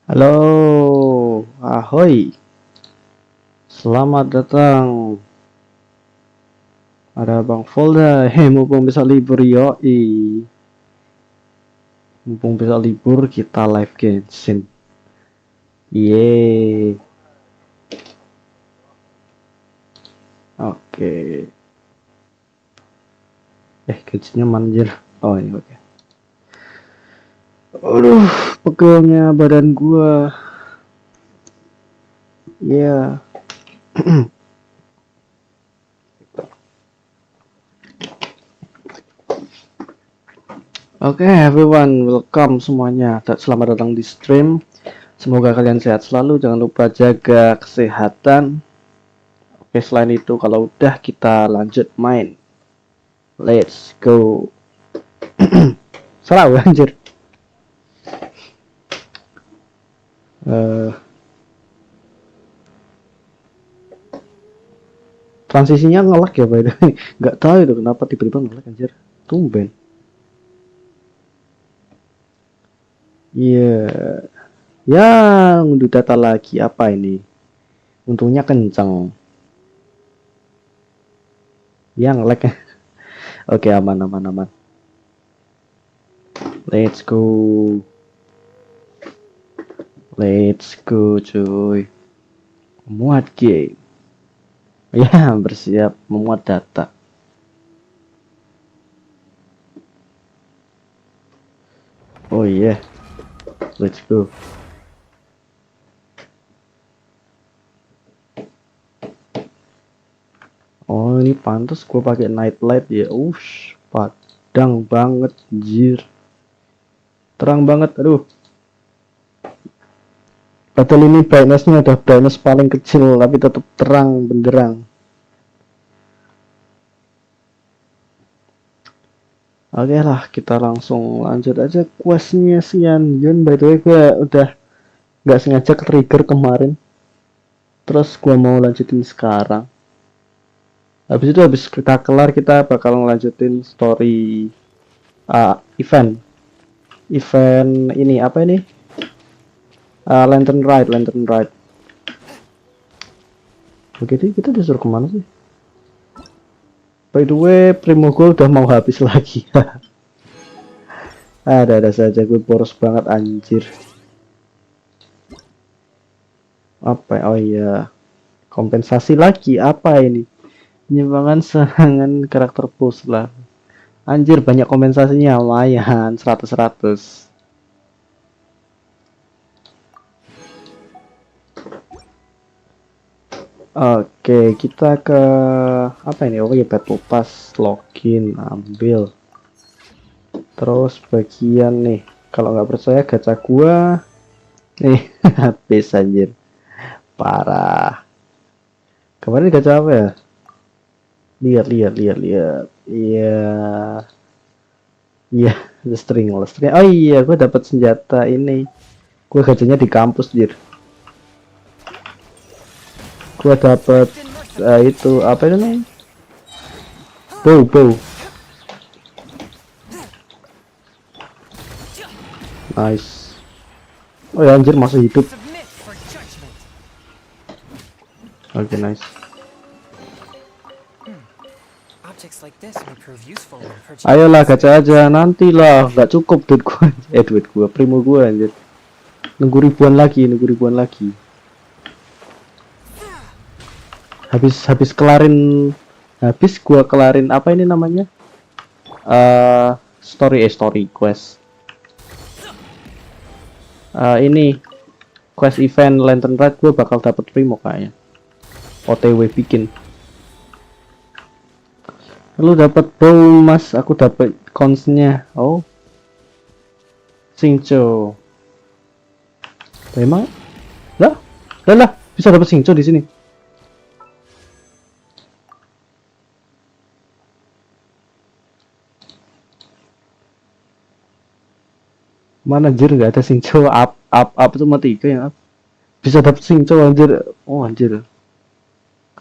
Halo, ahoy, selamat datang. Ada Bang Volda, mumpung bisa libur yoi. Mumpung bisa libur kita live genshin. Yeay. Oke. Genshinnya manjir. Oh ini oke. Aduh, pegelnya badan gua. Yeah. Oke, everyone, welcome semuanya. Selamat datang di stream. Semoga kalian sehat selalu. Jangan lupa jaga kesehatan. Oke, selain itu kalau udah kita lanjut main. Let's go. Salah anjir. Transisinya nge-lag ya by the way. Nggak tahu itu kenapa tiba-tiba nge-lag anjir. Tumben. Iya. Ya, ngunduh data lagi. Apa ini? Untungnya kencang. Ya nge-lag. Oke, aman. Let's go. Let's go, cuy. Muat game. Ya, bersiap memuat data. Oh iya. Yeah. Let's go. Oh, ini pantas gue pakai night light ya. Padang banget, jir. Terang banget, aduh. Padahal ini brightness-nya udah brightness paling kecil, tapi tetap terang benderang. Oke lah, kita langsung lanjut aja questnya Xianyun. By the way, gue udah nggak sengaja ke-trigger kemarin. Terus gue mau lanjutin sekarang. Habis itu, habis kita kelar, kita bakal ngelanjutin story event ini apa ini? Lantern Ride. Begitu kita disuruh kemana sih? By the way, primo gue udah mau habis lagi. Ada saja, gue boros banget anjir. Apa? Oh iya, kompensasi lagi. Apa ini? Penyimpangan serangan karakter push lah. Anjir, banyak kompensasinya, lumayan 100. Oke, kita ke apa ini? Oh iya, battle pass, login, ambil. Terus bagian nih, kalau nggak percaya gacha gua nih. Habis anjir, parah. Kemarin gacha apa ya? Lihat. Iya, the string. Oh iya, gue dapat senjata ini. Gue gacanya di kampus, jir. Gue dapat itu apa itu namanya? Bow. Nice. Oh ya anjir, masih hidup. Oke, nice. Ayolah gacha aja, nantilah, nggak cukup duit gua, primo gua anjir. Nunggu ribuan lagi. Habis gua kelarin apa ini namanya? Story quest. Ini quest event Lantern Ride gua bakal dapat primo kayaknya. OTW bikin. Lu dapat bow mas, aku dapat consnya. Oh, Singco. Emang? Lah, bisa dapat Singco di sini. Mana anjir, nggak ada Singco. Up cuma 3 yang up. Bisa dapat Singco anjir. Oh anjir.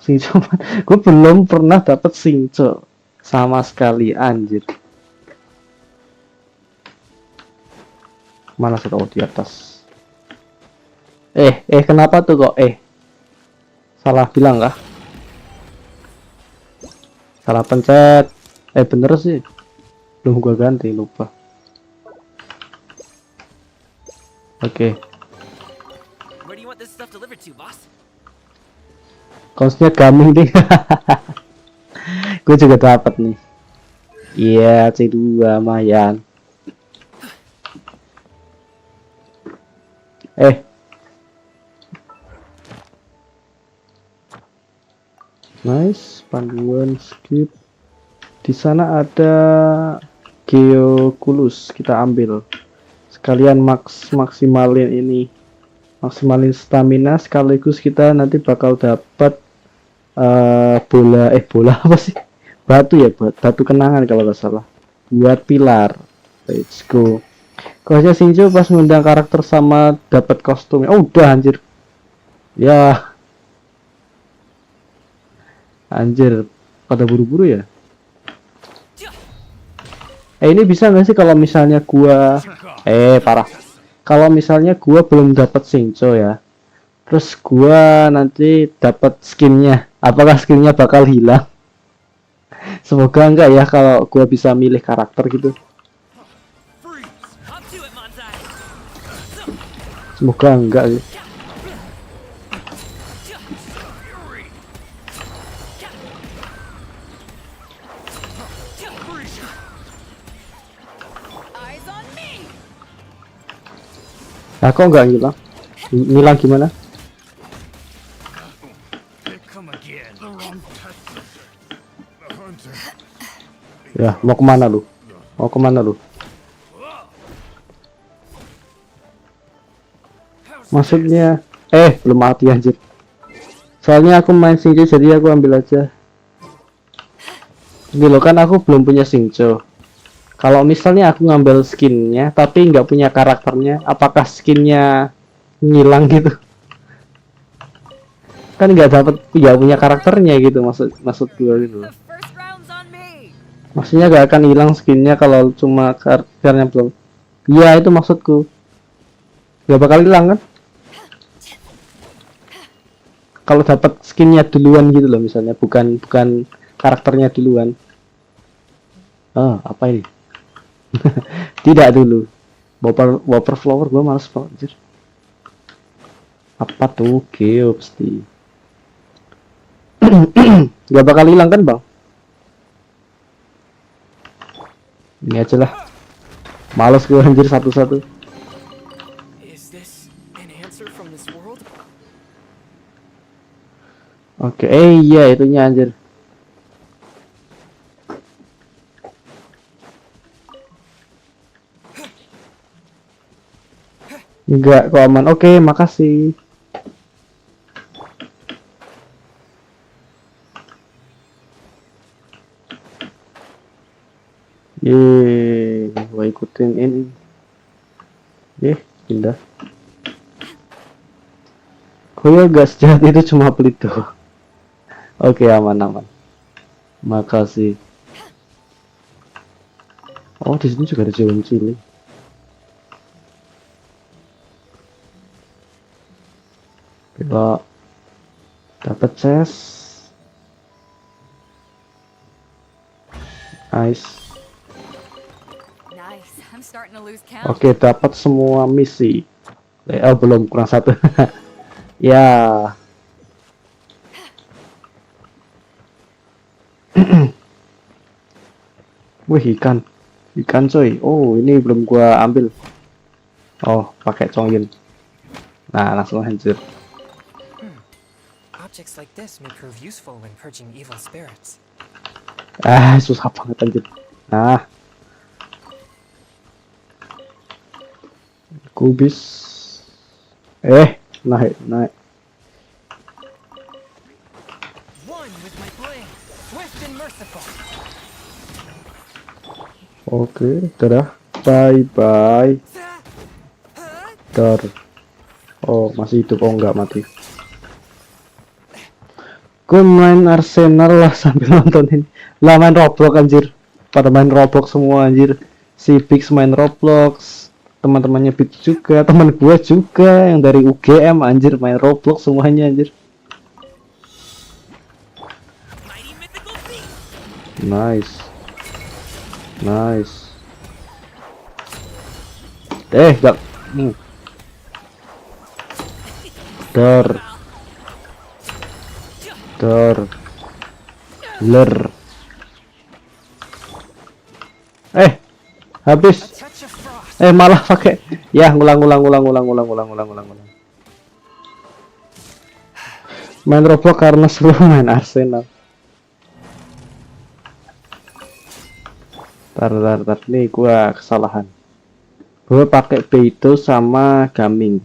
Singco, gue belum pernah dapat Singco sama sekali anjir. Mana sih? Oh, di atas. Kenapa tuh kok salah bilang kah? Salah pencet. Bener sih. Belum gua ganti, lupa. Oke. Kaosnya kami nih. Gue juga dapat nih. Iya, C2 lumayan. Nice, panduan skip. Di sana ada geokulus, kita ambil. Sekalian maksimalin ini. Maksimalin stamina sekaligus kita nanti bakal dapat bola apa sih? Batu ya, batu kenangan kalau nggak salah. Buat pilar. Let's go. Kalau Shinjo pas ngundang karakter sama dapat kostumnya. Oh, udah anjir. Ya. Anjir, pada buru-buru ya. Ini bisa nggak sih kalau misalnya gua parah. Kalau misalnya gua belum dapat Shinjo ya. Terus gua nanti dapat skinnya. Apakah skinnya bakal hilang? Semoga enggak ya kalau gua bisa milih karakter gitu. Semoga enggak sih. Nah, kok enggak hilang? Hilang gimana? Ya, mau kemana lu? Mau kemana lu? Maksudnya, belum mati anjir. Soalnya aku main Shinjo jadi aku ambil aja. Ini loh kan aku belum punya Shinjo. Kalau misalnya aku ngambil skinnya tapi nggak punya karakternya, apakah skinnya ngilang gitu? Kan nggak punya karakternya gitu, maksud gue gitu. Maksudnya nggak akan hilang skinnya kalau cuma karakternya belum. Iya, itu maksudku. Nggak bakal hilang kan? Kalau dapat skinnya duluan gitu loh, misalnya bukan karakternya duluan. Apa ini? Tidak dulu. Whopper flower gue males banget. Apa tuh? Geo pasti. Gak bakal hilang kan bang? Ini aja lah. Males gue anjir satu-satu. Oke, iya itunya anjir. Enggak, kok aman. Oke, makasih. Yeay, gua ikutin ini. Pindah. Kok gas jahat itu cuma pelit tuh. Oke, aman. Makasih. Oh, di sini juga ada jalan cilik. Bila dapat chest, nice. Oke, dapat semua misi. Belum, kurang satu. Ya. Wih, ikan coy. Oh, ini belum gua ambil. Oh, pakai Xianyun. Nah, langsung hancur. Objects like this may prove useful when purging evil spirits. Susah banget anjir. Nah. Kubis. Naik. Oke, dadah. Bye. Oh, masih hidup. Oh, enggak mati. Gue main Arsenal lah sambil nontonin. Lah main Roblox anjir. Pada main Roblox semua anjir. Si Bix main Roblox. teman-temannya Beat juga, teman gua juga yang dari UGM anjir main Roblox semuanya anjir. Nice. Nice. Gak. Dor. Dor. Ler. Habis. Malah pakai. Ya, ngulang. Main Roblox karena seru main Arsenal. Tar. Nih gua kesalahan. Gua pakai Beito sama Gaming.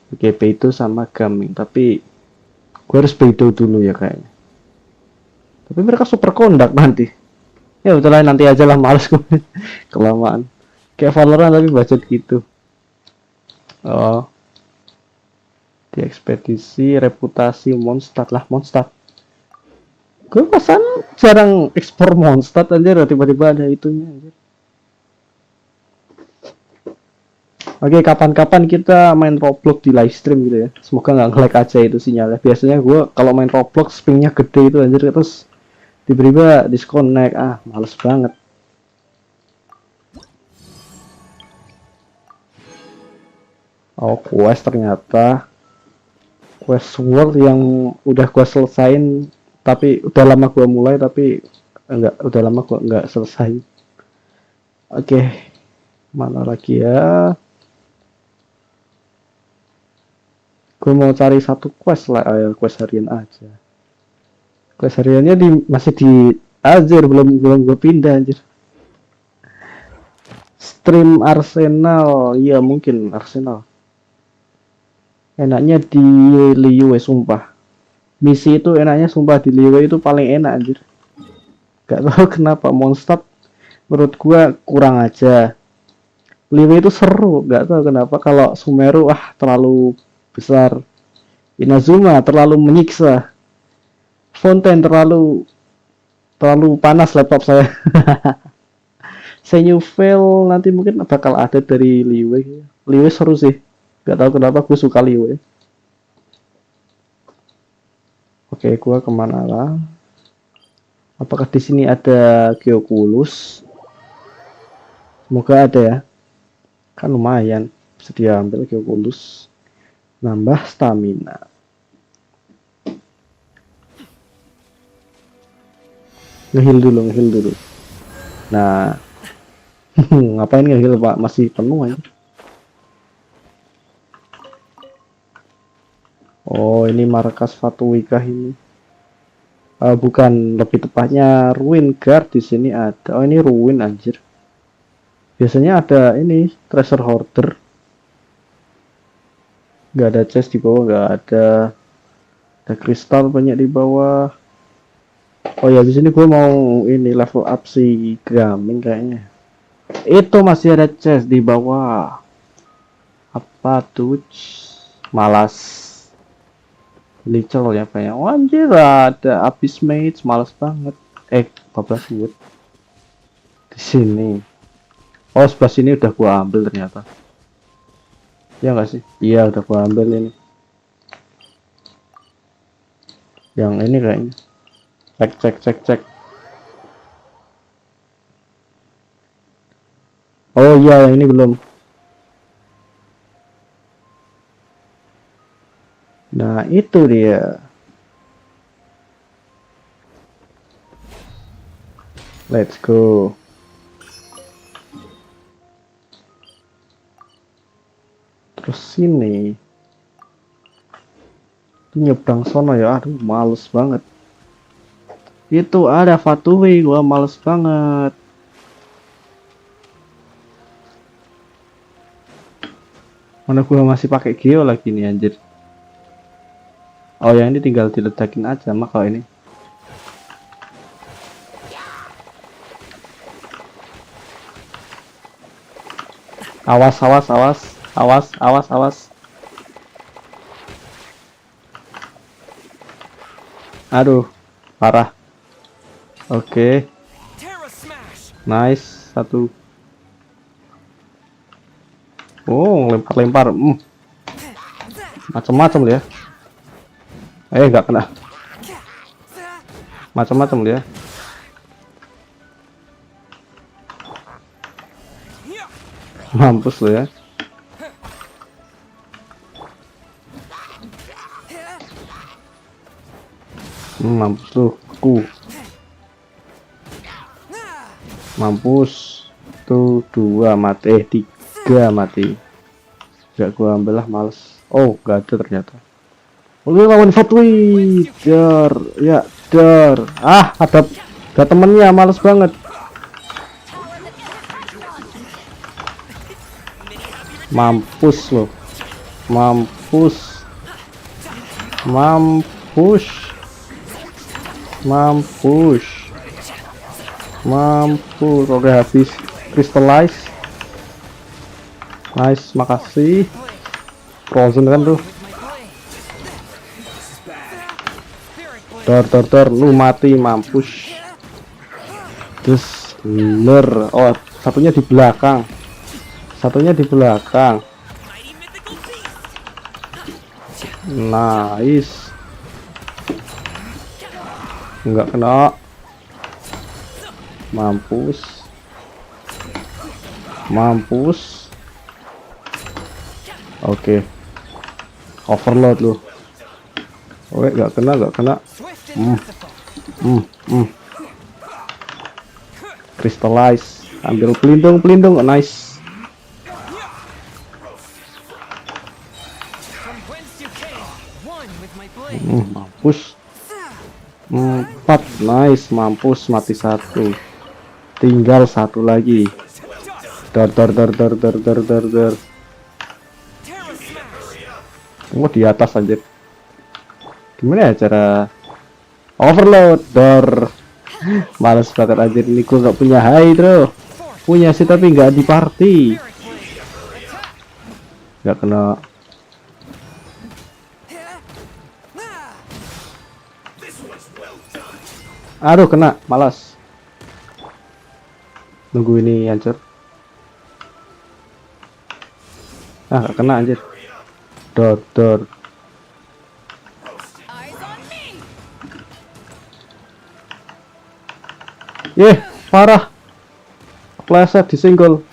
Oke, Beito sama Gaming, tapi gua harus Beito dulu ya kayaknya. Tapi mereka super kondak nanti. Ya udahlah nanti aja lah, males gue. Kelamaan. Kayak Valorant tapi budget gitu. Oh. Di ekspedisi reputasi Mondstadt lah, Mondstadt. Gue pasan jarang ekspor Mondstadt anjir, tiba-tiba ada itunya anjir. Oke, kapan-kapan kita main Roblox di livestream gitu ya. Semoga nggak nge-lag aja itu sinyalnya. Biasanya gue kalau main Roblox pingnya gede itu anjir, terus tiba-tiba disconnect. Males banget. Oh, quest ternyata. Quest world yang udah gue selesain, tapi udah lama gue mulai tapi udah lama gue nggak selesai. Oke, mana lagi ya? Gue mau cari satu quest lah, quest harian aja. Quest hariannya masih di anjir, belum gue pindah anjir. Stream Arsenal, iya mungkin Arsenal. Enaknya di Liwe sumpah. Misi itu enaknya sumpah di Liwe itu paling enak anjir. Gak tahu kenapa Mondstadt menurut gua kurang aja. Liwe itu seru, gak tahu kenapa. Kalau Sumeru terlalu besar. Inazuma terlalu menyiksa. Fontaine terlalu panas laptop saya. Xianyun nanti mungkin bakal ada dari Liwe. Liwe seru sih. Gak tahu kenapa gue suka Liwe. Oke, gue kemana lah? Apakah di sini ada Geoculus? Semoga ada ya. Kan lumayan bisa diambil Geoculus. Nambah stamina. Ngehil dulu. Nah, ngapain ngehil Pak? Masih penuh aja. Oh, ini markas Fatuikah ini? Bukan, lebih tepatnya Ruin Guard di sini ada. Oh, ini Ruin anjir. Biasanya ada ini treasure hoarder. Gak ada chest di bawah, gak ada. Ada kristal banyak di bawah. Oh ya, di sini gue mau ini level up si Gaming kayaknya. Itu masih ada chest di bawah. Apa tuh? Malas. Licel ya kayaknya. Oh, anjir, ada Abyss Mage, males banget. 14 wood. Di sini. Oh, sebelah sini udah gua ambil ternyata. Ya enggak sih? Iya, udah gua ambil ini. Yang ini kayaknya. Cek. Oh iya, yang ini belum. Nah, itu dia. Let's go. Terus sini. Itu nyebrang sono ya. Aduh, males banget. Itu ada Fatui, gua males banget. Mana gua masih pakai Geo lagi nih anjir. Oh, yang ini tinggal diledakin aja mah kalau ini. Awas. Aduh, parah. Oke. Nice, satu. Oh, lempar-lempar. Macam-macam ya. Nggak kena. Macam-macam ya. Mampus lo ya. Mampus lu, aku. Mampus. Tuh 2 mati, 3 mati. Gak gua ambil lah, males. Oh, gak ada ternyata. Oke, lawan Fatwi. Dar, ya, dar. Ada temennya, males banget. Mampus lo. Mampus. Mampus. Mampus. Mampus. Oke, habis. Crystallize. Nice, makasih. Frozen kan tuh. Dor, lu mati, mampus. Terus ler. Oh, satunya di belakang. Satunya di belakang. Nice. Enggak kena. Mampus. Mampus. Oke. Overload lu. Oke, enggak kena. Crystallize. Ambil pelindung. Nice. Mampus. 4. Nice, mampus, mati 1. Tinggal 1 lagi. Dar. Oh, di atas anjir. Gimana ya cara overload? Dar. Males banget anjir, ini gua nggak punya hydro. Punya sih tapi nggak di party. Nggak kena. Aduh, kena, malas. Nunggu ini hancur. Gak kena anjir. Dor. Parah. Pleset disenggol.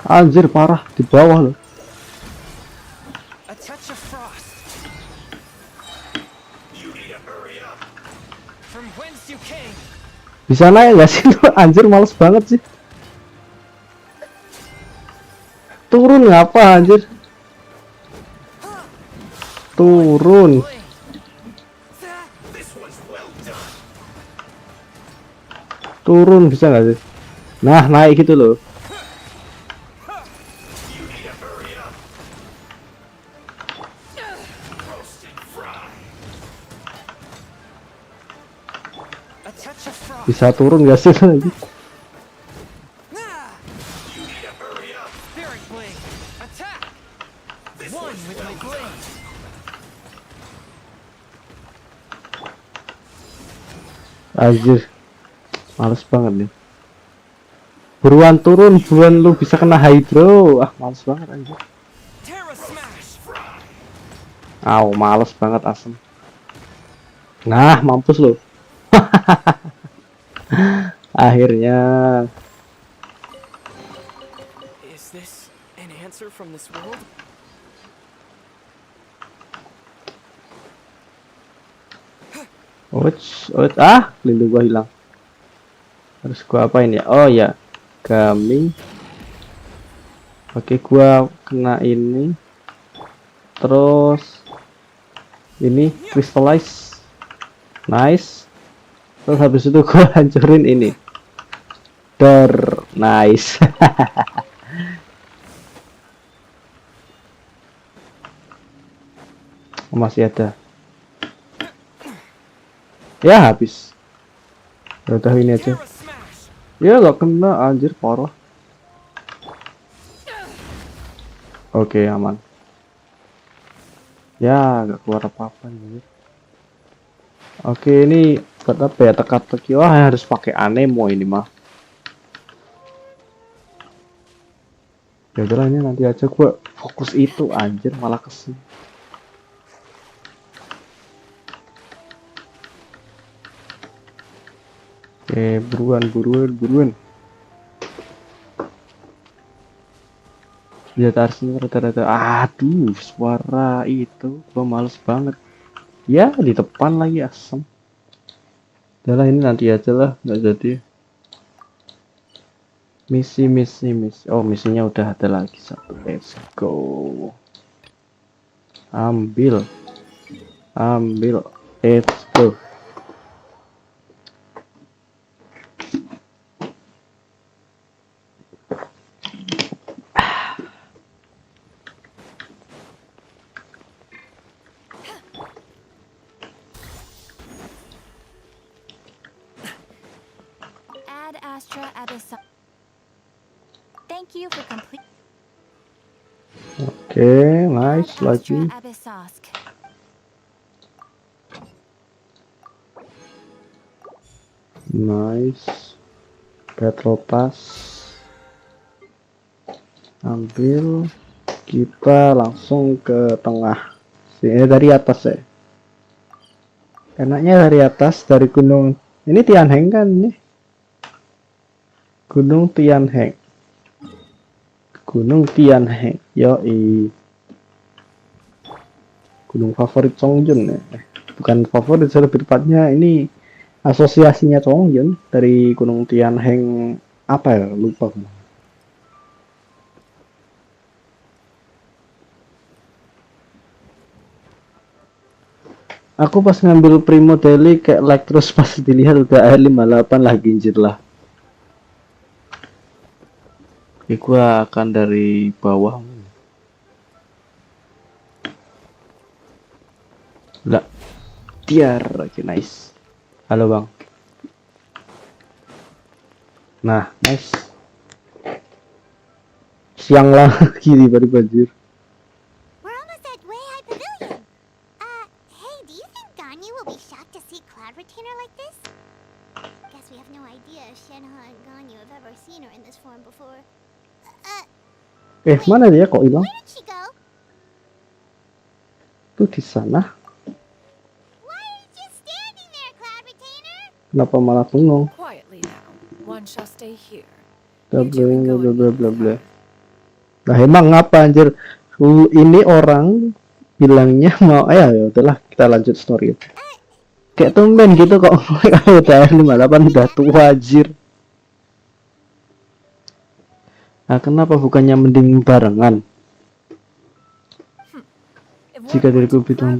Anjir, parah di bawah loh. Bisa naik gak sih tuh? Anjir, males banget sih. Turun ngapa anjir? Turun. Turun bisa gak sih? Nah, naik gitu loh. Bisa turun gak sih lagi? Anjir, males banget nih. Buruan turun, buruan lu bisa kena hydro. Males banget anjir. Males banget asem. Nah, mampus lu. Akhirnya. Is this an answer from this world? Pelindung gua hilang. Harus gua apain ya? Oh ya, kami. Oke, gua kena ini. Terus ini crystallize. Nice. Terus habis itu gua hancurin ini. Nice. Masih ada. Ya, habis. Udah ini aja. Ya, gak kena anjir, parah. Oke, aman. Ya, gak keluar apa-apa nih. Oke, ini buat apa ya, teka-teki. Wah, harus pakai anemo ini mah. Ya udahlah, ini nanti aja gue fokus itu, anjir malah kesini. Oke, buruan. Ya tarsnya rata-rata. Aduh, suara itu gua males banget. Ya, di depan lagi asem. Udahlah, ini nanti aja lah, nggak jadi. Misi. Oh, misinya udah ada lagi satu. Let's go. Ambil. Let's go. Thank you for complete. Oke, nice lagi. Nice. Battle pass. Ambil. Kita langsung ke tengah. Sini dari atas ya. Enaknya dari atas, dari gunung. Ini Tianheng kan ini? Gunung Tianheng. Yoi. Gunung favorit Songjun ya. Bukan favorit, lebih tepatnya ini asosiasinya Songjun dari Gunung Tianheng. Apa ya, lupa. Aku pas ngambil primo daily kayak like terus, pas dilihat udah AR58 lah, ginjir lah. Oke, gua akan dari bawah. Lah, tiar, oke, nice. Halo bang. Nah, nice. Siang lagi di bari banjir. We're almost at Weihai Pavilion. Hey, do you think Ganyu will be shocked to see Cloud Retainer like this? Guess we have no idea if Shenhe and Ganyu have ever seen her in this form before. Mana dia kok hilang? Where did she go? Tuh di sana. Why are you just standing there, Cloud Retainer? Kenapa malah bengong? Quietly now. One shall stay here. Bla bla. Nah, emang ngapa anjir? Ini orang bilangnya mau, ya udahlah kita lanjut story. Kayak tumben gitu kok. Kalau udah 58 udah tua anjir. Nah, kenapa bukannya mending barengan? Jika diriku bilang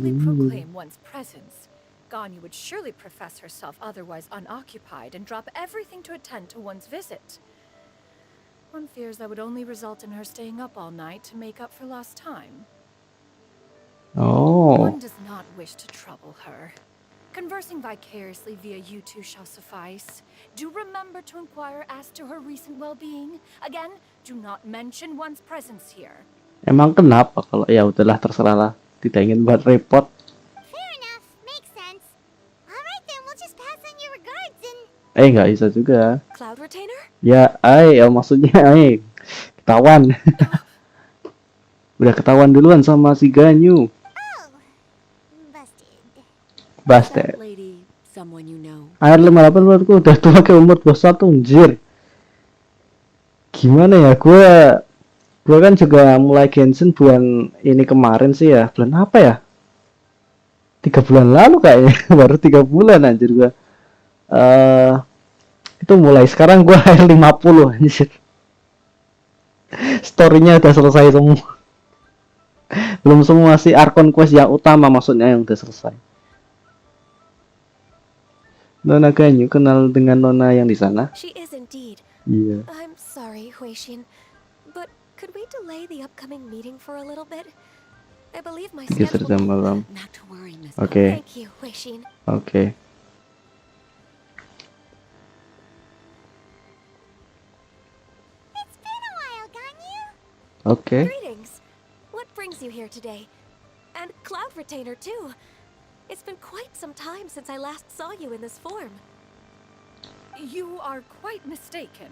Ganyu would surely profess herself otherwise unoccupied and drop everything to attend to one's visit. One fears that would only result in her staying up all night to make up for lost time. Oh. One does not wish to trouble her. Conversing vicariously via you two shall suffice. Do remember to inquire as to her recent well-being. Again, do not mention one's presence here. Emang kenapa? Kalau ya udahlah, terserah lah. Tidak ingin buat repot. Fair enough, makes sense. Alright then, we'll just pass on your regards and... Nggak bisa juga. Cloud Retainer? Ya, maksudnya, ketahuan. Udah ketahuan duluan sama si Ganyu. Busted. Air 58 menurutku udah tua ke umur 21, anjir. Gimana ya, gue kan juga mulai Genshin bulan ini kemarin sih ya. Bulan apa ya? 3 bulan lalu kayaknya. Baru 3 bulan anjir gue. Itu mulai sekarang gue air 50 anjir. Storynya udah selesai semua. Belum semua sih, Arkon quest yang utama maksudnya yang udah selesai. Nona Ganyu kenal dengan Nona yang di sana? She is indeed. Iya. I'm sorry, Huixin, but could we delay the upcoming meeting for a little bit? I believe my schedule. Malam. Not to worry, Miss. Okay. Thank you, Huixin. Okay. It's been a while, Ganyu. Okay. Greetings. What brings you here today? And Cloud Retainer too. It's been quite some time since I last saw you in this form. You are quite mistaken.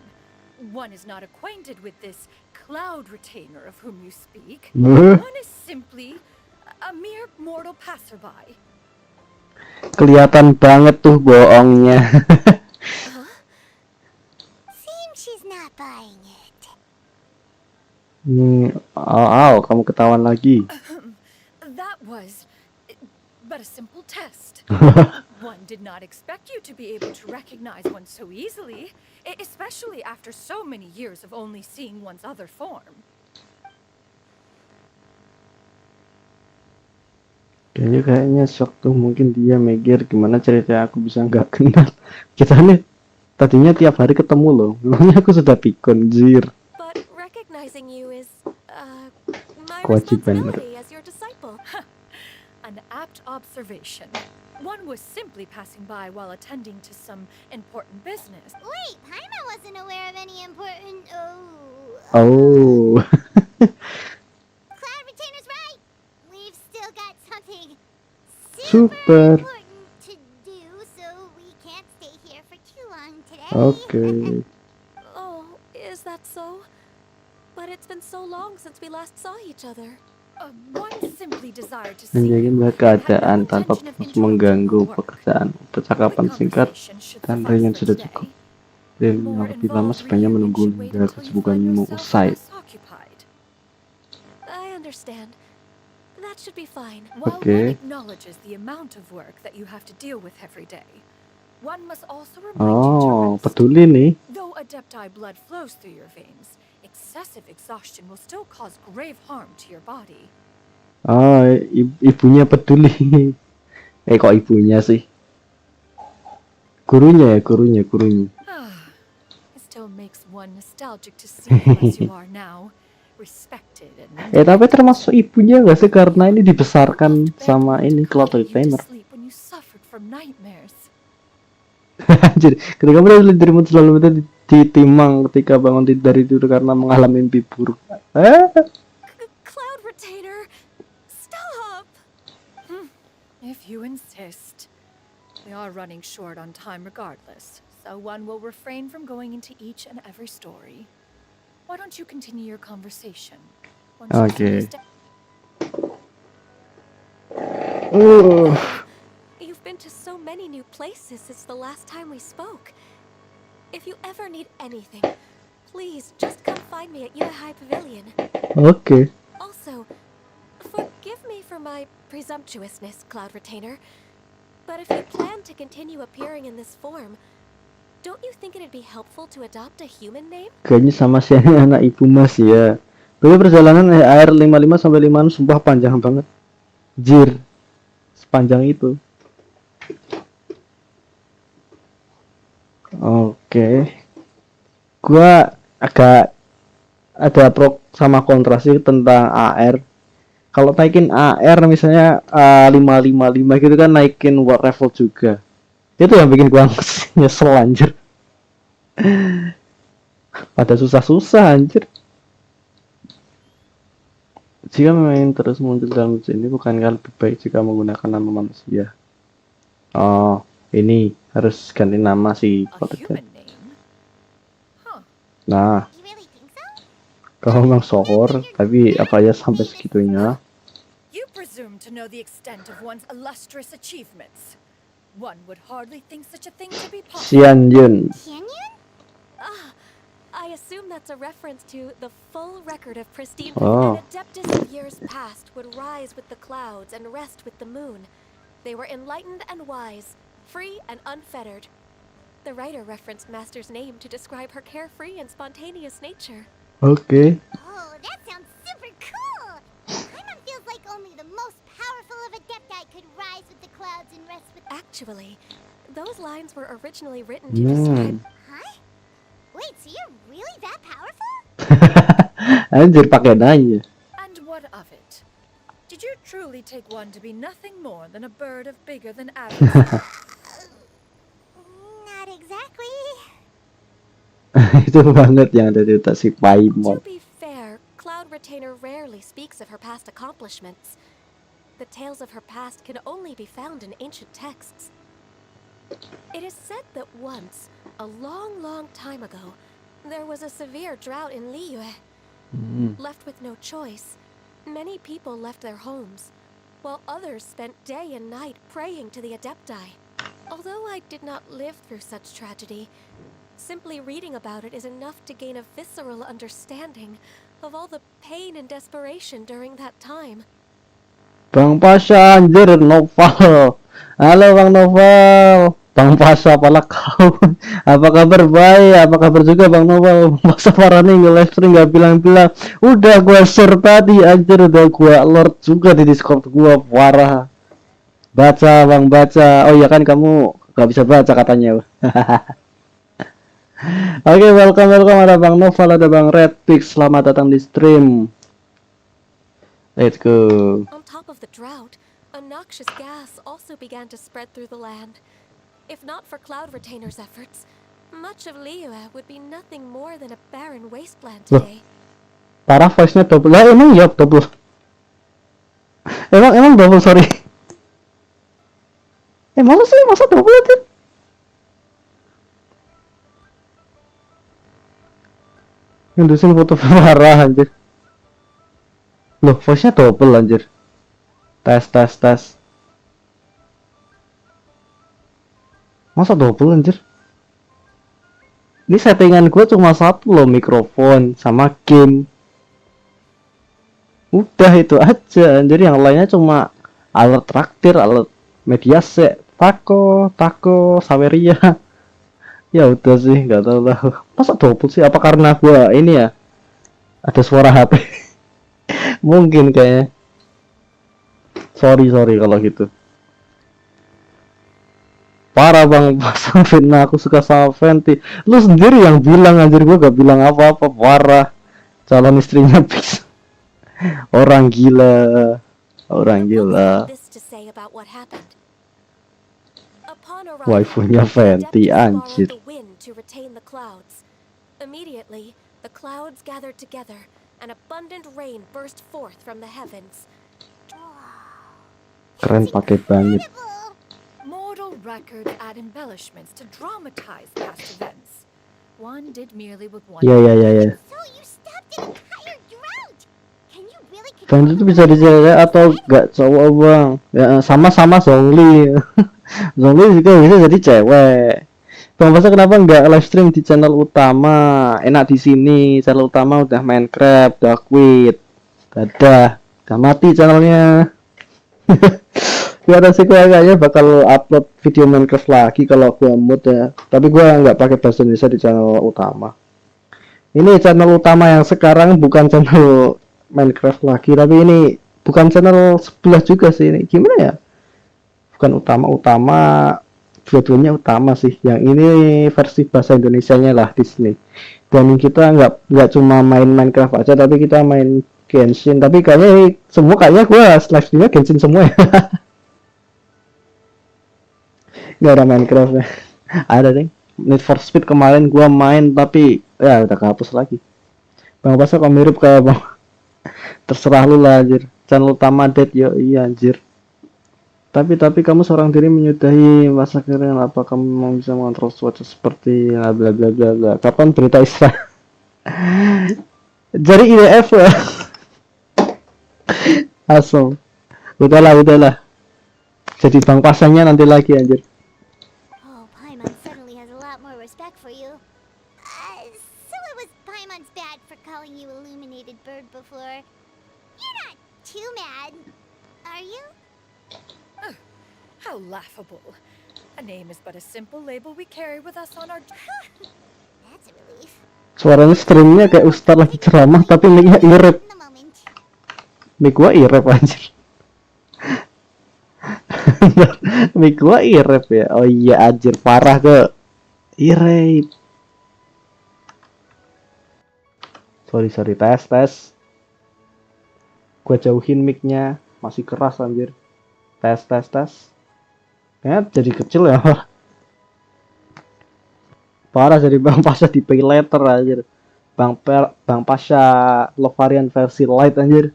One is not acquainted with this cloud retainer of whom you speak. One is simply a mere mortal passerby. Kelihatan banget tuh bohongnya. Seems she's not buying it. Kamu ketahuan lagi. That was but a simple test. One did not expect you to be able to recognize one so easily, especially after so many years of only seeing one's other form. Kayaknya shock tuh, mungkin dia mikir gimana ceritanya aku bisa nggak kenal. Kita nih tadinya tiap hari ketemu loh, memangnya aku sudah pikun, jir. But recognizing you is my Kewajiban. responsibility as your disciple. An apt observation. One was simply passing by while attending to some important business. Wait, Paimon wasn't aware of any important. Oh. Cloud Retainer's right. We've still got something Super. important to do, so we can't stay here for too long today. Oke. Oh, is that so? But it's been so long since we last saw each other. One simply desired to see Menjaga keadaan tanpa mengganggu pekerjaan. Percakapan singkat dan ringan sudah cukup. Dan yang lebih lama sebaiknya menunggu hingga kesibukanmu usai. I understand. That should be fine. While one acknowledges the amount of work that you have to deal with every day, one must also remind you to rest. Peduli nih. Though Adepti blood flows through your veins, excessive exhaustion will still cause grave harm to your body. Ibunya peduli. Kok ibunya sih? Gurunya. It still makes one nostalgic to see you as you are now, respected and Tapi termasuk ibunya nggak sih, karena ini dibesarkan sama ini Cloud Retainer. when you suffered from nightmares. Jadi ketika mereka dirimu selalu minta ditimang ketika bangun dari tidur karena mengalami mimpi buruk. Cloud Retainer, stop! If you insist. We are running short on time regardless, so one will refrain from going into each and every story. Why don't you continue your conversation? Okay. You've been to so many new places since the last time we spoke. If you ever need anything, please just come find me at Usahakan Pavilion. Oke. Also, forgive me for my presumptuousness, Cloud Retainer, but if you plan to continue appearing in this form, don't you think it'd be helpful to adopt a human name? Kayaknya sama si anak ibu mas ya. Dulu perjalanan air 55 sampai 56 sumpah panjang banget. Jir. Sepanjang itu. Oke. Gua agak ada pro sama kontra sih tentang AR. Kalau naikin AR misalnya 555 gitu kan, naikin world level juga. Itu yang bikin gua nyesel anjir. Pada susah-susah anjir. Jika main terus muncul dalam ini, bukankah lebih baik jika menggunakan nama manusia? Oh, ini harus ganti nama sih. Nah, You really think so? kau memang sohor, tapi apa ya sampai segitunya? You presume to know the extent of one's illustrious achievements. One would hardly think such a thing to be possible. Xianyun. Xianyun? I assume that's a reference to the full record of pristine Oh. An adeptus of years past would rise with the clouds and rest with the moon. They were enlightened and wise, free and unfettered. The writer referenced Master's name to describe her carefree and spontaneous nature. Oke. Oh, that sounds super cool! Paimon feels like only the most powerful of Adepti could rise with the clouds and rest with... Actually, those lines were originally written to describe... Huh? Wait, so you're really that powerful? Anjir pakai nanya. And what of it? Did you truly take one to be nothing more than a bird of bigger than average? Not exactly. Itu banget yang ada di otak si Paimon. To be fair, Cloud Retainer rarely speaks of her past accomplishments. the tales of her past can only be found in ancient texts. It is said that once, a long, long time ago, there was a severe drought in Liyue. Left with no choice, many people left their homes, while others spent day and night praying to the Adepti. Although I did not live through such tragedy, simply reading about it is enough to gain a visceral understanding of all the pain and desperation during that time. Bang Pasha anjir, Novel. Halo Bang Novel. Bang Pasha pala kau. Apa kabar? Baik. Apa kabar juga Bang Novel? Masa parah nih nge-live stream gak bilang-bilang. Udah gua share tadi anjir, udah gua lord juga di Discord gua, parah. Baca Bang, baca. Oh iya kan kamu gak bisa baca katanya. Oke, welcome. Ada Bang Novel, ada Bang Redpix. Selamat datang di stream. Let's go. On top of the drought, a noxious gas also began to spread through the land. If not for Cloud Retainer's efforts, much of Liyue would be nothing more than a barren wasteland today. Parah, voice-nya double. Lah emang ya double. Emang double, sorry. Masa double aja? Ngendusin foto parah anjir. Loh, voice-nya double anjir. Tes. Masa double anjir? Ini settingan gue cuma satu loh, mikrofon sama game. Udah itu aja anjir, yang lainnya cuma alat traktir, alat media set, tako, saweria. Ya udah sih, nggak tahu lah. Masa double sih? Apa karena gua ini ya? Ada suara HP. Mungkin kayaknya. Sorry kalau gitu. Parah Bang, pasang fitnah aku suka sama Fenty. Lu sendiri yang bilang anjir, gua gak bilang apa-apa. Parah. Calon istrinya Pix. Orang gila. Waifunya Fenty anjir. Immediately, the clouds gathered together, and abundant rain burst forth from the heavens. Keren pakai banget. Mortal records add embellishments to dramatize past events. One did merely with one. Ya. So you stopped an entire drought. Can you really Fenty itu bisa dijadikan atau gak cowok Bang? Ya sama-sama Zhongli. Zhongli juga bisa jadi cewek. Bang Pasha kenapa nggak live stream di channel utama? Enak di sini. Channel utama udah Minecraft, udah quit, udah mati channelnya. Ya ada sih kayaknya bakal upload video Minecraft lagi kalau gua mood ya. Tapi gua nggak pakai bahasa Indonesia di channel utama. Ini channel utama yang sekarang bukan channel Minecraft lagi, tapi ini bukan channel sebelah juga sih ini. Gimana ya? Bukan utama, dua-duanya utama sih. Yang ini versi bahasa Indonesianya lah di sini. Dan kita nggak cuma main Minecraft aja, tapi kita main Genshin. Tapi kayaknya gue live streamnya Genshin semua ya. Nggak ada Minecraft ya. Ada deh. Need for Speed kemarin gue main, tapi ya udah kehapus lagi. Bang Pasha kok mirip kayak Bang. Terserah lu lah anjir. Channel utama dead yo, iya anjir. Tapi kamu seorang diri menyudahi masa kering. Apa kamu mau bisa mengontrol cuaca seperti bla bla bla bla. Kapan berita Isra? Jadi IDF ya. Asal. Udahlah. Jadi Bang Pasanya nanti lagi anjir. Oh, Paimon suddenly has a lot more respect for you. So it was Paimon's bad for calling you illuminated bird before. You're not too mad, are you? How laughable. A name is but a simple label we carry with us on our... That's a relief. Suaranya streamnya kayak Ustaz lagi ceramah, tapi mic-nya irep. In the moment. Mic gua irep anjir. Mic gua irep ya. Oh iya anjir, parah ke. Irep. Sorry, tes. Gua jauhin mic-nya, masih keras anjir. Tes. Kayaknya jadi kecil ya. Parah jadi Bang Pasha di pay later anjir. Bang Pasha low variant versi light anjir.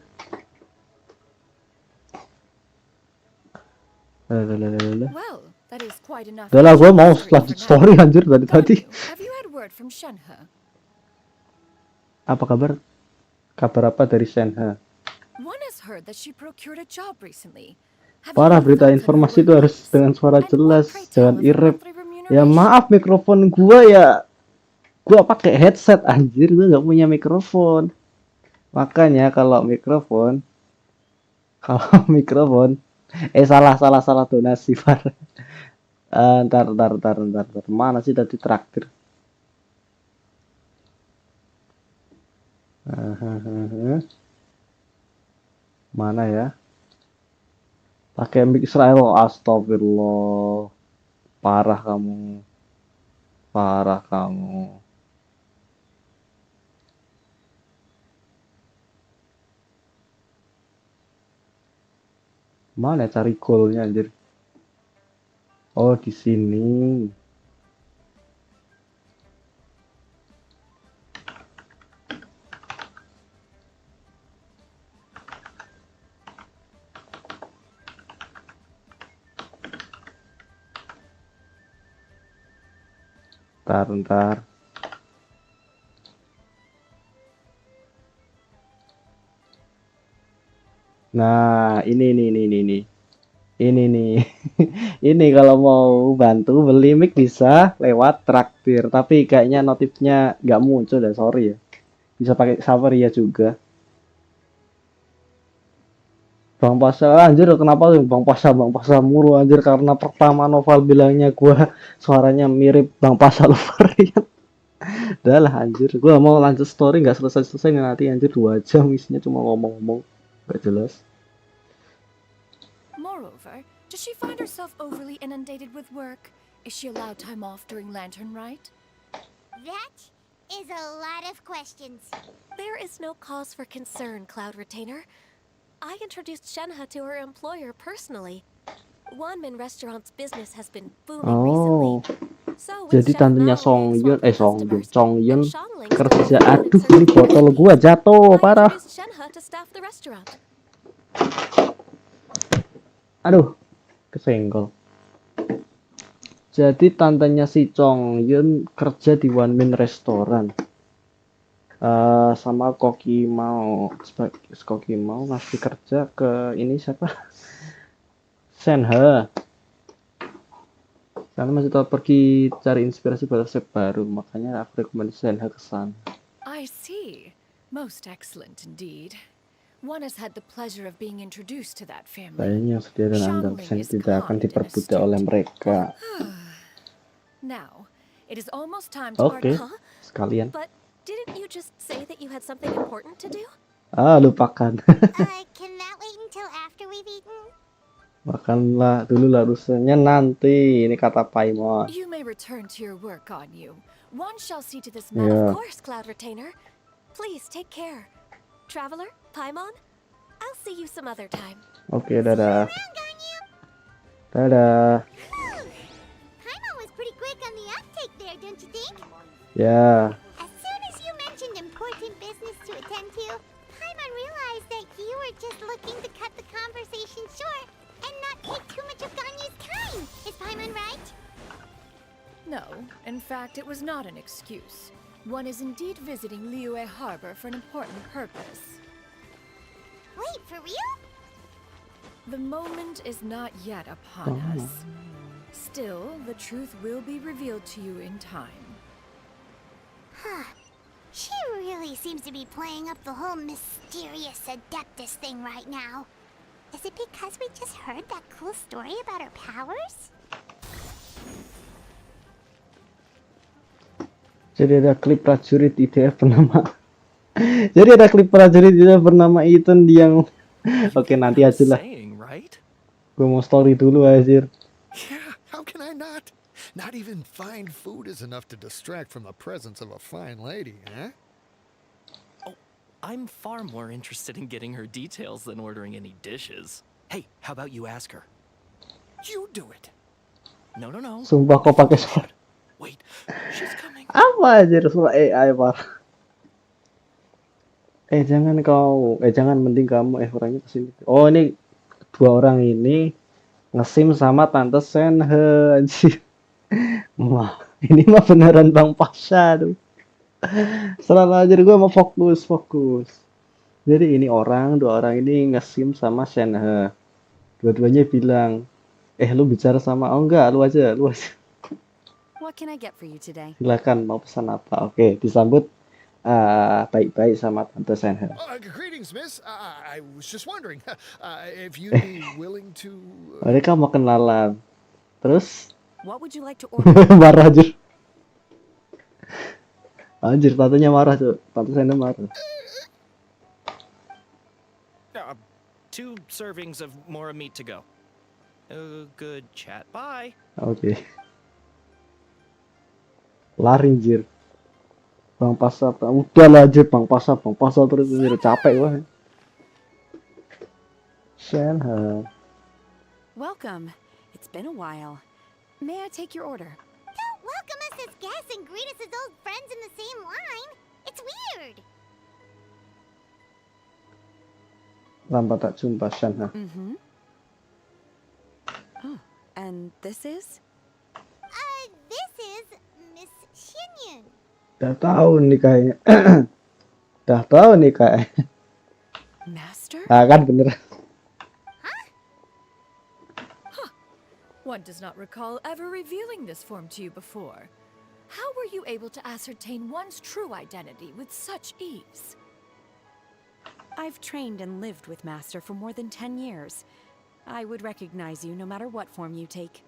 Well, that is quite enough. Udah lah, gue mau history lanjut for now. story anjir dari tadi. Ganyu, have you had word from Shenhe? Apa kabar? Kabar apa dari Shenhe? One has heard that she procured a job recently. Have Parah, you berita thoughts on her informasi itu work harus ways? dengan suara And what, jelas, pray tell, jangan is her irip. monthly Ya remuneration? maaf, mikrofon gua pakai headset anjir, gua nggak punya mikrofon. Makanya kalau mikrofon salah donasi par. Ntar. Mana sih tadi traktir? Mana ya? Pakai mic Israel, astagfirullah. Parah kamu. Mana cari goalnya anjir? Oh, di sini. Ntar. Nah, ini nih. Ini nih. Ini kalau mau bantu beli mic bisa lewat traktir, tapi kayaknya notifnya nggak muncul deh, sorry ya. Bisa pakai Xaveria juga. Bang Pasha, anjir kenapa tuh Bang Pasha mulu anjir, karena pertama Noval bilangnya gua suaranya mirip Bang Pasha Luvarian. Udah lah anjir, gua mau lanjut story nggak selesai nanti anjir 2 jam isinya cuma ngomong-ngomong nggak jelas. Moreover, does she find herself overly inundated with work? Is she allowed time off during Lantern Rite? That is a lot of questions. There is no cause for concern, Cloud Retainer. I introduced Shenhe to her employer personally. Wanmin Restaurant's business has been booming recently. Oh, So with jadi Chef tantenya Mao being swamped with customers, Songyun and Shangling kerja. still Aduh, in ini search of botol employees, gua jatuh, I parah. introduced Shenhe to staff the restaurant. Aduh, kesenggol. Jadi tantenya si Songyun kerja di One Man Restaurant. Sama Koki mau ngasih kerja ke ini siapa? Shenhe. Karena masih tahu pergi cari inspirasi buat resep baru, makanya aku rekomendasi Shenhe ke sana. I see. Most excellent indeed. One has had the pleasure of being introduced to that family. Kayaknya yang setia dan andal Shangling is tidak akan kind and diperbudak oleh astute. mereka. Now, it is almost time to Oke, Huh? sekalian. But didn't you just say that you had something important to do? Lupakan. Can that wait until after we've eaten? Makanlah dulu lah, rusanya nanti. Ini kata Paimon. You may return to your work, on you. One shall see to this Yeah. matter. Of course, Cloud Retainer. Please take care. Traveler, Paimon, I'll see you some other time. Oke, dadah. Ganyu! Dadah. Paimon was pretty quick on the uptake there, don't you think? Ya. As soon as you mentioned important business to attend to, Paimon realized that you were just looking to cut the conversation short and not take too much of Ganyu's time. Is Paimon right? No, in fact, it was not an excuse. One is indeed visiting Liyue Harbor for an important purpose. Wait, for real? The moment is not yet upon us. Still, the truth will be revealed to you in time. She really seems to be playing up the whole mysterious adeptus thing right now. Is it because we just heard that cool story about her powers? Jadi ada klip prajurit IDF bernama Ethan yang oke, nanti aja lah. Saying, right? Gue mau story dulu anjir. Yeah, how can I not? Not even fine food is enough to distract from the presence of a fine lady, eh? I'm far more interested in getting her details than ordering any dishes. Hey, how about you ask her? You do it. No. Sumpah kok pakai suara Wait, she's coming. apa anjir, suara AI parah. Jangan mending kamu orangnya kesini. Oh, ini dua orang ini Ngesim sama tante Senhe anjir. Wah, ini mah beneran Bang Pasha tuh. Selalu aja gue mau fokus. Jadi ini dua orang ini ngesim sama Senhe. Dua-duanya bilang, lu bicara sama, oh enggak, lu aja. What can I get for you today? Silakan mau pesan apa? Oke, disambut baik-baik sama tante Senhe. Greetings, miss. I was just wondering if you'd be willing to... Mereka mau kenalan. Terus What would you like to order? marah aja. Anjir, tantenya marah tuh. Tante Senhe marah. 2 servings of more meat to go. Good chat. Bye. Oke. Lari anjir. Bang Pasar, udah lah anjir Bang Pasar terus anjir capek gua. Senhe. Welcome. It's been a while. May I take your order? Don't welcome us as guests and greet us as old friends in the same line. It's weird. Lama tak jumpa Senhe. Mm-hmm. Oh, and this is? This is Miss Xianyun. Udah tahu nih kayaknya. Udah tahu nih kayaknya. Master? Ah kan bener. One does not recall ever revealing this form to you before. How were you able to ascertain one's true identity with such ease? I've trained and lived with Master for more than 10 years. I would recognize you no matter what form you take.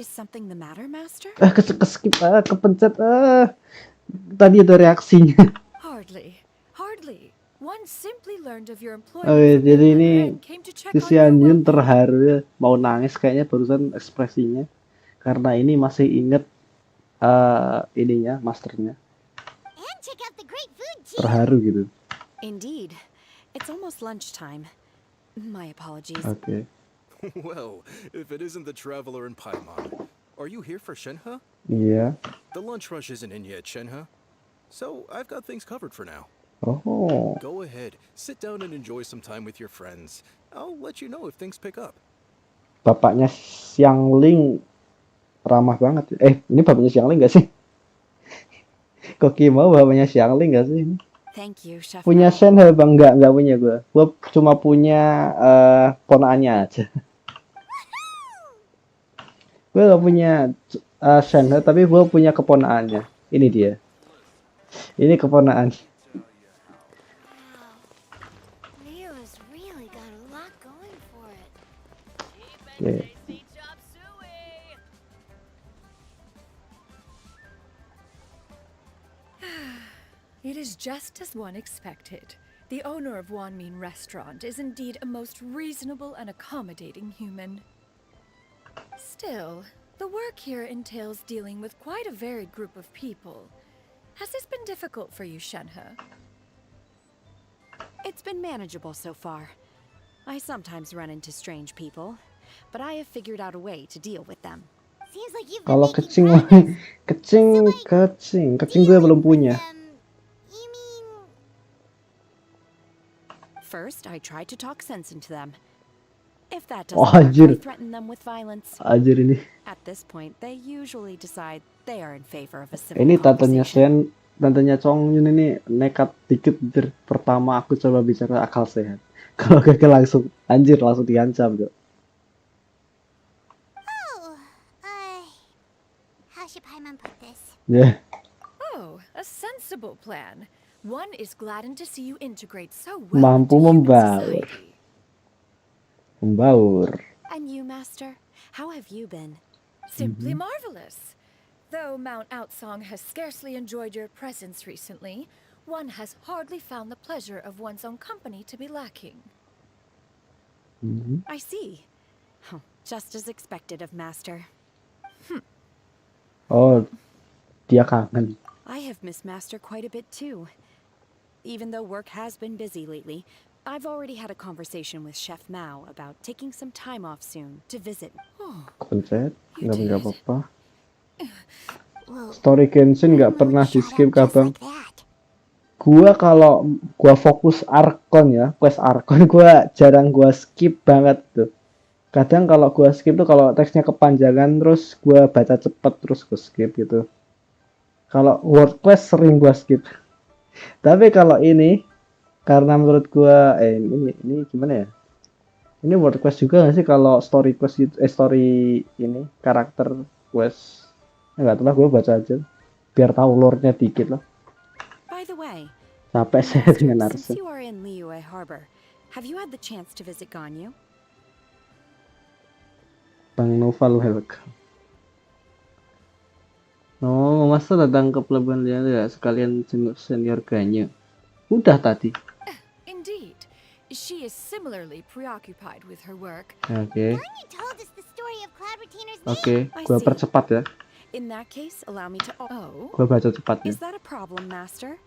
Is something the matter, Master? Keskip kepencet tadi ada reaksinya. Hardly. One simply learned of your Oh, employment jadi from ini Dilarang and came to check on your Xianyun well-being. terharu ya. Mau nangis kayaknya barusan ekspresinya. Karena ini masih inget ininya, masternya. And check out the great food, too. Terharu gitu. Indeed. It's almost lunchtime. My apologies. Oke. Well, if it isn't the traveler in Paimon, are you here for Shenhe? Iya. The lunch rush isn't in yet, Shenhe. So I've got things covered for now. Oh. Go ahead, sit down and enjoy some time with your friends. I'll let you know if things pick up. Bapaknya Xiangling ramah banget. Ini bapaknya Xiangling gak sih? Kok mau bapaknya Xiangling gak sih? Thank you, Chef. Punya Senhe bang? Nggak punya gue. Gue cuma punya ponaannya aja. Gue gak punya Senhe, tapi gue punya keponaannya. Ini dia. Ini keponaan. Leo's really got a lot going for it. Yeah. It is just as one expected. The owner of Wanmin Restaurant is indeed a most reasonable and accommodating human. Still, the work here entails dealing with quite a varied group of people. Has this been difficult for you, Shenhe? It's been manageable so far. I sometimes run into strange people, but I have figured out a way to deal with them. Seems like you've been Kalau making kecing, progress. kecing gue belum punya. You mean... First, I try to talk sense into them. If that Oh, doesn't work, anjir. I threaten them with violence. Anjir ini. At this point, they usually decide they are in favor of a civil Ini tantenya conversation. tantenya Chongyun ini nekat dikit. Pertama aku coba bicara akal sehat. Kalau gagal langsung diancam tuh. Oh, how should Paimon put this? Ya. Oh, a sensible plan. One is gladdened to see you integrate so well Mampu into human membaur. society. Membaur. And you, Master? How have you been? Simply marvelous. Though Mount Outsong has scarcely enjoyed your presence recently, one has hardly found the pleasure of one's own company to be lacking. I see. Oh, just as expected of Master. Oh, dia kangen. I have missed Master quite a bit too. Even though work has been busy lately, I've already had a conversation with Chef Mao about taking some time off soon to visit. Kepencet, nggak apa-apa. Well, Story Genshin nggak pernah di shout skip out just kabang. like that. Kalau gua fokus Arkon ya, quest Arkon gua jarang skip banget tuh. Kadang kalau gua skip tuh kalau teksnya kepanjangan terus gua baca cepet terus gua skip gitu. Kalau word quest sering gua skip. Tapi kalau ini karena menurut gua ini gimana ya? Ini word quest juga nggak sih kalau story quest itu, story ini karakter quest. Enggak tahu lah, gue baca aja biar tahu lore-nya dikit lah. By the way, Capek saya Master, dengan since Arsen. you are in Liyue Harbor, have you had the chance to visit Ganyu? Bang Novel welcome. Oh, masa datang ke pelabuhan ya sekalian jenguk senior Ganyu. Udah tadi. Indeed. She is similarly preoccupied with her work. Oke. Ganyu told us the story of Cloud Retainer's Oke, I gua see. percepat ya. In that case, allow me to... Oh? Gua baca cepatnya. Is that a problem, Master?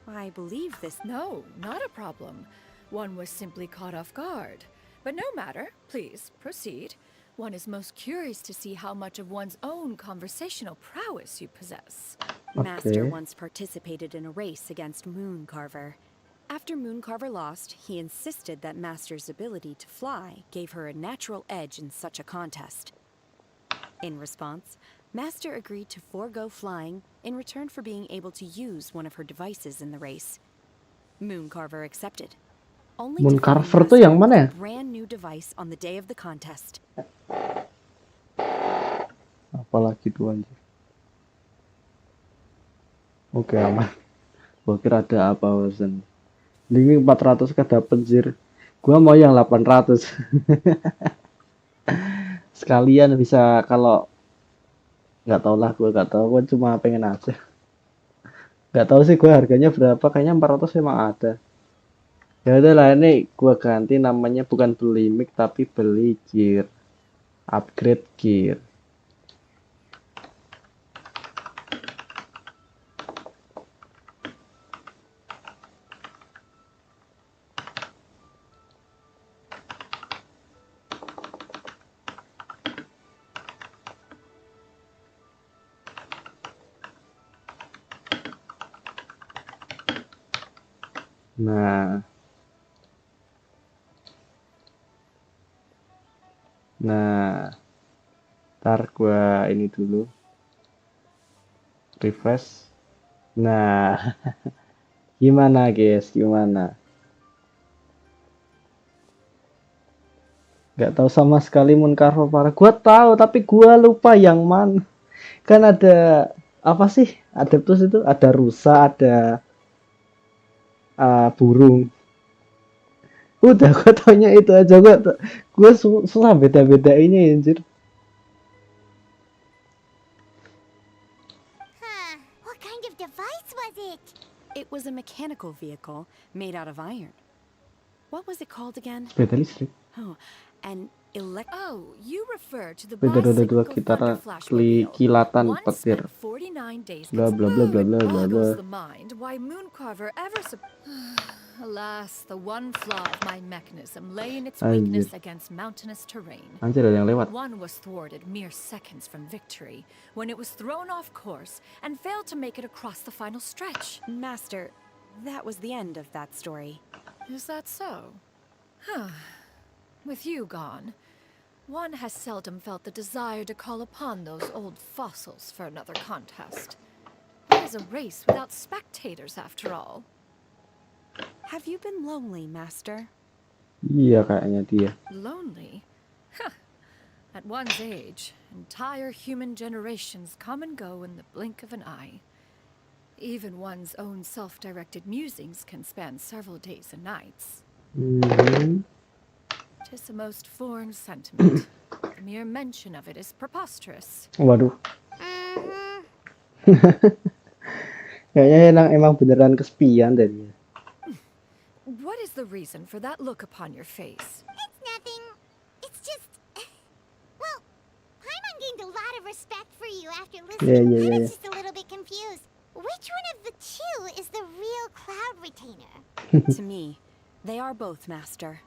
I believe this... No, not a problem. One was simply caught off guard. But no matter. Please, proceed. One is most curious to see how much of one's own conversational prowess you possess. Master Okay. once participated in a race against Mooncarver. After Mooncarver lost, he insisted that Master's ability to fly gave her a natural edge in such a contest. In response, Master agreed to forego flying in return for being able to use one of her devices in the race. Mooncarver accepted. Only to find Mooncarver tuh yang Master mana ya? with a brand new device on the day of the contest. Apalagi tuh anjir. Oke, aman. Gua kira ada apa Wazen. Link 400 kedapet jir. Gua mau yang 800. Sekalian bisa kalau nggak tau lah, gue nggak tahu, gue cuma pengen aja. Nggak tahu sih gue harganya berapa, kayaknya 400 emang ada. Ya udahlah, ini gue ganti namanya bukan beli mic tapi beli gear, upgrade gear. Nah, ntar gua ini dulu, refresh. Nah, gimana guys, gimana? Gak tahu sama sekali Mooncarver parah. Gua tahu tapi gua lupa yang mana. Kan ada apa sih? Adeptus itu ada rusa, ada burung. Udah gua taunya itu aja, gua susah beda-bedainnya anjir. Huh. What kind of device was it? It was a mechanical vehicle made out of iron. What was it called again? Sepeda listrik. Oh, an Oh, you refer to the Sepeda roda dua bicycle kita thunder flashmobile. kilatan One petir. spent 49 days. Blah blah blah blah It blah blah boggles blah. the mind why Mooncarver ever Alas, the one flaw of my mechanism lay in its weakness against mountainous terrain. Anjir, ada yang lewat. One was thwarted mere seconds from victory when it was thrown off course and failed to make it across the final stretch. Master, that was the end of that story. Is that so? Huh. With you gone, one has seldom felt the desire to call upon those old fossils for another contest. What is a race without spectators, after all? Have you been lonely, Master? Iya kayaknya dia. Lonely? Huh. At one's age, entire human generations come and go in the blink of an eye. Even one's own self-directed musings can span several days and nights. Tis a most foreign sentiment. The mere mention of it is preposterous. Waduh. Kayaknya emang beneran kesepian dari. What is the reason for that look upon your face? It's nothing. It's just... Well, Paimon gained a lot of respect for you after listening. I was just a little bit confused. Which one of the two is the real Cloud Retainer? To me, they are both, Master.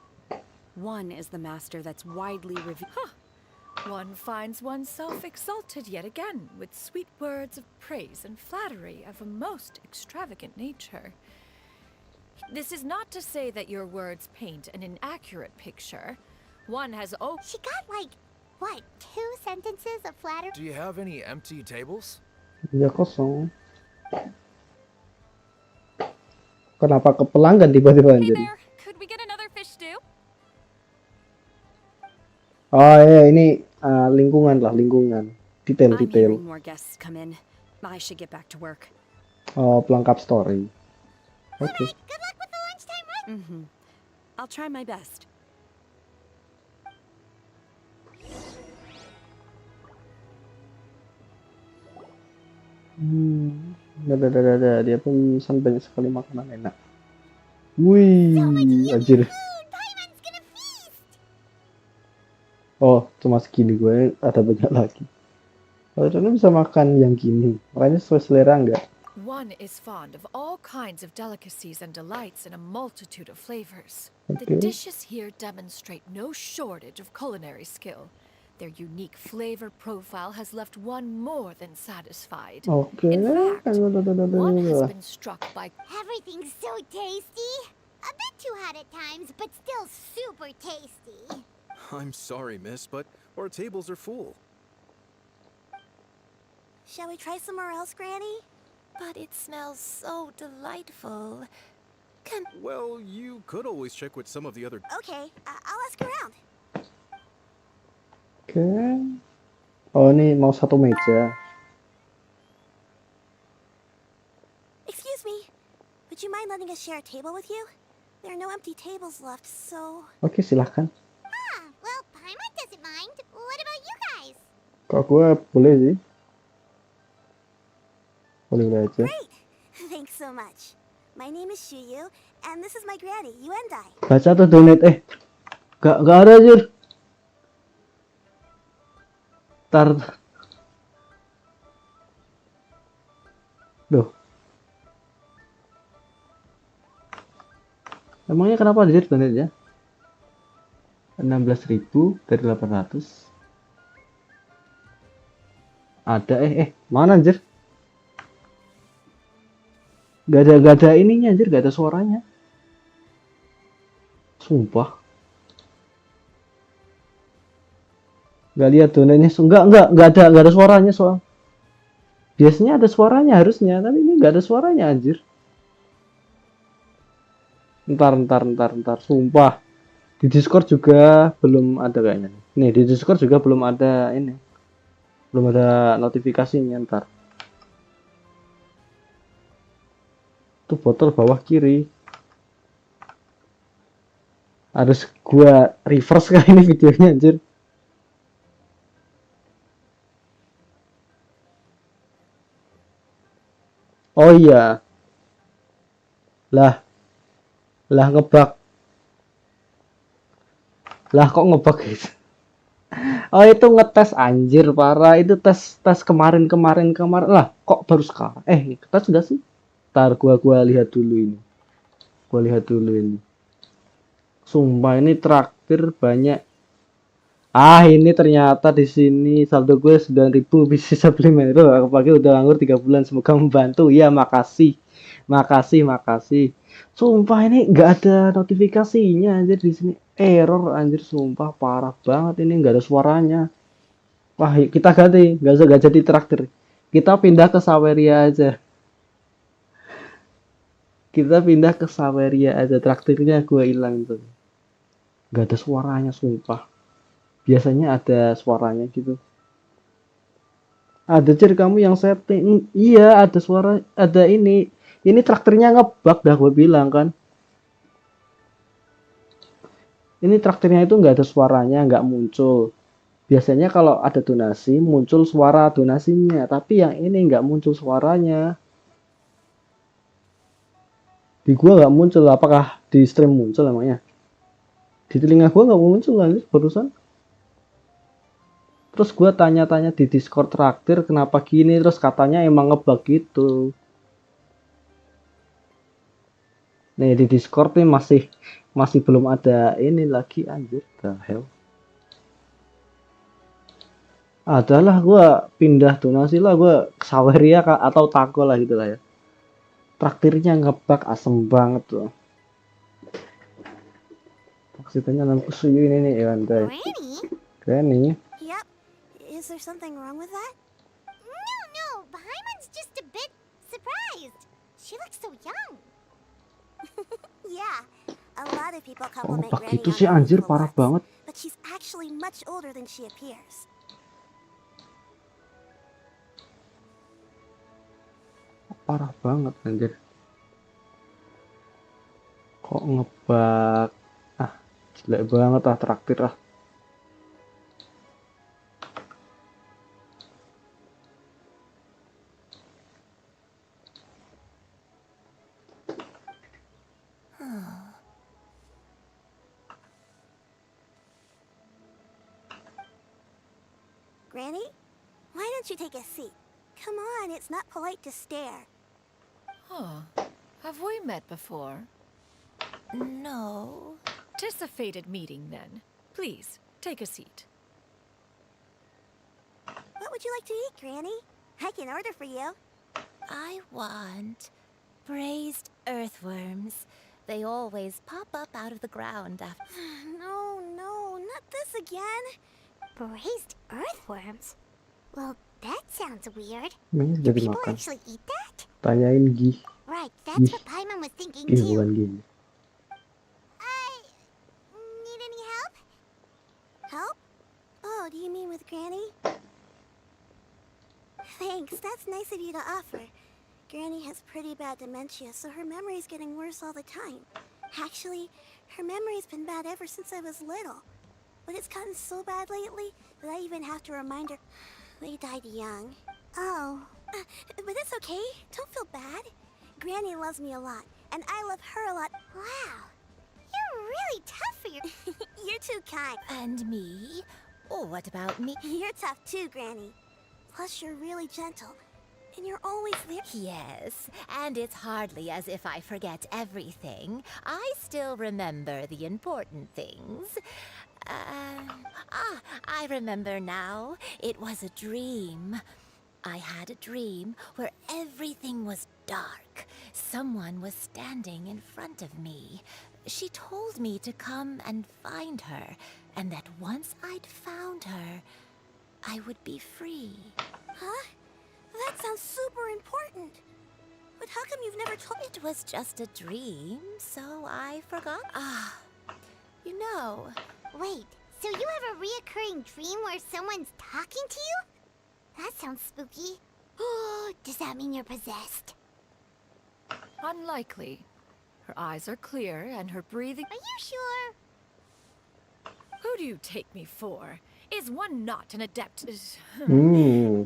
One is the Master that's widely revered. Huh. One finds oneself exalted yet again with sweet words of praise and flattery of a most extravagant nature. This is not to say that your words paint an inaccurate picture. One has She got like, what, 2 sentences of flattery? Do you have any empty tables? Ya kosong. Kenapa ke pelanggan tiba-tiba Hey anjir? there, could we get another fish stew? Oh ya, ini lingkungan lah, lingkungan. I'm Detail-detail. hearing more guests come in. I should get back to work. Oh, pelengkap story. Oke. Alright, good luck with the lunchtime run. Mm-hmm. I'll try my best. Dia pesan banyak sekali makanan enak. Wih, anjir. Paimon's gonna feast. Oh, cuma segini gue ada banyak lagi. Adreno bisa makan yang gini. Makanya sesuai selera enggak? One is fond of all kinds of delicacies and delights in a multitude of flavors. Okay. The dishes here demonstrate no shortage of culinary skill. Their unique flavor profile has left one more than satisfied. Oke. In fact, one has been struck by Everything's so tasty. A bit too hot at times, but still super tasty. I'm sorry, miss, but our tables are full. Shall we try somewhere else, Granny? But it smells so delightful. Well, you could always check with some of the other... Okay, I'll ask around. Oke. Oh, ini mau satu meja. Excuse me. Would you mind letting us share a table with you? There are no empty tables left, so... Oke, silahkan. Ah, well, Paimon doesn't mind. What about you guys? Kok gue boleh sih? Boleh aja. Great! Thanks so much. My name is Xianyun, and this is my granny, Yuendai. Baca tuh donate. Gak ada anjir. Tar. Loh. Emangnya kenapa anjir donate ya? 16.000 dari 800. Ada mana anjir? Gak ada ininya anjir, gak ada suaranya. Sumpah. Gak lihat donanya, enggak ada suaranya soal. Biasanya ada suaranya harusnya, tapi ini gak ada suaranya anjir. Ntar, sumpah. Di Discord juga belum ada kayaknya. Nih, di Discord juga belum ada ini. Belum ada notifikasinya ntar. Tuh botol bawah kiri. Harus gua reverse kali ini videonya anjir. Oh iya. Lah ngebug. Lah kok ngebug gitu. Oh itu ngetes anjir parah. Itu tes kemarin. Lah kok baru sekarang? Tes sudah sih. Ntar gua lihat dulu ini. Sumpah ini traktir banyak. Ini ternyata di sini saldo gue 9.000 bisa supplement. Aku pakai udah nganggur 3 bulan. Semoga membantu. Ya makasih. Sumpah ini nggak ada notifikasinya anjir di sini. Error anjir, sumpah parah banget ini, nggak ada suaranya. Wah, kita ganti, nggak jadi traktir. Kita pindah ke Saweria aja. Traktirnya gue hilang tuh. Nggak ada suaranya sumpah. Biasanya ada suaranya gitu. Ada Cer, kamu yang setting. Iya, ada suara, ada ini. Ini traktirnya ngebug dah gue bilang kan. Ini traktirnya itu nggak ada suaranya, nggak muncul. Biasanya kalau ada donasi muncul suara donasinya, tapi yang ini nggak muncul suaranya. Di gua nggak muncul, apakah di stream muncul emangnya? Di telinga gua nggak muncul kan barusan. Terus gua tanya-tanya di Discord traktir kenapa gini, terus katanya emang ngebug gitu. Nih di Discord nih masih belum ada ini lagi anjir, the hell. Adalah gua pindah donasi lah, gua ke Saweria atau Tako lah gitu lah ya. Traktirnya ngebug asem banget tuh. Ceritanya namanya Suyu ini nih, Iwantai. Granny? Granny. Yep. Is there something wrong with that? No. Paimon's just a bit surprised. She looks so young. Yeah. A lot of people Oh, compliment tak Granny gitu on sih her anjir, youthful parah looks, banget. but she's actually much older than she appears. Parah banget anjir. Kok ngebug? Ah, jelek banget ah, traktir ah. Granny? Why don't you take a seat? Come on, it's not polite to stare. Huh. Have we met before? No. Tis a fated meeting, then. Please, take a seat. What would you like to eat, Granny? I can order for you. I want braised earthworms. They always pop up out of the ground after. No, not this again. Braised earthworms? Well, that sounds weird. Ini Do jadi people makan. actually eat that? Tanyain Gi. Right, that's Ih. what Paimon was thinking Ih, too. bukan Gi. Need any help? Help? Oh, do you mean with Granny? Thanks, that's nice of you to offer. Granny has pretty bad dementia, so her memory's getting worse all the time. Actually, her memory's been bad ever since I was little. But it's gotten so bad lately that I even have to remind her they died young. Oh, But it's okay, don't feel bad. Granny loves me a lot, and I love her a lot. wow. You're really tough for your... You're too kind. And me? Oh, what about me? You're tough too, Granny. Plus, you're really gentle, and you're always there. Yes, and it's hardly as if I forget everything. I still remember the important things. I remember now. It was a dream. I had a dream where everything was dark. Someone was standing in front of me. She told me to come and find her, and that once I'd found her, I would be free. Huh? That sounds super important. But how come you've never told me? It was just a dream, so I forgot. You know, Wait, so you have a reoccurring dream where someone's talking to you? That sounds spooky. Oh, does that mean you're possessed? Unlikely. Her eyes are clear and her breathing. Are you sure? Who do you take me for? Is one not an adept? Hmm.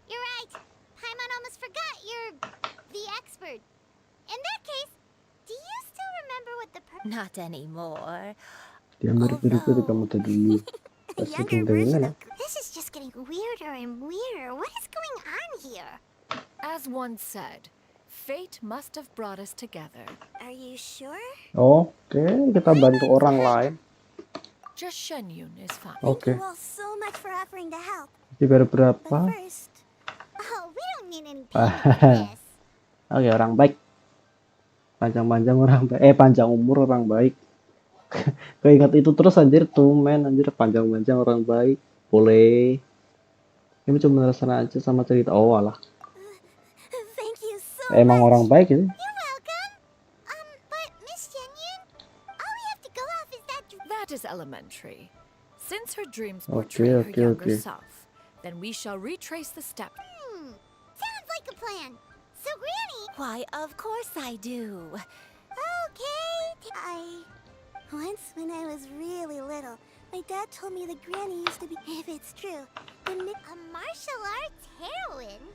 You're right. Paimon almost forgot you're the expert. In that case, do you still remember what the not anymore. Dia mirip-mirip dari kamu tadi dulu. A Pas younger bikin version dengan of... This is just getting weirder and weirder. What is going on here? As one said, fate must have brought us together. Are you sure? Oke, kita bantu orang lain. Just Xianyun is fine. Oke. Thank you all so much for offering to help. Dibayar But berapa? first, Oh, we don't need any payment for this. Oke, orang baik. Panjang-panjang orang baik. Panjang umur orang baik. Keinget itu terus anjir tuh men, anjir panjang-panjang orang baik. Boleh. Ini cuma rasanya aja sama cerita. Oh alah. thank you so Emang much. orang baik ini. You're welcome. But Miss Xianyun, all we have to go off is that That is elementary. Since her dreams Okay, portray her okay, younger okay. self, then we shall retrace the steps. sounds like a plan. So, Granny, Why, of course I do. okay. Once when I was really little, my dad told me that Granny used to be, if it's true, the A martial arts heroine?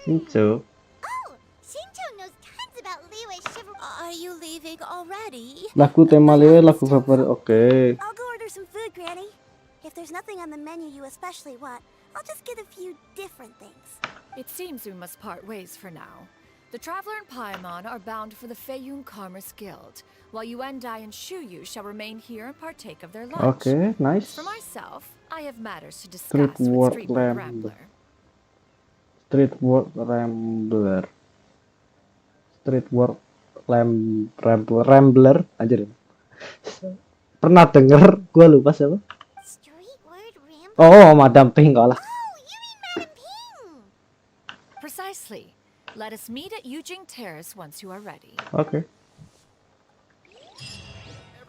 Itu. Oh, Shinto knows tons about Liyue chivalry. Are you leaving already? Lagu tema Leo, lagu favorit. Oke. I'll go order some food, Granny. If there's nothing on the menu you especially want, I'll just get a few different things. It seems we must part ways for now. The Traveler and Paimon are bound for the Feiyun Commerce Guild, while Yuendai and Shuyu shall remain here and partake of their lunch. Oke, nice. For myself, I have matters to Street discuss with World Streetward Rambler. Rambler. Street World Rambler. Street World Rambler. Anjir. Pernah denger, gue lupa siapa. Street word ramble? Oh, Madam Pink lah. Oh, you mean Madam Ping! Precisely. Let us meet at Yujing Terrace once you are ready. Oke.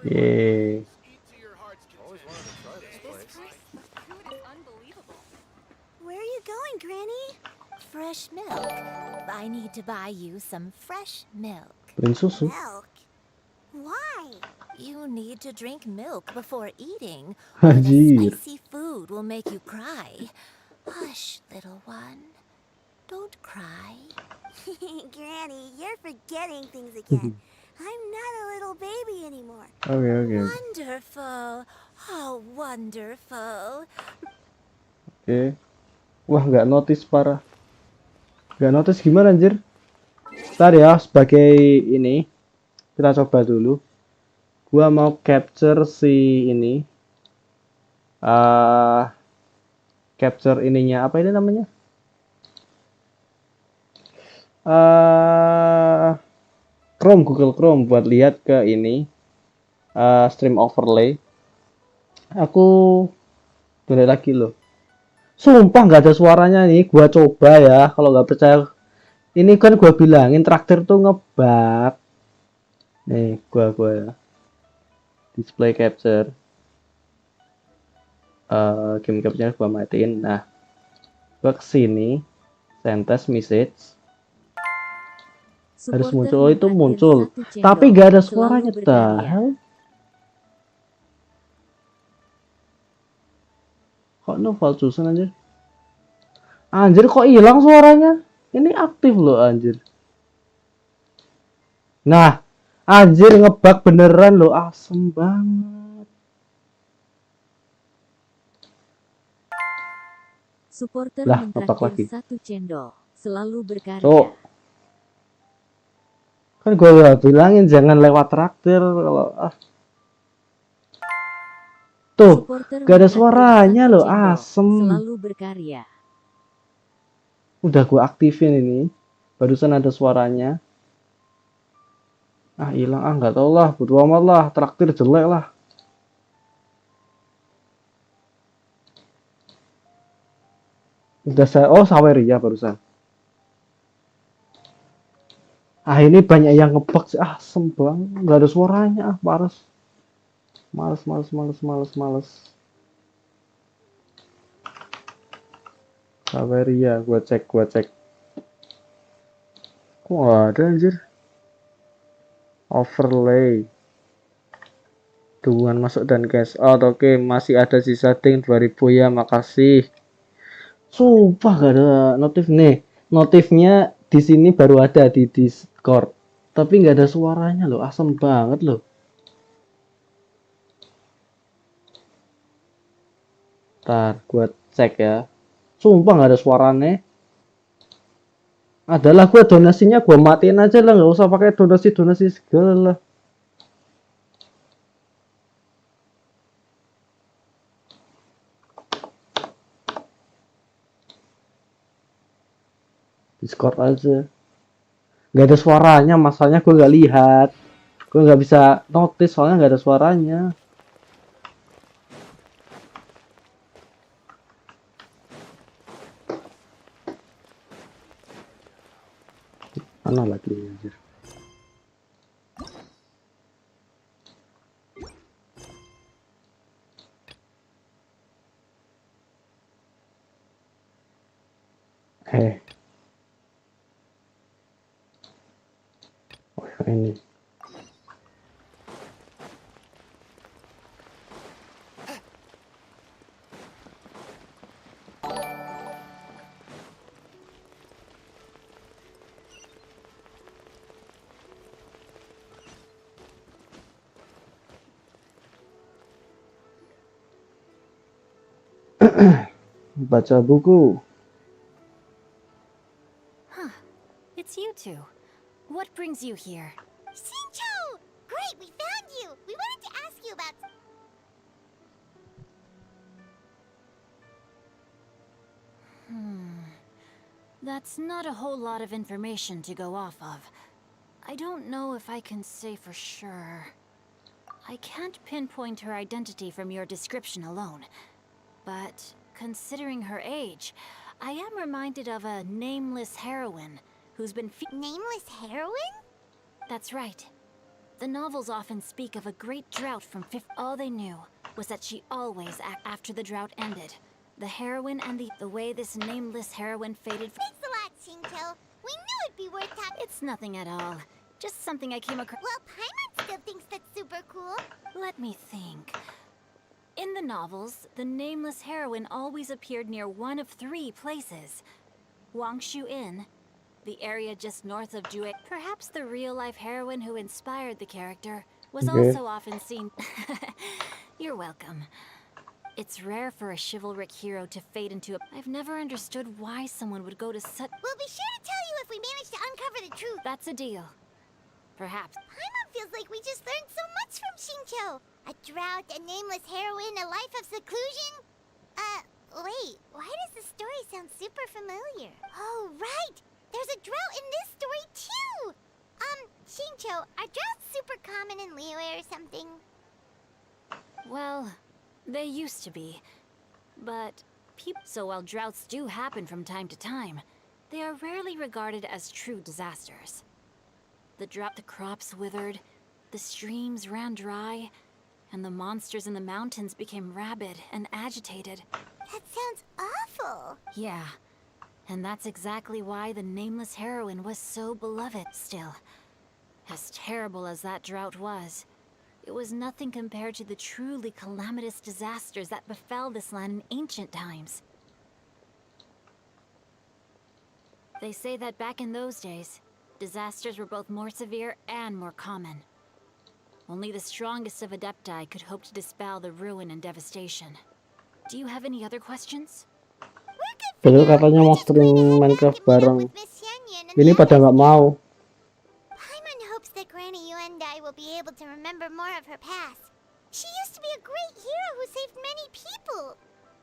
Yeay. Where are you going, Granny? Fresh milk. I need to buy you some fresh milk. Beliin susu. Milk. Why? You need to drink milk before eating, or the Anjir. spicy food will make you cry. Hush, little one. Don't cry. Granny, you're forgetting things again. I'm not a little baby anymore. Oke. Wonderful. Oh, wonderful. Oke. Wah, nggak notice parah. Nggak notice gimana anjir? Ntar ya, sebagai ini kita coba dulu. Gua mau capture si ini. Capture ininya apa ini namanya? Chrome, Google Chrome buat lihat ke ini stream overlay. Aku boleh lagi loh. Sumpah nggak ada suaranya nih. Gua coba ya. Kalau nggak percaya, ini kan gua bilangin traktir tuh ngebug. Nih, gua ya. Display capture. Game capture gua matiin. Nah, gua kesini. Send test message. Harus muncul, oh itu muncul, tapi gak ada suaranya. Dah, kok novel susun anjir? Anjir kok hilang suaranya? Ini aktif loh anjir. Nah, anjir ngebug beneran loh, asem banget. Supporter Lah, ngebug lagi. Satu cendol, selalu berkarya. So, kan gue udah bilangin jangan lewat traktir kalau tuh gak ada suaranya loh, asem. Selalu berkarya. Udah gue aktifin ini, barusan ada suaranya. Hilang, nggak tau lah, bodo amat lah, traktir jelek lah. Udah saya, Saweria barusan. Ini banyak yang ngebug sih, asem banget, nggak ada suaranya, males. Saweria, gua cek. Kok nggak ada anjir? Overlay. Dukungan masuk dan cash out, oke, masih ada sisa ding 2000 ya, makasih. Sumpah gak ada notif nih. Notifnya di sini baru ada di Discord, tapi nggak ada suaranya loh, asem banget loh. Ntar gua cek ya. Sumpah nggak ada suaranya. Adalah gua donasinya gua matiin aja lah, nggak usah pakai donasi segala lah. Discord aja. Gak ada suaranya, masalahnya gue gak lihat. Gue gak bisa notice soalnya gak ada suaranya. Mana lagi anjir? Ini baca buku. It's you two. What brings you here? Shincho! Great, we found you! We wanted to ask you about... That's not a whole lot of information to go off of. I don't know if I can say for sure. I can't pinpoint her identity from your description alone. But considering her age, I am reminded of a nameless heroine who's been Nameless heroine? That's right. The novels often speak of a great drought from all they knew was that she always after the drought ended. The heroine and the way this nameless heroine faded. Thanks a lot, Shincho. We knew it'd be worth talking. It's nothing at all. Just something I came across. Well, Paimon still thinks that's super cool. Let me think. In the novels, the nameless heroine always appeared near one of 3 places. Wangshu Inn, the area just north of Jue. Perhaps the real-life heroine who inspired the character was also often seen. You're welcome. It's rare for a chivalric hero to fade into a... I've never understood why someone would go to such... We'll be sure to tell you if we manage to uncover the truth. That's a deal. Perhaps. Paimon feels like we just learned so much from Shincho. A drought, a nameless heroine, a life of seclusion. Wait, why does the story sound super familiar? Oh, right! There's a drought in this story, too! Shincho, are droughts super common in Liyue or something? Well, they used to be. But so while droughts do happen from time to time, they are rarely regarded as true disasters. The crops withered, the streams ran dry, and the monsters in the mountains became rabid and agitated. That sounds awful. Yeah, and that's exactly why the nameless heroine was so beloved still. As terrible as that drought was, it was nothing compared to the truly calamitous disasters that befell this land in ancient times. They say that back in those days, disasters were both more severe and more common. Only the strongest of adepti could hope to dispel the ruin and devastation. Do you have any other questions? Dulu katanya mau stream Minecraft bareng. Ini pada nggak mau. Paimon hopes that Granny Yuendai will be able to remember more of her past. She used to be a great hero who saved many people.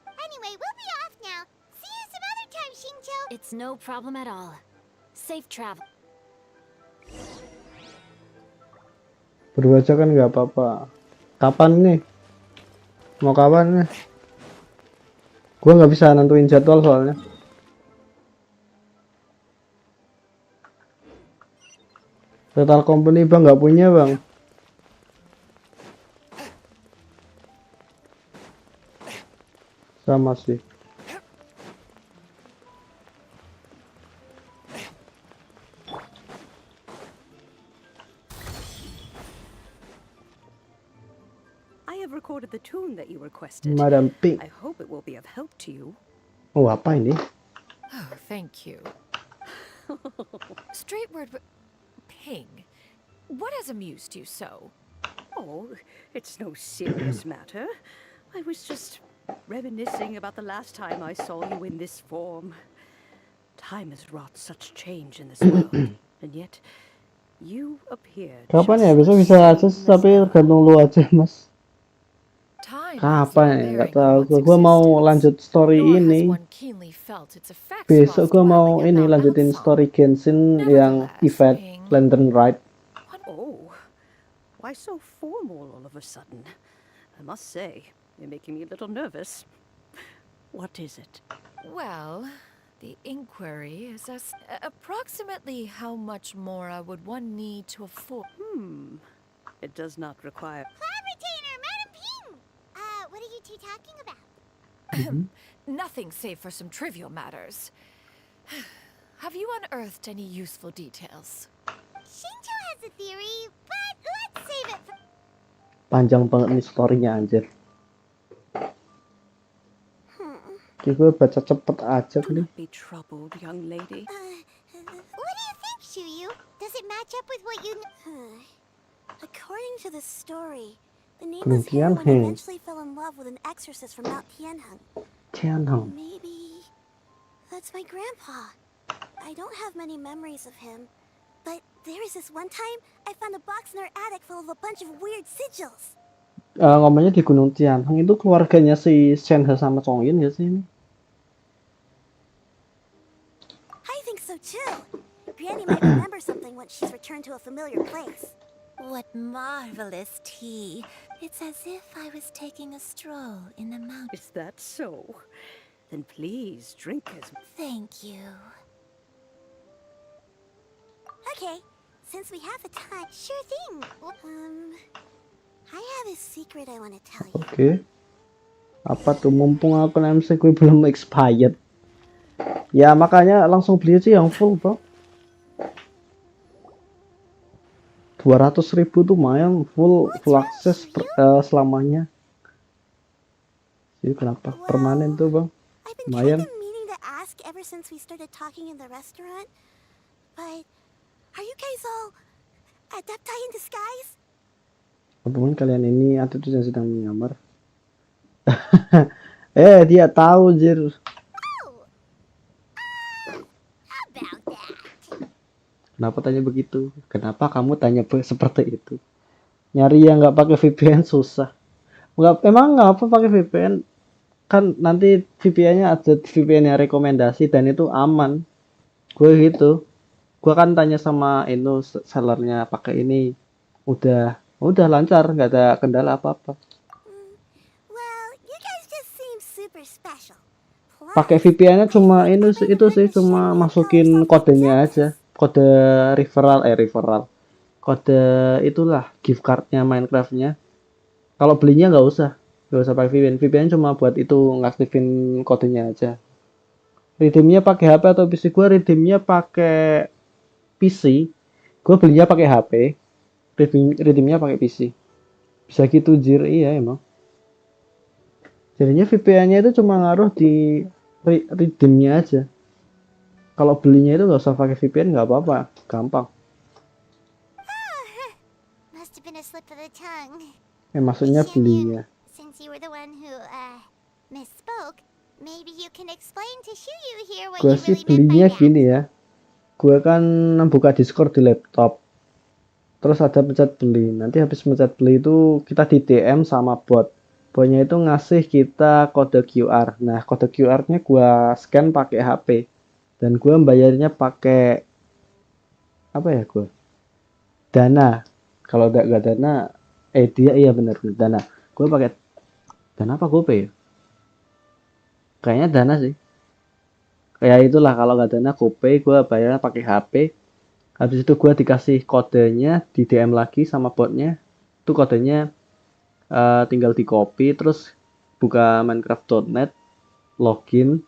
Anyway, we'll be off now. See you some other time, Shincho. It's no problem at all. Safe travel. Berdua aja kan nggak apa-apa. Kapan nih? Mau kapan nih? Gua nggak bisa nentuin jadwal soalnya. Total company bang nggak punya bang. Sama sih. Recorded the tune that you requested. Madam Pink. I hope it will be of help to you. Oh, apa ini? Oh, thank you. Straight word, Ping. What has amused you so? Oh, it's no serious matter. I was just reminiscing about the last time I saw you in this form. Time has wrought such change in this world, and yet you appeared. Kapan ya? Besok bisa aja, tapi tergantung lu aja, Mas. Kapan ya? Nggak tahu. Gue mau lanjut story ini. Besok gue mau ini lanjutin story Genshin yang event Lantern Ride. Oh, why so formal all of a sudden? I must say, you're making me a little nervous. What is it? Well, the inquiry is as approximately how much more would one need to afford. It does not require. What are you two talking about? Nothing save for some trivial matters. Have you unearthed any useful details? Shincho has a theory, but let's save it for... Panjang banget nih story-nya anjir. Oke, gue baca cepet aja nih. Be troubled, young lady. What do you think, Shuyu? Does it match up with what you... According to the story, the nameless heroine eventually fell in love with an exorcist from Mount Tianheng. Maybe that's my grandpa. I don't have many memories of him, but there was this one time I found a box in our attic full of a bunch of weird sigils. Ngomongnya di Gunung Tianheng itu keluarganya si Shenhe sama Chongyin ya sih ini? I think so too. Granny might remember something once she's returned to a familiar place. What marvelous tea. It's as if I was taking a stroll in the mountains. Is that so? Then please drink as... Thank you. Okay, since we have the time, sure thing. I have a secret I want to tell you. Oke. Apa tuh, mumpung akun MC gue belum expired. Ya makanya langsung beli aja yang full, bro. 200.000 tuh lumayan, full akses selamanya. Jadi kenapa permanen tuh, bang? Lumayan. I've been meaning to ask ever since we started talking in the restaurant, but are you guys all adepti in disguise? Hubungan kalian ini attitude yang sedang menyamar. Dia tahu, Jir. Kenapa tanya begitu? Kenapa kamu tanya seperti itu? Nyari yang nggak pakai VPN susah. Emang nggak apa pakai VPN? Kan nanti VPN-nya ada VPN yang rekomendasi dan itu aman. Gue gitu. Gue kan tanya sama sellernya pakai ini. Udah lancar, nggak ada kendala apa-apa. Well, you guys just seem super special. Pakai VPN-nya cuma itu sih cuma masukin kodenya aja. Kode referral. Kode itulah gift cardnya Minecraft-nya. Kalau belinya nggak usah pakai VPN. VPN cuma buat itu ngaktifin kodenya aja. Redeemnya pakai HP atau PC? Gue redeemnya pakai PC. Gue belinya pakai HP. Redeemnya pakai PC. Bisa gitu, Jir. Iya emang. Jadinya VPN-nya itu cuma ngaruh di redeemnya aja. Kalau belinya itu nggak usah pakai VPN, nggak apa-apa, gampang. Must have been a slip of the tongue. Maksudnya belinya. Since you were the one who misspoke, maybe you can explain to Xiyu here what Gue you sih really meant belinya by that. gini ya. Gue kan buka Discord di laptop. Terus ada pencet beli. Nanti habis pencet beli itu kita di DM sama bot. Botnya itu ngasih kita kode QR. Nah, kode QR-nya gue scan pakai HP. Dan gue bayarnya pakai apa ya gue? Dana. Kalau nggak Dana, dia iya benar Dana. Gue pakai Dana apa GoPay ya? Kayaknya Dana sih. Kayak itulah, kalau nggak Dana GoPay, gue bayarnya pakai HP. Habis itu gue dikasih kodenya, di DM lagi sama botnya. Itu kodenya tinggal di copy, terus buka minecraft.net, login.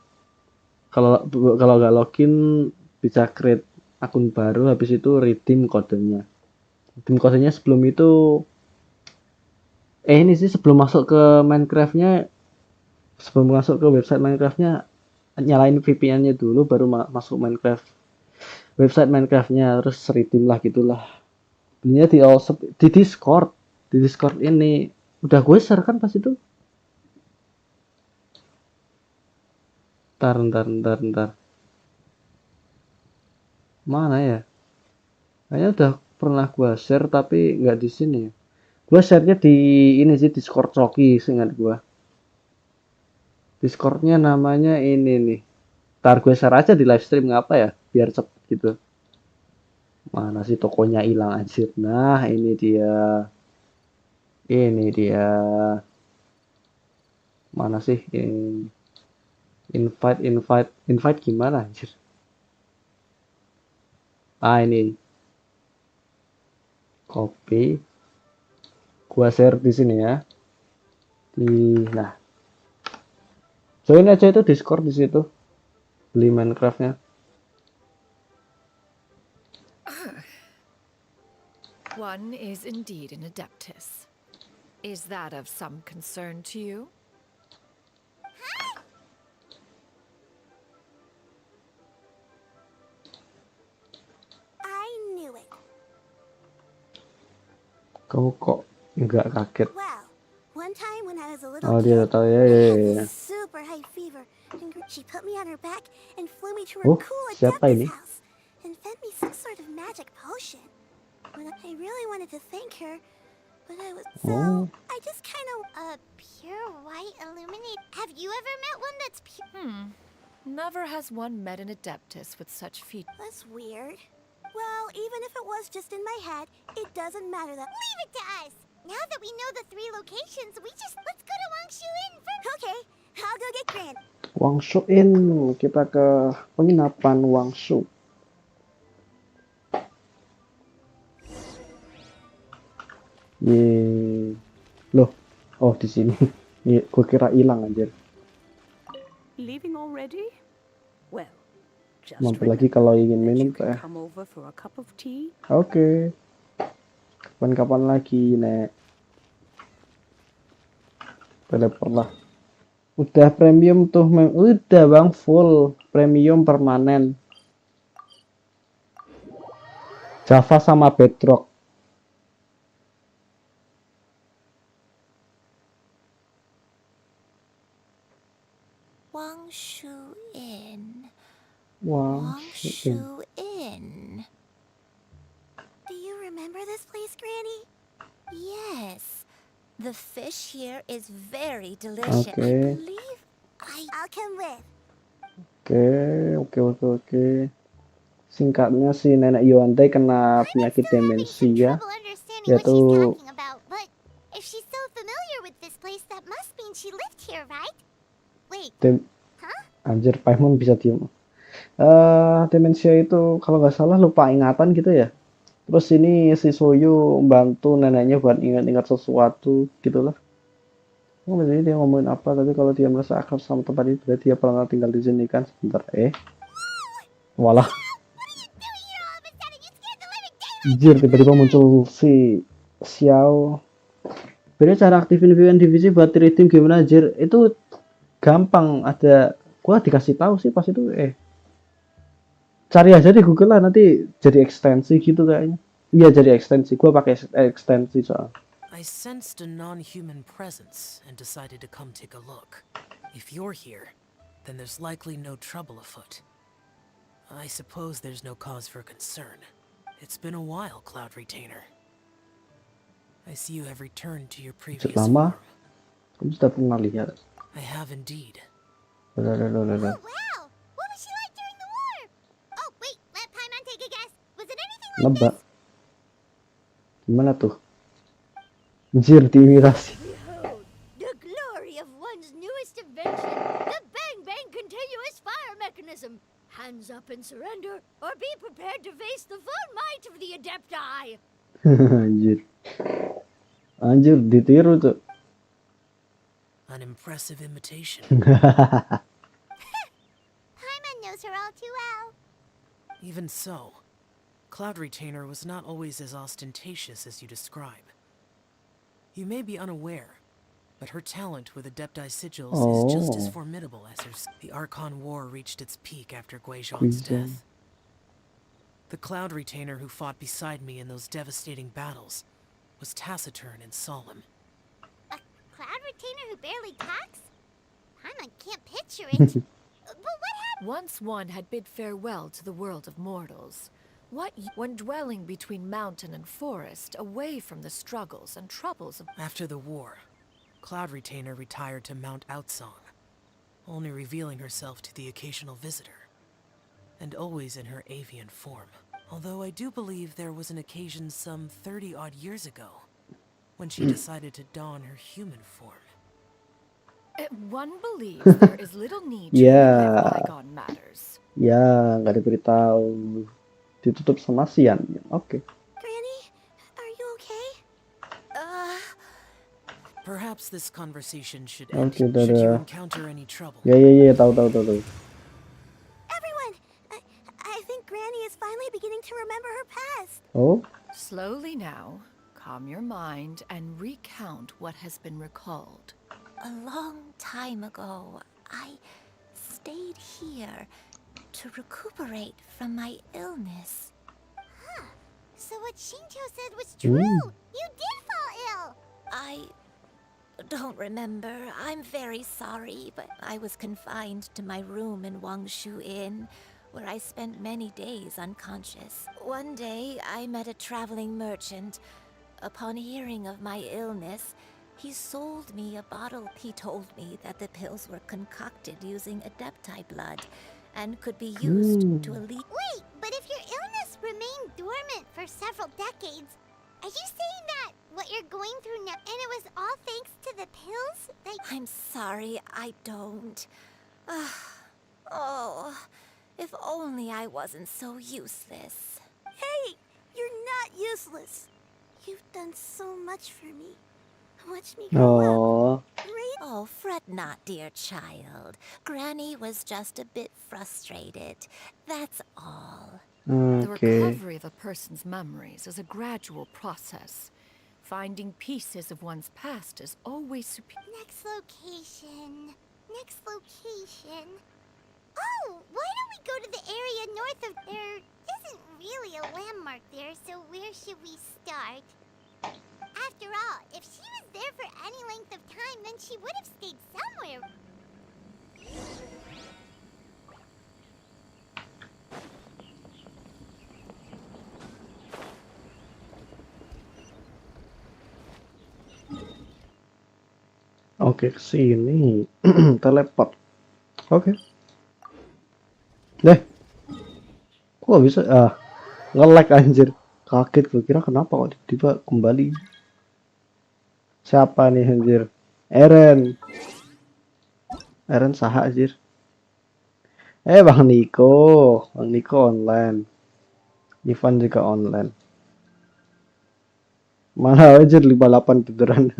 Kalau nggak login bisa create akun baru, habis itu redeem kodenya. Redeem kodenya sebelum itu ini sih sebelum masuk ke Minecraft-nya, sebelum masuk ke website Minecraft-nya nyalain VPN-nya dulu baru masuk Minecraft. Website Minecraft-nya terus redeem lah gitulah. Belinya di Discord. Di Discord ini udah gue share kan pas itu. Ntar. Mana ya? Kayaknya udah pernah gua share tapi nggak di sini. Gua share-nya di ini sih, Discord Coki, seingat gua. Discord-nya namanya ini nih. Ntar gue share aja di livestream, ngapa ya? Biar cepet gitu. Mana sih tokonya hilang anjir. Nah, ini dia. Mana sih? Invite gimana anjir? Ini copy, gua share di sini ya. Nah, join aja itu Discord di situ. Beli Minecraft-nya. One is indeed an adeptus. Is that of some concern to you? Kamu kok nggak kaget? Well, one time when I was a little Oh, dia kid, tahu I ya. had this super high fever, and she put me on her back and flew me to her cool siapa adeptus ini? house and fed me some sort of magic potion. When I really wanted to thank her, but I was I just kind of pure white illuminate. Have you ever met one that's pure? Never has one met an adeptus with such feet. That's weird. Well, even if it was just in my head, it doesn't matter that. Leave it to us! Now that we know the 3 locations, let's go to Wangshu Inn first. Okay, I'll go get Gran. Wangshu Inn, kita ke penginapan Wangshu. Ye, loh, oh di sini. Ye, gue kira hilang anjir. Leaving already? Well, just Mampir lagi kalau ingin minum teh. come over for a cup of tea. Oke. Kapan-kapan lagi, Nek. Teleport lah. Udah premium tuh, udah bang, full premium permanen. Java sama Bedrock. Wangshu Inn. Wangshu Inn. Do you remember this place, Granny? Yes. The fish here is very delicious. Okay. I believe I'll come with. Oke. Singkatnya si Nenek Yuante kena penyakit demensia, yaitu But if she's so familiar with this place, that must mean she lived here, right? Wait. Anjir, Paimon bisa diem. Demensia itu kalau nggak salah lupa ingatan gitu ya. Terus ini si Soyu bantu neneknya buat ingat-ingat sesuatu gitulah. Biasanya dia ngomongin apa, tapi kalau dia merasa akrab sama tempat itu berarti dia pernah tinggal di sini kan. Sebentar, walah. Anjir, tiba-tiba muncul si Xiao. Beda cara aktifin VPN divisi buat redeem gimana anjir? Itu gampang, ada gua dikasih tahu sih pas itu cari aja di Google lah, nanti jadi ekstensi gitu kayaknya. Iya, jadi ekstensi. Gua pakai ekstensi soal. I sensed a non-human presence and decided to come take a look. If you're here, then there's likely no trouble afoot. I suppose there's no cause for concern. It's been a while, Cloud Retainer. I see you have returned to your previous Lama. form. Kamu sudah pernah lihat. I have indeed. Oh, wow! What was she like during the war? Oh, wait, let Paimon take a guess. Was it anything like Nebak. this? Gimana tuh? Anjir, diimitasi. Behold, the glory of one's newest invention, the Bang Bang continuous fire mechanism. Hands up and surrender, or be prepared to face the full might of the Adepti. Anjir, ditiru tuh. An impressive imitation. Paimon knows her all too well. Even so, Cloud Retainer was not always as ostentatious as you describe. You may be unaware, but her talent with Adepti sigils is just as formidable as her. The Archon War reached its peak after Guizhong's death. The Cloud Retainer who fought beside me in those devastating battles was taciturn and solemn. A Cloud Retainer who barely talks? Paimon can't picture it. But what happened? Once one had bid farewell to the world of mortals. When dwelling between mountain and forest, away from the struggles and troubles of... After the war, Cloud Retainer retired to Mount Outsong, only revealing herself to the occasional visitor, and always in her avian form. Although I do believe there was an occasion some 30-odd years ago, when she decided to don her human form. One believes there is little need to relive bygone matters. Ya, nggak diberitahu. Ditutup sama Xianyun. Oke. Granny, are you okay? Perhaps this conversation should end Okay, should you encounter any trouble. Ya, tahu. Everyone, I think Granny is finally beginning to remember her past. Oh, Slowly now, calm your mind and recount what has been recalled. A long time ago, I stayed here to recuperate from my illness. Huh. So what Shinjo said was true. You did fall ill. I don't remember. I'm very sorry, but I was confined to my room in Wangshu Inn, where I spent many days unconscious. One day, I met a traveling merchant. Upon hearing of my illness, he sold me a bottle. He told me that the pills were concocted using Adepti blood and could be used to alleviate. Wait, but if your illness remained dormant for several decades. Are you saying that what you're going through now, and it was all thanks to the pills? I'm sorry, I don't. Oh, if only I wasn't so useless. Hey, you're not useless. You've done so much for me. Watch me grow up. Oh, fret not, dear child. Granny was just a bit frustrated. That's all. The recovery of a person's memories is a gradual process. Finding pieces of one's past is always superior. Next location. Next location. Oh, why don't we go to the area north of... There isn't really a landmark there, so where should we start? After all, if she was there for any length of time, then she would have stayed somewhere. Oke, kesini. Teleport. Oke. Deh. Kok bisa? Nge-lag anjir. Kaget gue kira kenapa kok tiba-tiba kembali. Siapa nih anjir? Eren. Eren saha anjir. Bang Niko. Bang Niko online. Ivan juga online. Mana anjir 58 beneran.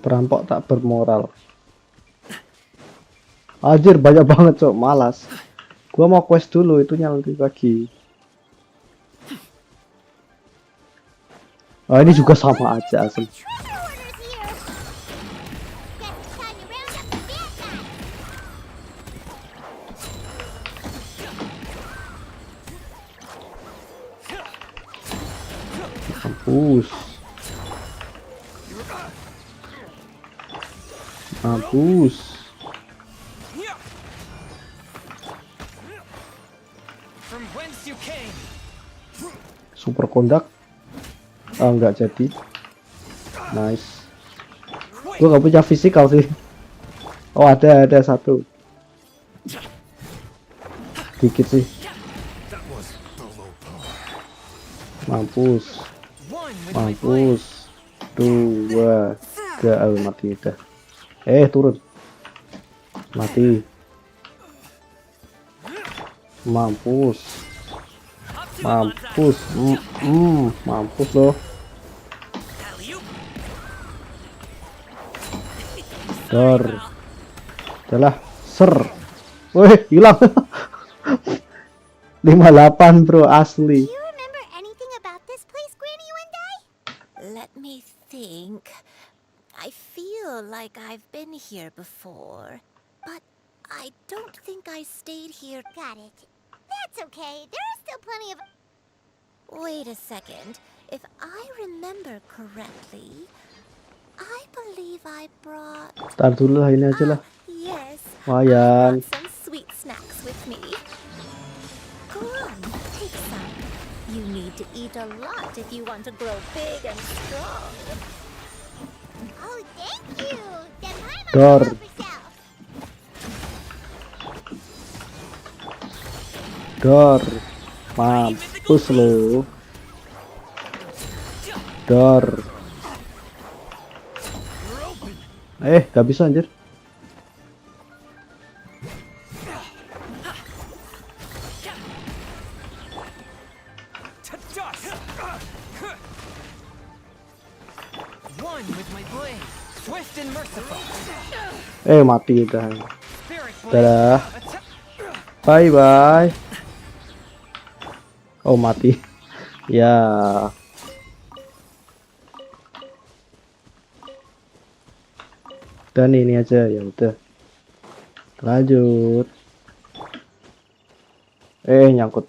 Perampok tak bermoral. Anjir banyak banget cok, malas. Gua mau quest dulu, itu nanti lagi. Oh ini juga sama aja asli. Mampus. Mampus. Super kondak. Nggak jadi. Nice. Gue nggak punya fisikal sih. Oh ada satu. Dikit sih. Mampus. Mampus. 2, 3. Mati udah. Turun. Mati. Mampus. Mampus. Mampus loh. Dor. Adalah ser. Wih, hilang. 58 bro asli. Let me think. I feel like I've been here before, but I don't think I stayed here. Got it. That's okay. There are still plenty of... Wait a second. If I remember correctly, I believe I brought... Tar dulu lah, ini aja lah. Yes. Lumayan. Some sweet snacks with me. Go on, take some. You need to eat a lot if you want to grow big and strong. Oh, thank you. Then I'm Dor. Dor. Mampus lo. Dor. Gak bisa anjir. Mati udah. Dadah. Bye bye. Oh mati. Ya. Dan ini aja ya udah. Lanjut. Nyangkut.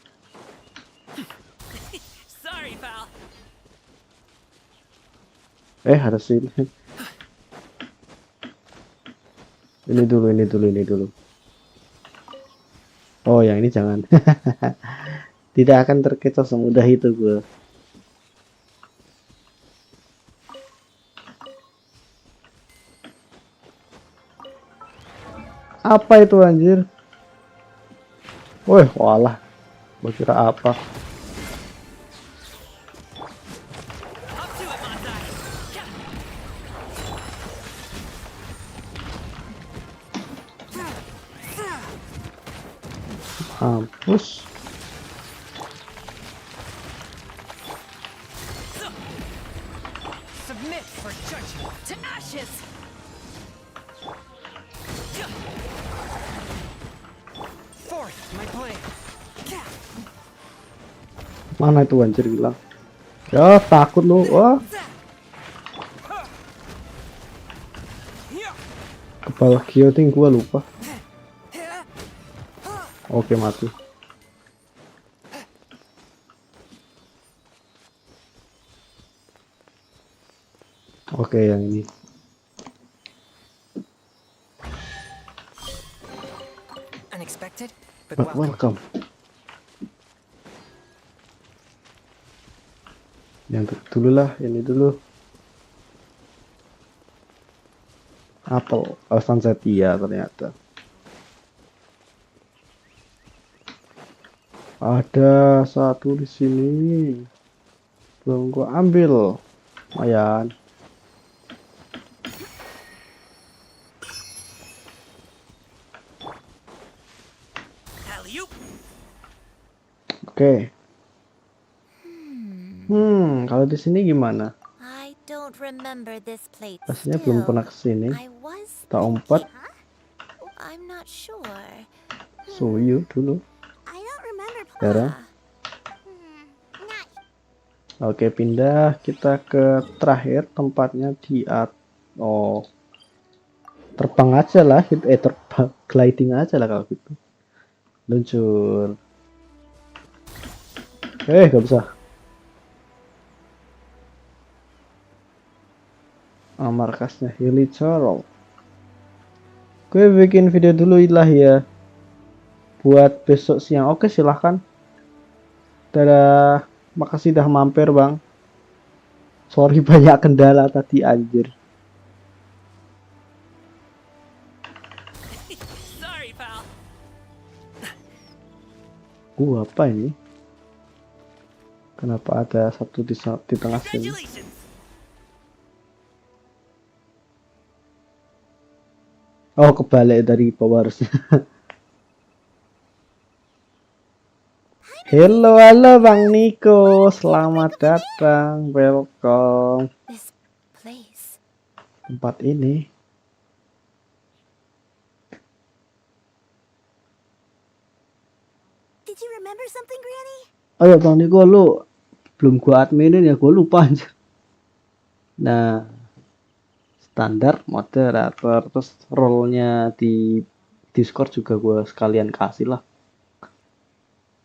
Harus ini. Ini dulu. Oh, yang ini jangan. Tidak akan terkecoh semudah itu gue. Apa itu anjir? Wih, walah. Gua kira apa? Mampus. Submit for judgment to ashes. Fourth, my plan. Mana itu anjir bilang? Ya takut lu. Wah. Kepala guillotine gua lupa. Oke, mati. Oke, yang ini. Unexpected, but But welcome. Yang dulu lah, ini dulu. Apel, alasan setia ternyata. Ada satu di sini. Belum gua ambil. Lumayan. Oke. Kalau di sini gimana? I don't remember this place. Pastinya belum pernah kesini. Tak umpat. I'm not sure. Suyu dulu. Sekarang. Oke, pindah kita ke terakhir tempatnya di terbang aja lah, terbang gliding aja lah kalau gitu. Luncur. Gak bisa. Markasnya Pheriperals. Gue bikin video dulu lah ya. Buat besok siang. Oke, silahkan. Dadah. Makasih dah mampir bang. Sorry banyak kendala tadi anjir. Sorry, pal. Apa ini? Kenapa ada satu di tengah sini? Oh, kebalik dari bawah harusnya. Halo Bang Niko, selamat datang, welcome. Tempat ini. Did you remember something, Granny? Ayo Bang Niko, lu belum gua adminin ya, gua lupa aja. Nah, standar moderator, terus role-nya di Discord juga gua sekalian kasih lah.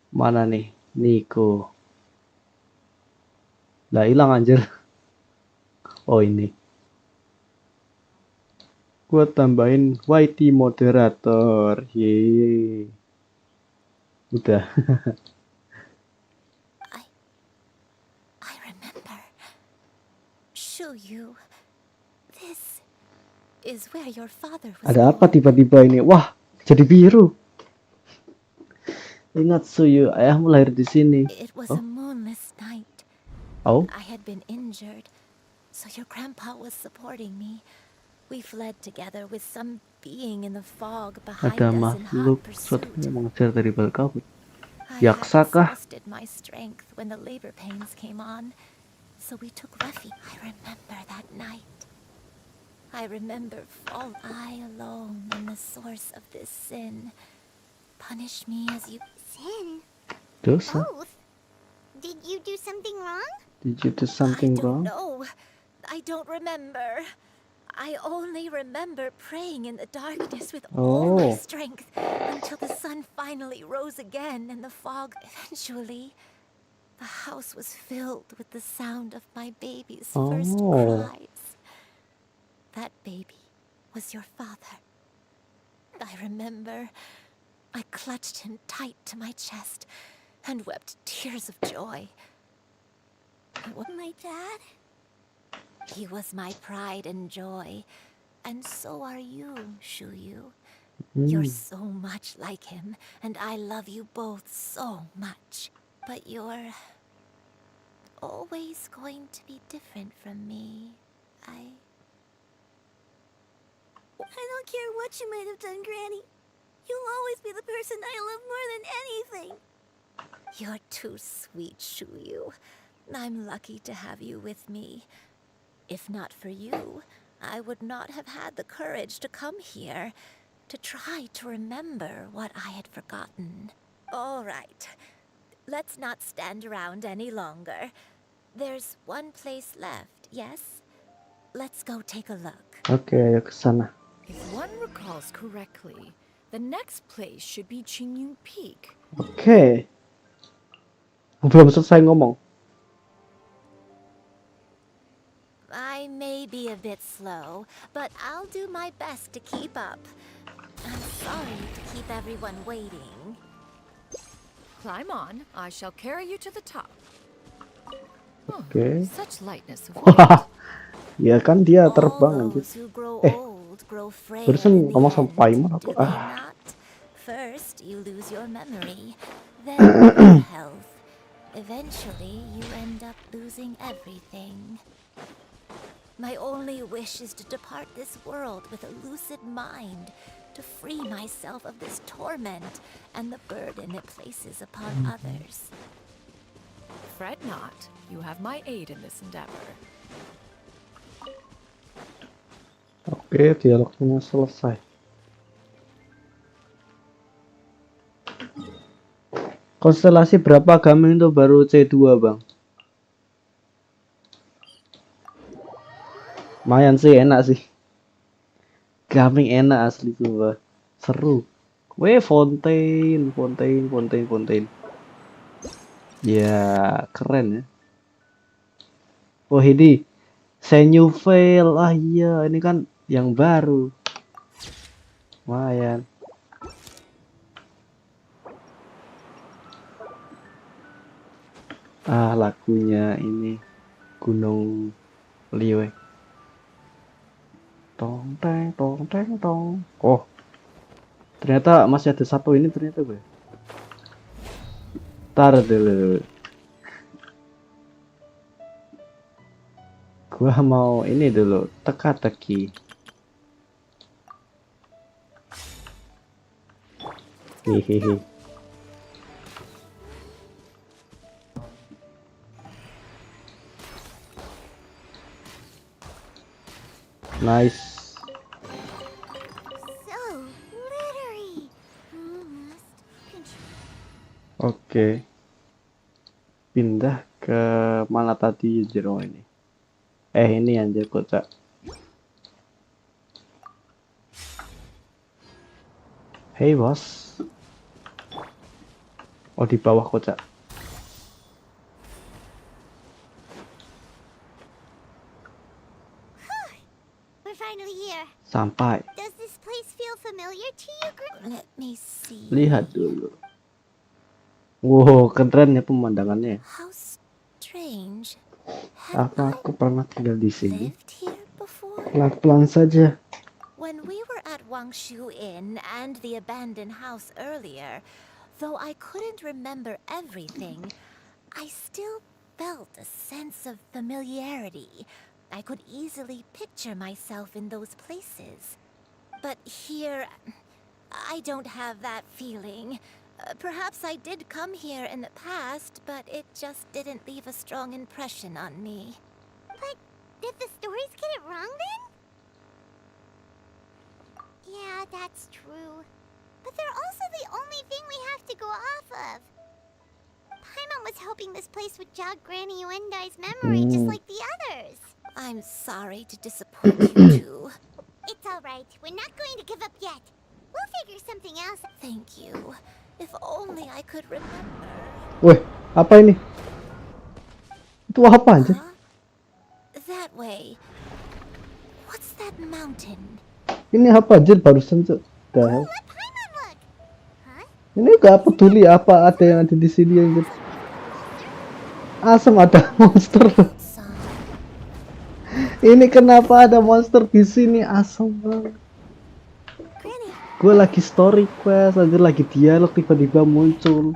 Mana nih Niko? Lah hilang anjir. Oh ini. Gua tambahin YT moderator. Yeay. Udah. I remember. Show you. This is where your father was. Ada apa tiba-tiba ini? Wah, jadi biru. Ingat Suyu, ayahmu lahir di sini. It was a moonless night. Oh. I had been injured, so your grandpa was supporting me. We fled together with some being in the fog behind Ada us in makhluk hot suatu pursuit. yang mengejar dari balik kabut. I had Yaksa kah? exhausted my strength when the labor pains came on, so we took refuge. I remember that night. I remember I alone am the source of this sin. Punish me as you... Sin? Dosa? Both? Did you do something wrong? Did you do something wrong? No, I don't remember. I only remember praying in the darkness with all my strength until the sun finally rose again and the fog. Eventually, the house was filled with the sound of my baby's first cries. That baby was your father. I remember I clutched him tight to my chest and wept tears of joy. My dad? He was my pride and joy, and so are you, Shuyu. You're so much like him, and I love you both so much. But you're always going to be different from me. I don't care what you might have done, Granny. You'll always be the person I love more than anything. You're too sweet, Shuyu. I'm lucky to have you with me. If not for you, I would not have had the courage to come here, to try to remember what I had forgotten. All right. Let's not stand around any longer. There's one place left, yes? Let's go take a look. Oke, ayo ke sana. If one recalls correctly, the next place should be Xianyun Peak. Oke. Belum selesai ngomong. I may be a bit slow, but I'll do my best to keep up. I'm sorry to keep everyone waiting. Climb on. I shall carry you to the top. Oke. Such lightness of weight. Ya kan dia terbang anjir. Those who grow old grow frail Barusan in the ngomong sama end, Paimon do aku. they not? First, you lose your memory, then your health. Eventually, you end up losing everything. My only wish is to depart this world with a lucid mind, to free myself of this torment and the burden it places upon others. Fret not. You have my aid in this endeavor. Oke, dialognya selesai. Konstelasi berapa gaming itu baru C2, Bang? Lumayan sih, enak sih. Gaming enak asli tuh, seru. Fontaine. Ya, keren ya. Oh, ini Xianyun. Ah iya, ini kan yang baru. Lumayan. Ah, lagunya ini Gunung Liwe. Tong teng tong. Oh, ternyata masih ada satu ini ternyata gue. Tar dulu. Gua mau ini dulu, teka-teki. Hehehe. Nice. So glittery. Oke. Pindah ke mana tadi Jero ini? Ini anjir kocak. Hey bos. Oh, di bawah kocak. We're finally here. Sampai. Does this place feel familiar to you, Let me see. Lihat dulu. Wow, keren ya pemandangannya. How strange. Apa aku pernah tinggal di sini? Lived here before? Pelan-pelan saja. When we were at Wangshu Inn and the abandoned house earlier, though I couldn't remember everything, I still felt a sense of familiarity. I could easily picture myself in those places. But here, I don't have that feeling. Perhaps I did come here in the past, but it just didn't leave a strong impression on me. But did the stories get it wrong then? Yeah, that's true. But they're also the only thing we have to go off of. Paimon was hoping this place would jog Granny Uendai's memory just like the others. I'm sorry to disappoint you too. It's alright. We're not going to give up yet. We'll figure something else. Thank you. If only I could remember. Weh, apa ini? Itu apa aja? That way. What's that mountain? Ini apa aja barusan tuh? Dah. Let Paimon look. Huh? Ini gak peduli apa ada yang ada di sini anjir. Asem ada monster. Ini kenapa ada monster di sini? Asem banget. Granny, Gue lagi story quest, aja lagi dialog tiba-tiba muncul.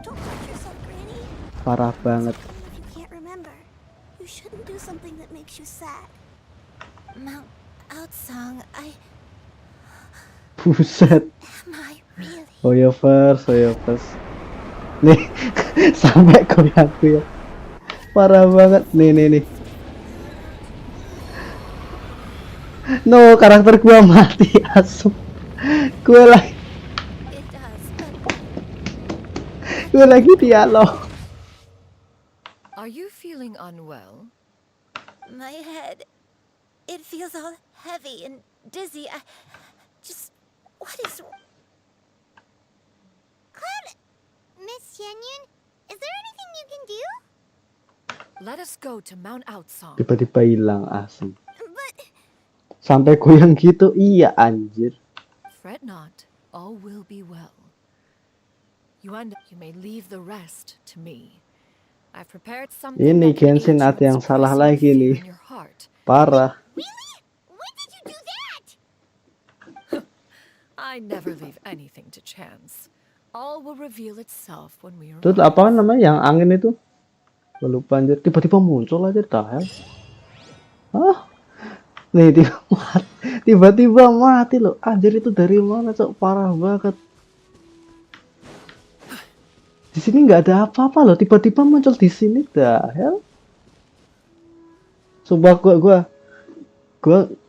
Parah banget. If you can't remember, you shouldn't do something that makes you sad. Mount out song, Buset. am I really? Oh ya first. Nih, sampai goyangku ya. Parah banget. Nih. No, karakter gua mati asup. Gue lagi dialog. Are you feeling unwell? My head, it feels all heavy and dizzy. What is... Cloud, Miss Xianyun, is there anything you can do? Let us go to Mount Outsong. Tiba-tiba hilang asem. But Sampai goyang gitu, iya anjir. Fret not, all will be well. You may leave the rest to me. I've prepared something Ini that can Genshin aid you ada in yang salah suppressing lagi fear nih. in your heart. Parah. really? When did you do that? I never leave anything to chance. All will reveal itself when we Itu arrive. apa namanya yang angin itu? Gue lupa anjir. Tiba-tiba muncul aja tahel. Hah? Nih tiba-tiba mati loh. Anjir itu dari mana cok? Parah banget. Di sini nggak ada apa-apa loh. Tiba-tiba muncul di sini tahel. Sumpah gue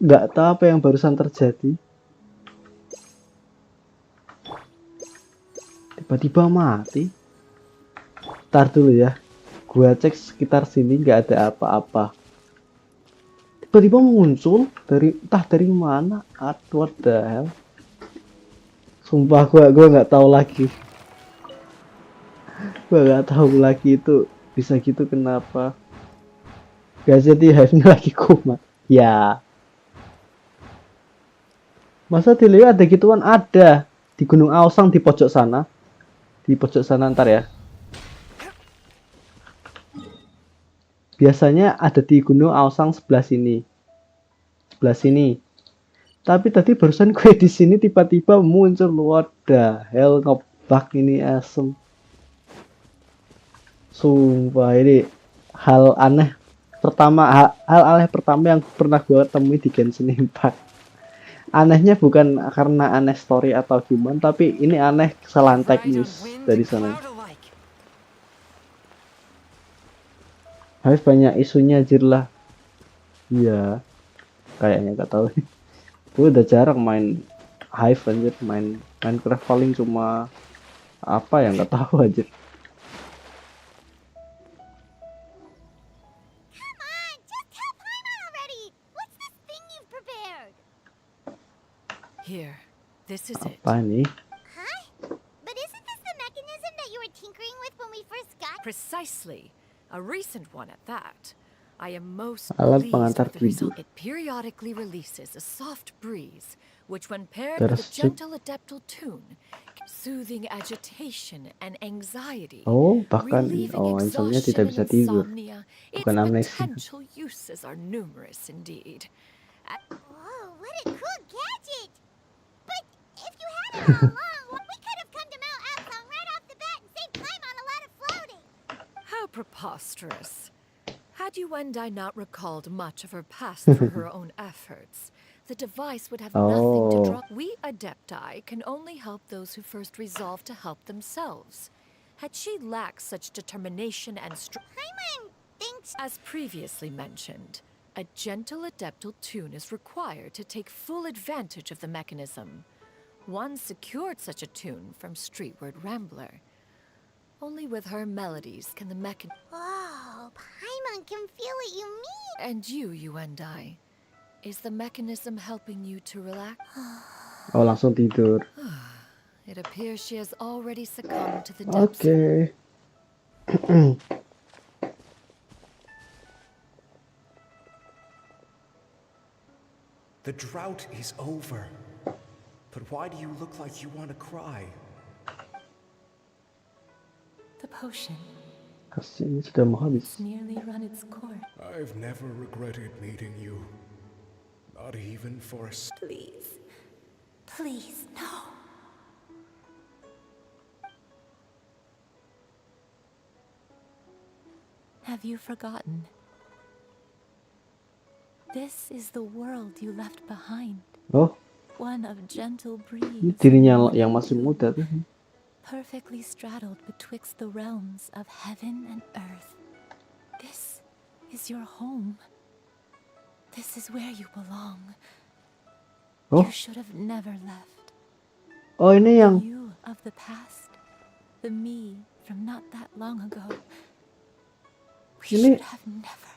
nggak tahu apa yang barusan terjadi. Tiba-tiba mati. Ntar dulu ya. Gua cek sekitar sini nggak ada apa-apa. Tiba-tiba muncul dari mana? What the hell? Sumpah gua nggak tahu lagi. Gua nggak tahu lagi itu bisa gitu kenapa. Gak jadi hype-nya lagi kumat. Ya. Masa di Leo ada gituan? Ada. Di Gunung Aosang di pojok sana. Di pojok sana ntar ya. Biasanya ada di Gunung Aosang sebelah sini. Sebelah sini. Tapi tadi barusan gue di sini tiba-tiba muncul. What the hell, ngebug ini asem. Sumpah ini hal aneh pertama yang pernah gue temui di Genshin Impact. Anehnya bukan karena aneh story atau gimana, tapi ini aneh kesalahan teknis dari sana. Hive banyak isunya anjir lah. Iya. Kayaknya gak tahu. Gue udah jarang main Hive anjir, main Minecraft paling cuma apa yang gak tahu anjir. Come on, just tell Paimon already. What's this thing you've prepared? Here, this is it. Apa ini? Huh? But isn't this the mechanism that you were tinkering with when we first got? Precisely. A recent one at that. I am most Alat pleased pengantar with the result. tidur. It periodically releases a soft breeze, which when paired with a gentle adeptal tune, soothing agitation and anxiety, Oh, bahkan relieving insomnia exhaustion tidak bisa and tidur. insomnia. Its Bukan amnesia. potential uses are numerous indeed. Whoa, what a cool gadget! But if you had it all along, we could have come to Mount Outsong right off the bat and saved Paimon a lot of floating. How preposterous. Had you and I not recalled much of her past for her own efforts, the device would have nothing to draw. We Adepti can only help those who first resolve to help themselves. Had she lacked such determination and Paimon thinks... As previously mentioned, a gentle adeptal tune is required to take full advantage of the mechanism. One secured such a tune from Streetward Rambler. Only with her melodies can the mechanism... Whoa, Paimon can feel what you mean. And you and I. Is the mechanism helping you to relax? Oh, langsung tidur. It appears she has already succumbed to the depths. Oke. The drought is over. But why do you look like you want to cry? The potion. Ini sudah mau habis. It's nearly run its course. I've never regretted meeting you. Not even for a... Please. Please, no. Have you forgotten? This is the world you left behind. Oh, One of gentle ini breeze, dirinya yang masih muda tuh. perfectly straddled betwixt the realms of heaven and earth. This is your home. This is where you belong. Oh, You should have never left. oh ini yang You of the past, the me from not that long ago. We Ini- should have never.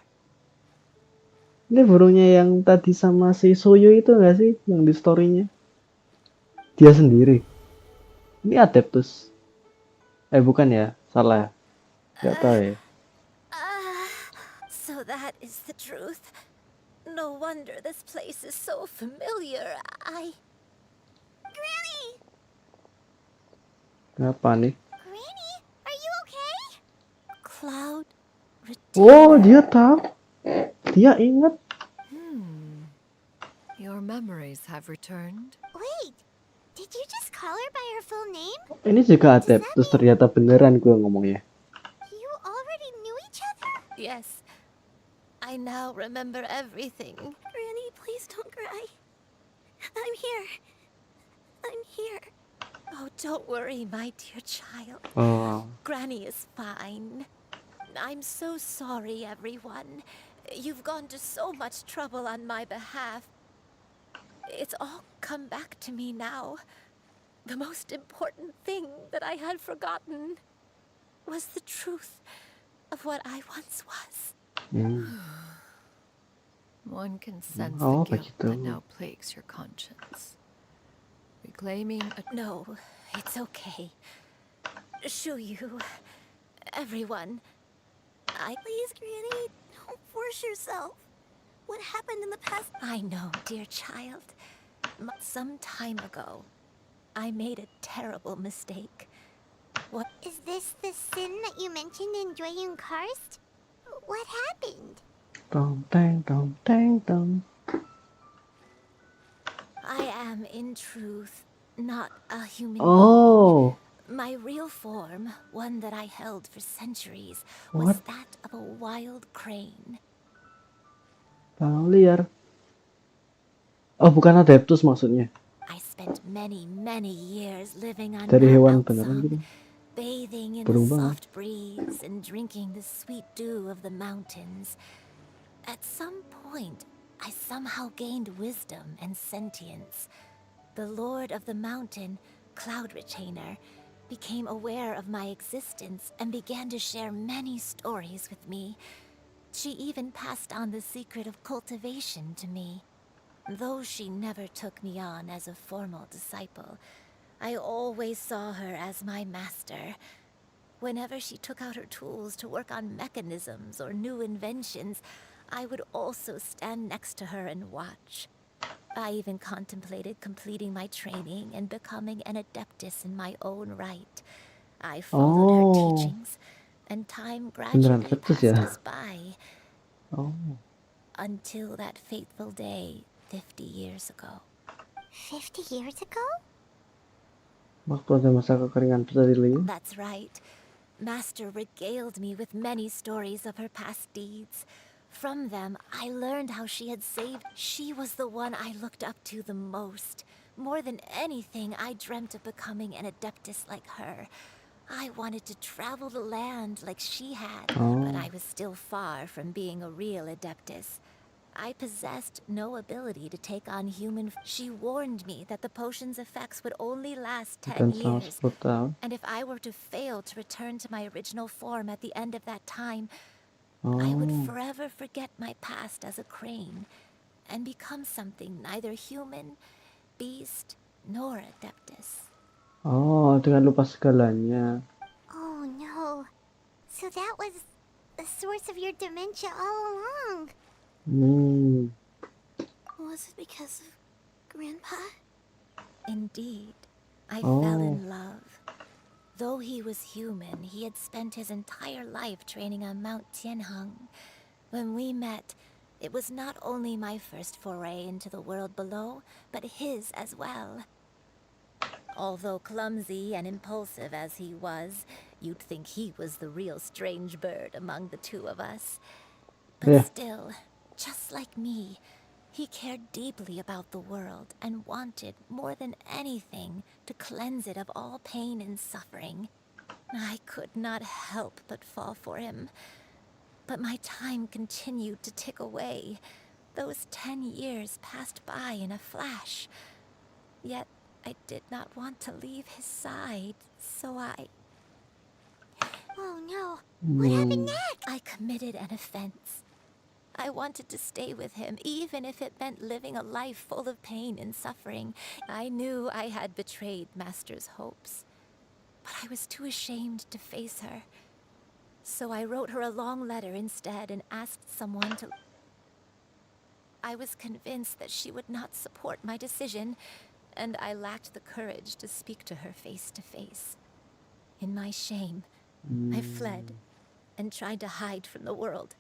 ini burungnya yang tadi sama si Soyo itu nggak sih, yang di storynya? Dia sendiri. Ini Adeptus. Bukan ya, salah. Gak tahu ya. So that is the truth. No wonder this place is so familiar. Granny! Kenapa nih? Granny, are you okay? Cloud Oh, dia tahu. Dia ingat. Your memories have returned. Wait, did you just call her by her full name? Ini juga Adeptus, ternyata beneran gue ngomongnya. You already knew each other? Yes. I now remember everything. Granny, please don't cry. I'm here. I'm here. Oh, don't worry, my dear child. Oh, Granny is fine. I'm so sorry, everyone. You've gone to so much trouble on my behalf. It's all come back to me now. The most important thing that I had forgotten was the truth of what I once was. One can sense Oh, the guilt begitu. that now plagues your conscience. Reclaiming a... No, it's okay. Shuyu, everyone, Please, Granny, don't force yourself. What happened in the past? I know, dear child. Some time ago, I made a terrible mistake. What? Is this the sin that you mentioned in Joyun Karst? What happened? tong tang tong tang tong. I am, in truth, not a human Oh, being. My real form, one that I held for centuries, was What? that of a wild crane. bang liar. Oh, bukan Adeptus maksudnya. I spent many years living on Dari hewan Mount beneran gitu. bathing in Burung the banget. soft breeze and drinking the sweet dew of the mountains. At some point, I somehow gained wisdom and sentience. The Lord of the Mountain, Cloud Retainer, became aware of my existence and began to share many stories with me. She even passed on the secret of cultivation to me. Though she never took me on as a formal disciple, I always saw her as my master. Whenever she took out her tools to work on mechanisms or new inventions, I would also stand next to her and watch. I even contemplated completing my training and becoming an adeptus in my own right. I followed her teachings, and time Beneran gradually Adeptus passed ya? us by. Oh, Until that fateful day 50 years ago. 50 years ago? waktu ada masa kekeringan itu tadi Lee. That's right. Master regaled me with many stories of her past deeds. From them, I learned how she had saved. She was the one I looked up to the most. More than anything, I dreamt of becoming an adeptus like her. I wanted to travel the land like she had, but I was still far from being a real adeptus. I possessed no ability to take on human. She warned me that the potion's effects would only last 10 Dan selama years. 10 tahun. And if I were to fail to return to my original form at the end of that time, I would forever forget my past as a crane and become something neither human, beast, nor adeptus. Oh, dengan lupa segalanya. Oh no. So that was the source of your dementia all along. Was it because of Grandpa? Indeed, I Oh. fell in love. Though he was human, he had spent his entire life training on Mount Tianheng. When we met, it was not only my first foray into the world below, but his as well. Although clumsy and impulsive as he was, you'd think he was the real strange bird among the two of us. But Yeah. still, just like me, he cared deeply about the world and wanted, more than anything, to cleanse it of all pain and suffering. I could not help but fall for him. But my time continued to tick away. Those 10 years passed by in a flash. Yet I did not want to leave his side, so Oh no. What happened next? I committed an offense. I wanted to stay with him, even if it meant living a life full of pain and suffering. I knew I had betrayed Master's hopes, but I was too ashamed to face her. So I wrote her a long letter instead and asked someone to... I was convinced that she would not support my decision, and I lacked the courage to speak to her face to face. In my shame, I fled and tried to hide from the world,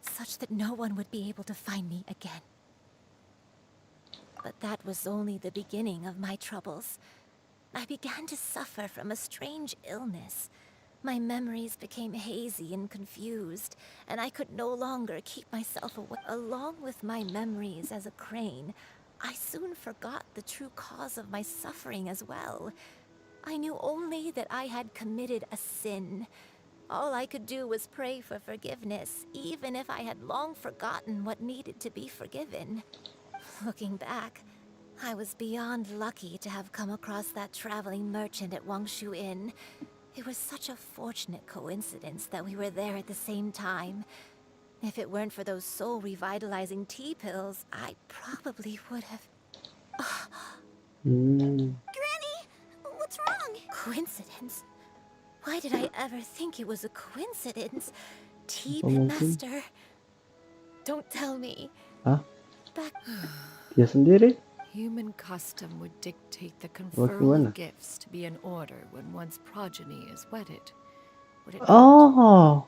such that no one would be able to find me again. But that was only the beginning of my troubles. I began to suffer from a strange illness. My memories became hazy and confused, and I could no longer keep myself away. Along with my memories as a crane, I soon forgot the true cause of my suffering as well. I knew only that I had committed a sin. All I could do was pray for forgiveness, even if I had long forgotten what needed to be forgiven. Looking back, I was beyond lucky to have come across that traveling merchant at Wangshu Inn. It was such a fortunate coincidence that we were there at the same time. If it weren't for those soul-revitalizing tea pills, I probably would have... Granny, what's wrong? Coincidence? Why did I ever think it was a coincidence? Tea Apa mungkin? master? Don't tell me. Hah? Back... Dia sendiri? Human custom would dictate the Gimana? conferral of gifts to be in order when one's progeny is wedded. Would it not? Oh,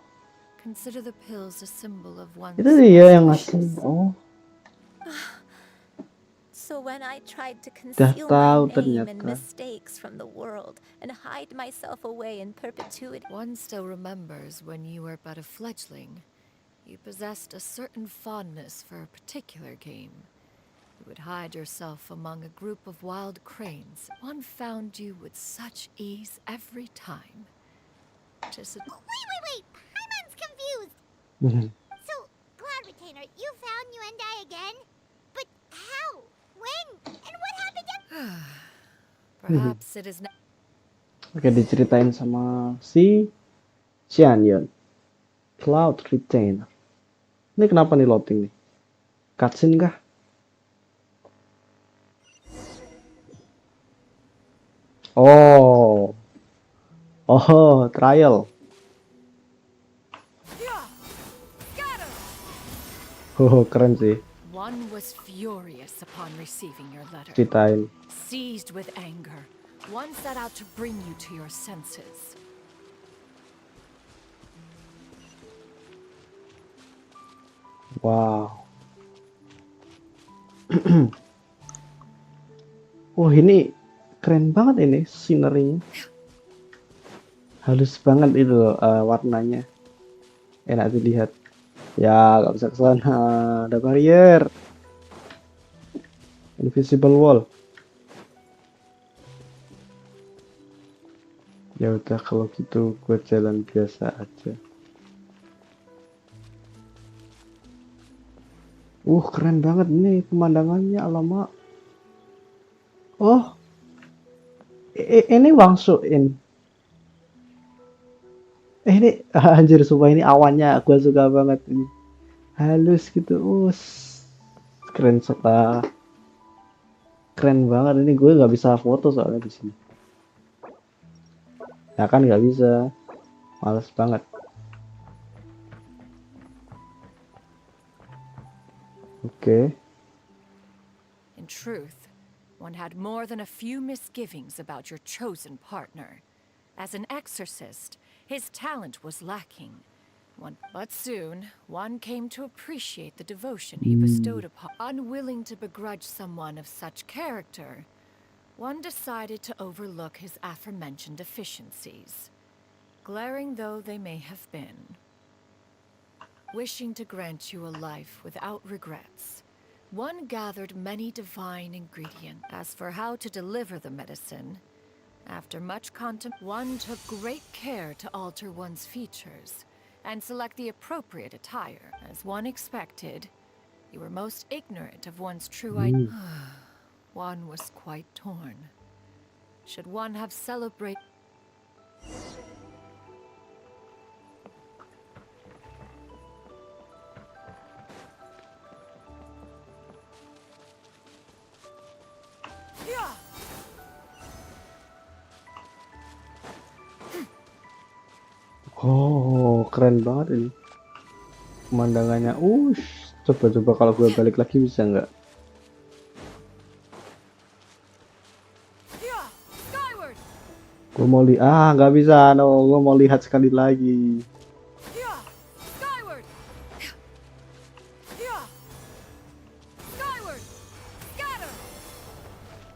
Consider the pills a symbol of one's itu dia yang ngasih. auspicious. Oh, So when I tried to dah conceal tahu my name and ternyata. mistakes from the world and hide myself away in perpetuity... One still remembers when you were but a fledgling. You possessed a certain fondness for a particular game. You would hide yourself among a group of wild cranes. One found you with such ease every time. Wait. Paimon's confused. So, Cloud Retainer, you found Yuendai again? But how? When? And what happened to... Perhaps it is not... Oke, diceritain sama si Xianyun, Cloud Retainer. Ini kenapa nih loading nih? Cutscene kah? Oh, trial. Oh, keren sih. One was furious upon receiving your letter. Ceritain. Seized with anger, one set out to bring you to your senses. Wow. Oh, ini keren banget ini scenery-nya. Halus banget itu loh, warnanya. Enak dilihat. Ya, nggak bisa ke sana. Ada barrier. Invisible wall. Ya udah kalau gitu gue jalan biasa aja. Keren banget nih pemandangannya, alamak. Oh. Ini Wangsuin. Ini anjir, sumpah ini awannya gue suka banget ini. Halus gitu. Keren sekali. Keren banget ini, gue nggak bisa foto soalnya di sini. Ya kan nggak bisa. Males banget. Oke. In truth, one had more than a few misgivings about your chosen partner. As an exorcist, his talent was lacking. But soon, one came to appreciate the devotion he bestowed upon. Unwilling to begrudge someone of such character, one decided to overlook his aforementioned deficiencies, glaring though they may have been. Wishing to grant you a life without regrets, one gathered many divine ingredients. As for how to deliver the medicine, after much one took great care to alter one's features and select the appropriate attire. As one expected, you were most ignorant of one's true identity. One was quite torn. Should one have celebrated? Oh, keren banget ini pemandangannya. Coba kalau gue balik lagi bisa nggak? Gue mau lihat, nggak bisa, no. Gue mau lihat sekali lagi.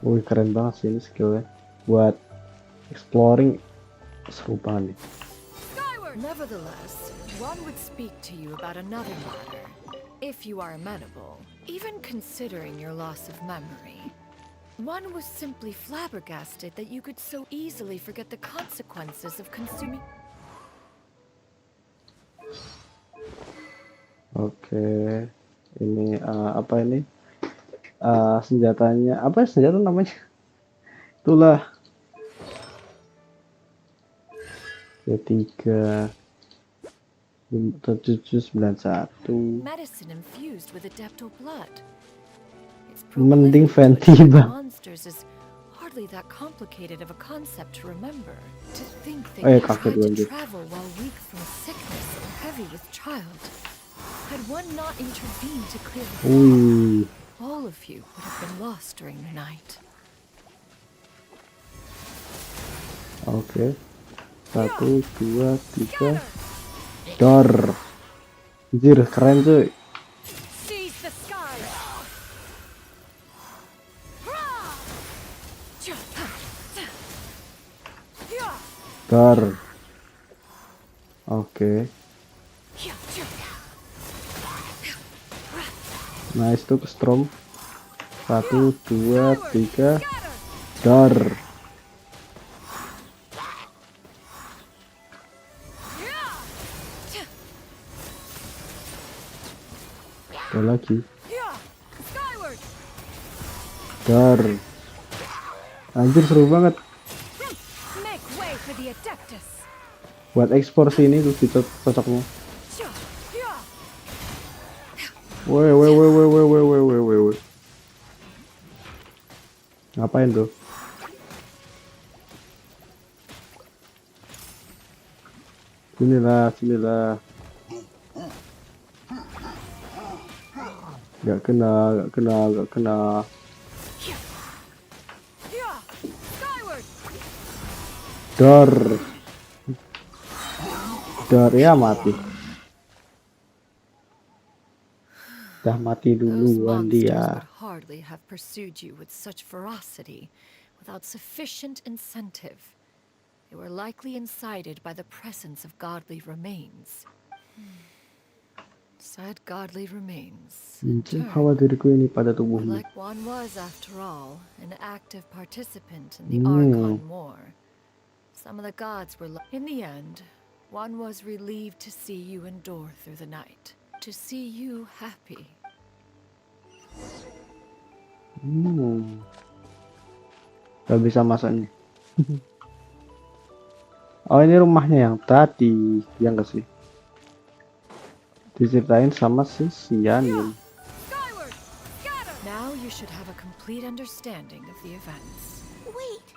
Wih, keren banget sih ini skillnya. Buat exploring seru banget nih. Nevertheless, one would speak to you about another matter, if you are amenable. Even considering your loss of memory, one was simply flabbergasted that you could so easily forget the consequences of consuming. Oke, ini apa ini? Senjatanya, apa senjata namanya? Itulah. Ketiga 791. Medicine infused with adeptal blood. Mending Venti bang. Monsters is hardly that complicated of a concept to remember. To think they tried to travel while weak from sickness or heavy with child. Had one not intervened to clear the path, all of you would have been lost during the night. Oke. 1, 2, 3. Dor. Anjir, keren cuy. Dor. Oke. Nice tuh ke Strom. 1, 2, 3. Dor. Ada lagi. Dar. Anjir seru banget. Buat ekspor sini tuh cocoknya. Woi. Ngapain tuh? Sinilah. Gak kena. Dor ya mati. Dah mati duluan dia. Hardly have pursued you with such ferocity without sufficient incentive. They were likely incited by the presence of godly remains. Said godly remains. Khawatirku ini pada tubuhmu. Like one was, after all, an active participant in the Archon War. Some of the gods were. In the end, one was relieved to see you endure through the night, to see you happy. Gak bisa masuk nih. Oh ini rumahnya yang tadi, yang gak sih? Diceritain sama si Xianyun. Now you should have a complete understanding of the events. Wait,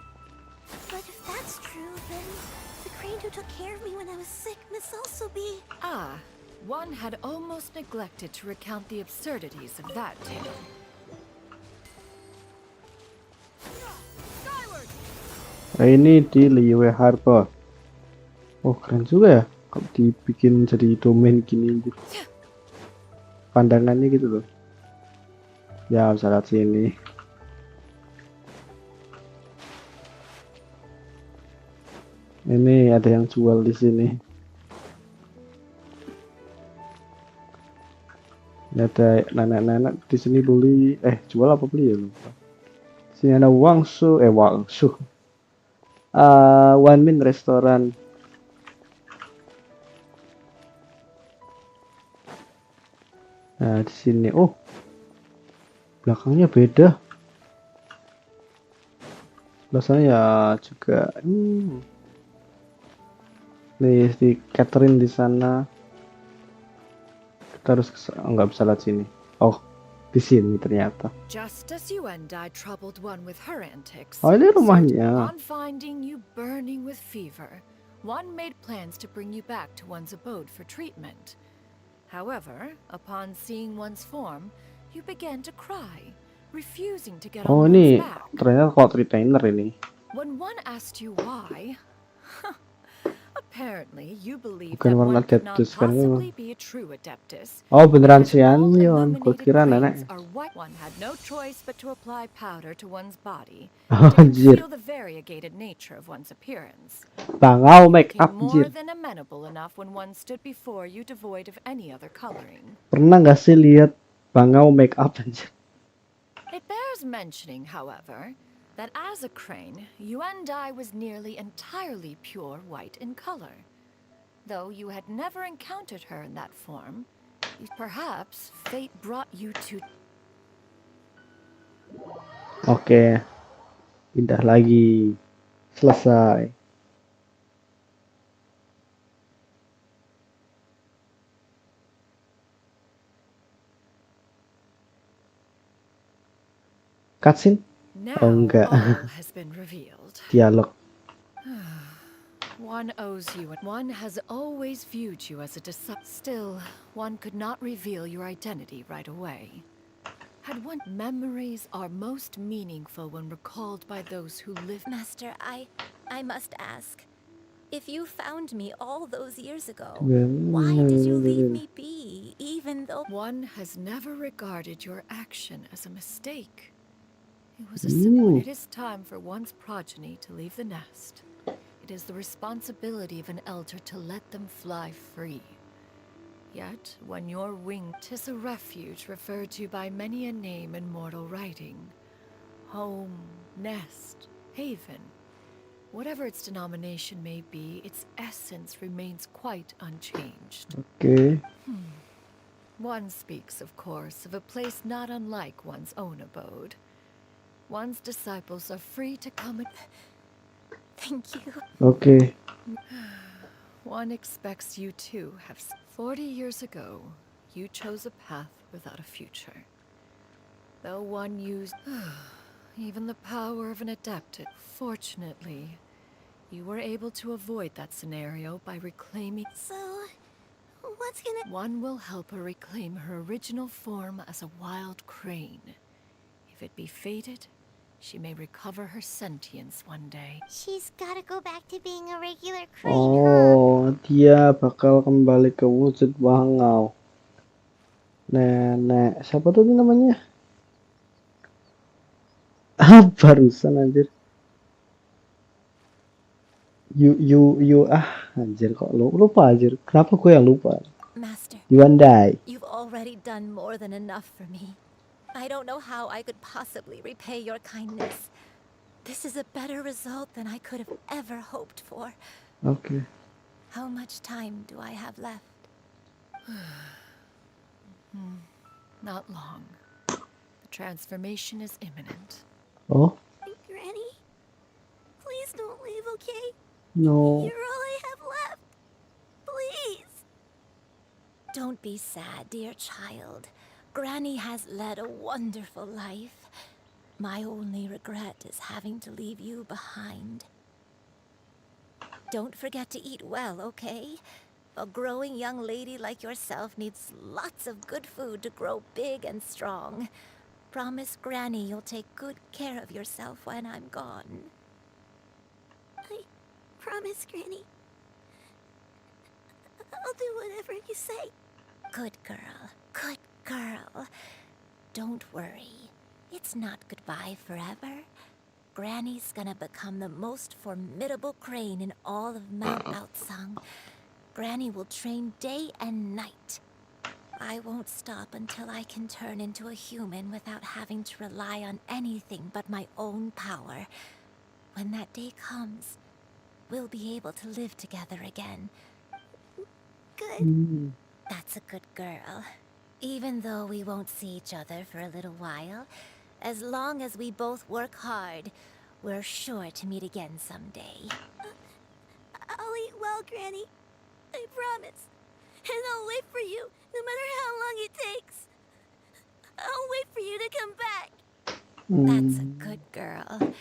but if that's true, then the crane who took care of me when I was sick must also be. One had almost neglected to recount the absurdities of that tale. Ini di Liwe Harbor. Oh keren juga ya kalau dibikin jadi domain gini gitu. Pandangannya gitu loh. Ya bisa lihat sini. Ini ada yang jual di sini. Ini ada nenek-nenek di sini beli. Jual apa beli ya lupa. Sini ada wangsu. One Min restoran. Nah di sini. Oh, belakangnya beda. Biasanya ya juga. Nih di Catherine di sana. Kita harus nggak bisa lihat sini. Oh, di sini ternyata. Just as you and I troubled one with her antics. Oh, ini rumahnya. On finding you burning with fever, one made plans to bring you back to one's abode for treatment. However, upon seeing one's form, you began to cry, refusing to get Oh, on ini one's back. ternyata kok retainer ini. When one asked you why, apparently you believed Bukan that warna one could not adeptus kan ini. possibly be a true adeptus. Oh, beneran Xianyun. Gue kira nenek. One had no choice but to apply powder to one's body Oh, to anjir. conceal the variegated nature of one's appearance. Bangau make up More anjir. than amenable enough when one stood before you devoid of any other coloring. Pernah nggak sih lihat Bangau make up anjir? It bears mentioning, however, that as a crane, Yuendai was nearly entirely pure white in color. Though you had never encountered her in that form, perhaps fate brought you to... Oke. Pindah lagi. Selesai. Cutscene? Oh enggak. Has been revealed. Dialog. One owes you, and one has always viewed you as a disciple. Still, one could not reveal your identity right away. Had one memories are most meaningful when recalled by those who live. Master, I must ask. If you found me all those years ago, Yeah. why did you leave me be, even though... One has never regarded your action as a mistake. It was a simple... It is time for one's progeny to leave the nest. It is the responsibility of an elder to let them fly free. Yet, when your wing... 'Tis a refuge referred to by many a name in mortal writing. Home, nest, haven. Whatever its denomination may be, its essence remains quite unchanged. Oke. One speaks, of course, of a place not unlike one's own abode. One's disciples are free to come and... Thank you. Oke. One expects you too have... 40 years ago, you chose a path without a future. Though one used... even the power of an adept. Fortunately, you were able to avoid that scenario by reclaiming... So, what's gonna... One will help her reclaim her original form as a wild crane. If it be fated, she may recover her sentience one day. She's gotta go back to being a regular crane, Oh, dia bakal kembali ke wujud bangau. Nenek, siapa tuh namanya? Barusan anjir. Anjir kok lupa anjir. Kenapa gue yang lupa? Master, Yuandai. you've already done more than enough for me. I don't know how I could possibly repay your kindness. This is a better result than I could have ever hoped for. Okay. How much time do I have left? Not long. The transformation is imminent. Oh? Granny? Please don't leave, okay? No. You're all I have left. Please. Don't be sad, dear child. Granny has led a wonderful life. My only regret is having to leave you behind. Don't forget to eat well, okay? A growing young lady like yourself needs lots of good food to grow big and strong. Promise Granny you'll take good care of yourself when I'm gone. I promise, Granny. I'll do whatever you say. Good girl. Good girl. Don't worry. It's not goodbye forever. Granny's gonna become the most formidable crane in all of Mount Outsung. Granny will train day and night. I won't stop until I can turn into a human without having to rely on anything but my own power. When that day comes, we'll be able to live together again. Good. That's a good girl. Even though we won't see each other for a little while, as long as we both work hard, we're sure to meet again someday. I'll eat well, Granny. I promise. And I'll wait for you, no matter how long it takes. I'll wait for you to come back. That's a good girl.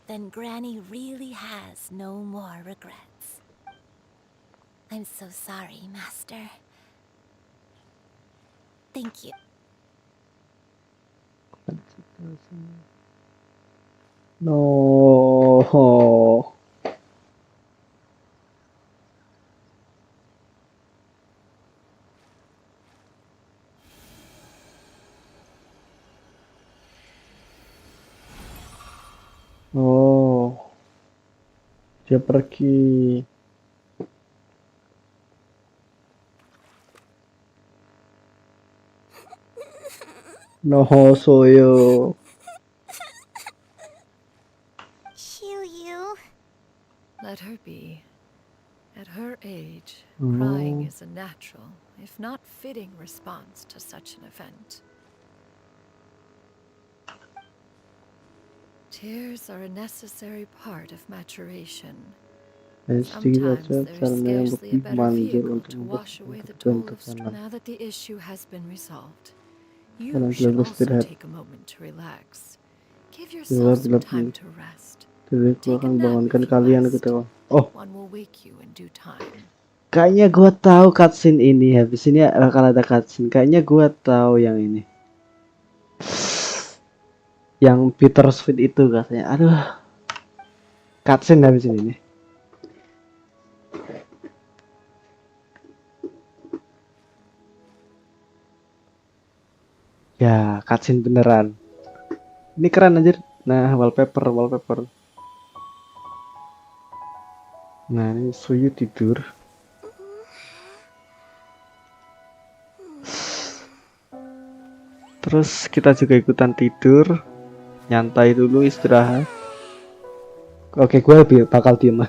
Then Granny really has no more regrets. I'm so sorry, Master. Thank you. No. Oh, dia pergi. No, Soyo. Xiu. Let her be. At her age, Oh. crying is a natural, if not fitting response to such an event. Tears are a necessary part of maturation. Sometimes there is scarcely a better vehicle to wash away the toll of stress. Now that the issue has been resolved, you should also take a moment to relax. Give yourself some time to rest. Gue akan bangunkan kalian gitu. Oh, One will wake you in due time. kayaknya gue tahu cutscene ini. Habis ini bakal ada cutscene. Kayaknya gue tahu yang ini. Yang bittersweet itu katanya. Aduh. Cutscene habis ini nih. Ya, cutscene beneran. Ini keren anjir. Nah, wallpaper. Nah, ini Suyu tidur. Terus kita juga ikutan tidur. Nyantai dulu, istirahat. Oke, gue bakal diem.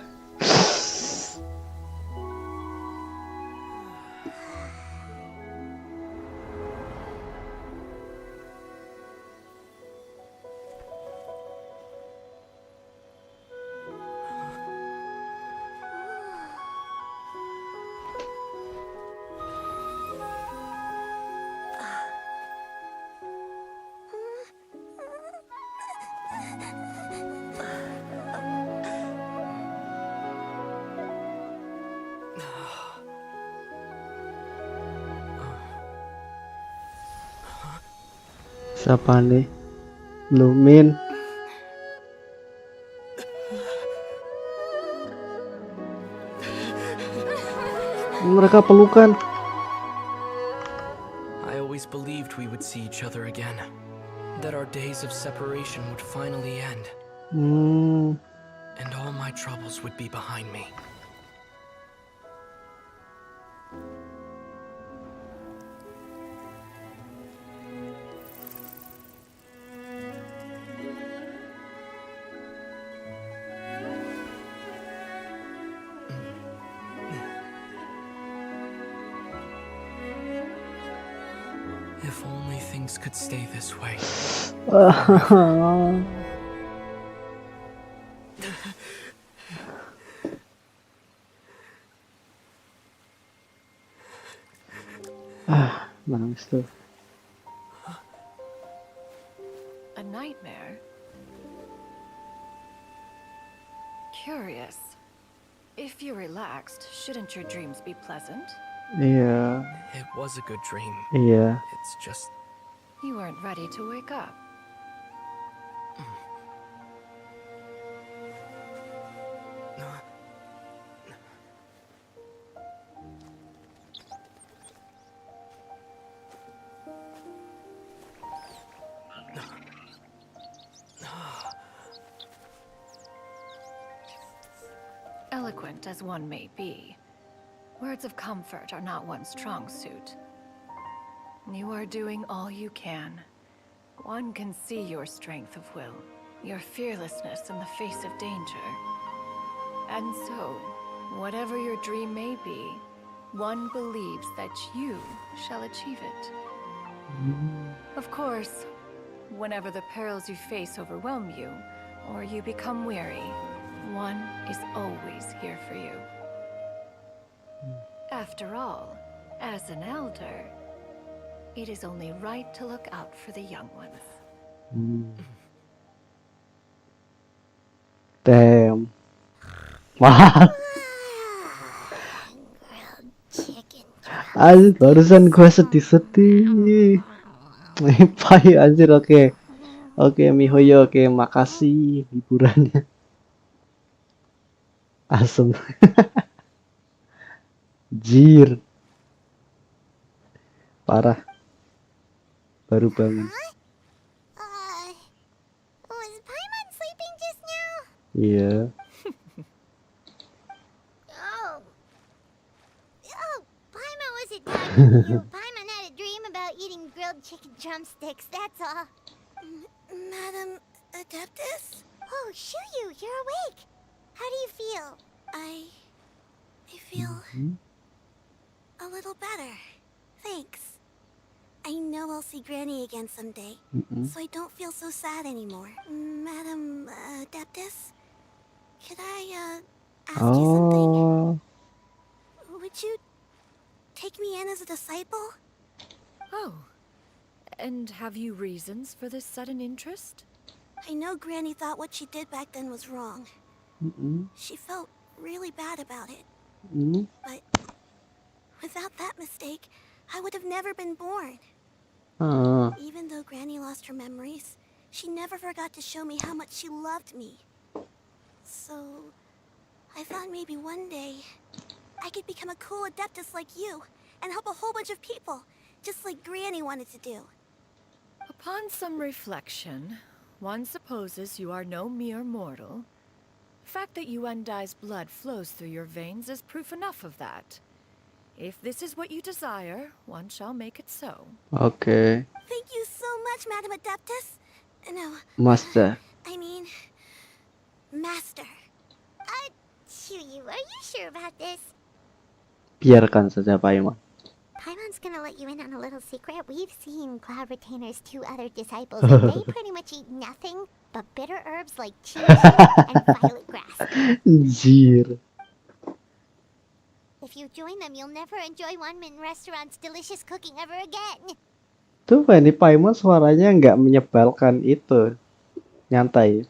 Siapa nih? Lumin. Mereka pelukan. I always believed we would see each other again. That our days of separation would finally end. And all my troubles would be behind me. If only things could stay this way. Nangis tuh. A nightmare? Curious. If you're relaxed, shouldn't your dreams be pleasant? Iya. It was a good dream. Iya. It's just You weren't ready to wake up. eloquent as one may be, words of comfort are not one's strong suit. You are doing all you can. One can see your strength of will, your fearlessness in the face of danger. And so, whatever your dream may be, one believes that you shall achieve it. Of course, whenever the perils you face overwhelm you, or you become weary, one is always here for you. After all, as an elder, it is only right to look out for the young ones. Damn. Wah. Anjir, barusan gue sedih-sedih. Pai anjir, oke. Oke, Mihoyo, oke, makasih hiburannya. Asem. Jir. Parah. Baru bangun. Was Paimon sleeping just now? Iya. Paimon wasn't talking to you. Paimon had a dream about eating grilled chicken drumsticks, that's all. Madam Adeptus? Oh, Xianyun, you're awake. How do you feel? I feel a little better. Thanks. I know I'll see Granny again someday, so I don't feel so sad anymore. Madam Adeptus, could I ask you something? Would you take me in as a disciple? Oh, and have you reasons for this sudden interest? I know Granny thought what she did back then was wrong. She felt really bad about it. But without that mistake, I would have never been born. Even though Granny lost her memories, she never forgot to show me how much she loved me. So, I thought maybe one day I could become a cool adeptus like you and help a whole bunch of people, just like Granny wanted to do. Upon some reflection, one supposes you are no mere mortal. The fact that Yuendai's blood flows through your veins is proof enough of that. If this is what you desire, one shall make it so. Okay. Thank you so much, Madam Adeptus. No. Master. I mean, Master. Xianyun, are you sure about this? Biarkan saja Paimon. Paimon's gonna let you in on a little secret. We've seen Cloud Retainer's 2 other disciples, and they pretty much eat nothing but bitter herbs like chinchou and violet grass. Jir. If you join them, you'll never enjoy One-Min Restaurant's delicious cooking ever again. Tuh, ini Paimon suaranya nggak menyebalkan itu. Nyantai.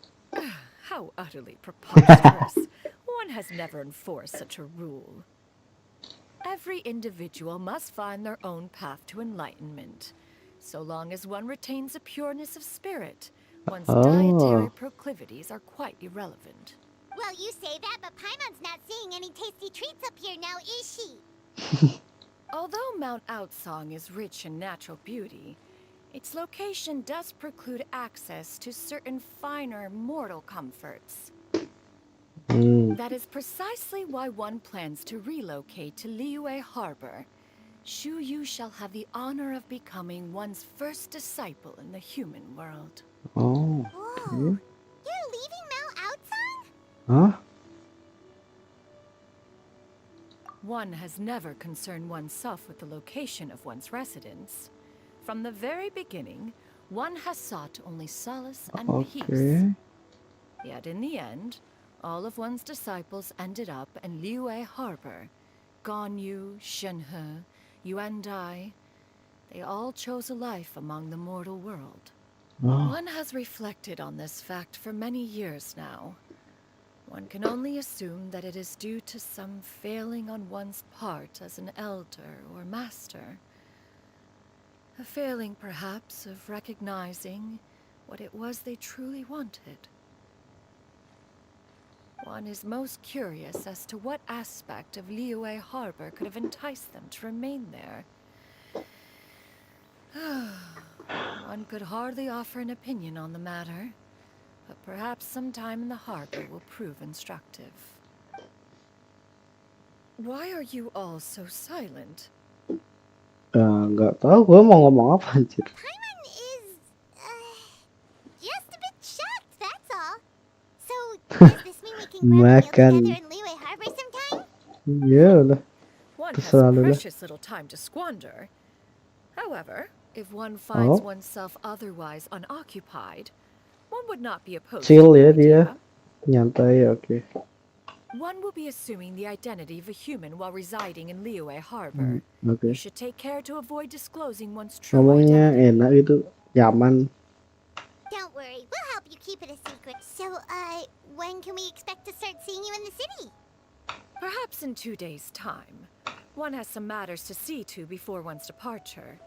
How utterly preposterous. One has never enforced such a rule. Every individual must find their own path to enlightenment. So long as one retains a pureness of spirit, one's dietary proclivities are quite irrelevant. Well, you say that, but Paimon's not seeing any tasty treats up here now, is she? Although Mount Outsong is rich in natural beauty, its location does preclude access to certain finer mortal comforts. That is precisely why one plans to relocate to Liyue Harbor. Shu Yu shall have the honor of becoming one's first disciple in the human world. Oh. Whoa. You're leaving Mount Outsong? Huh? One has never concerned oneself with the location of one's residence. From the very beginning, one has sought only solace and peace. Yet in the end, all of one's disciples ended up in Liyue Harbor. Ganyu, Shenhe, Yuendai, they all chose a life among the mortal world. One has reflected on this fact for many years now. One can only assume that it is due to some failing on one's part as an elder or master. A failing, perhaps, of recognizing what it was they truly wanted. One is most curious as to what aspect of Liyue Harbor could have enticed them to remain there. One could hardly offer an opinion on the matter, but perhaps some time in the harbor will prove instructive. Why are you all so silent? Nggak tahu gue mau ngomong apa anjir. Paimon is just a bit shocked, that's all. So does this mean we can grab a meal Makan. together in Liyue Harbor sometime? Iya lah. One has Terserah lu lah. precious little time to squander. However, if one finds Oh. oneself otherwise unoccupied, one would not be opposed Chill to ya the dia. idea. Nyantai, oke. One will be assuming the identity of a human while residing in Liyue Harbor. Oke. You should take care to avoid disclosing one's true Ngomongnya identity. enak gitu, nyaman. Don't worry, we'll help you keep it a secret. So, when can we expect to start seeing you in the city? Perhaps in 2 days' time. One has some matters to see to before one's departure.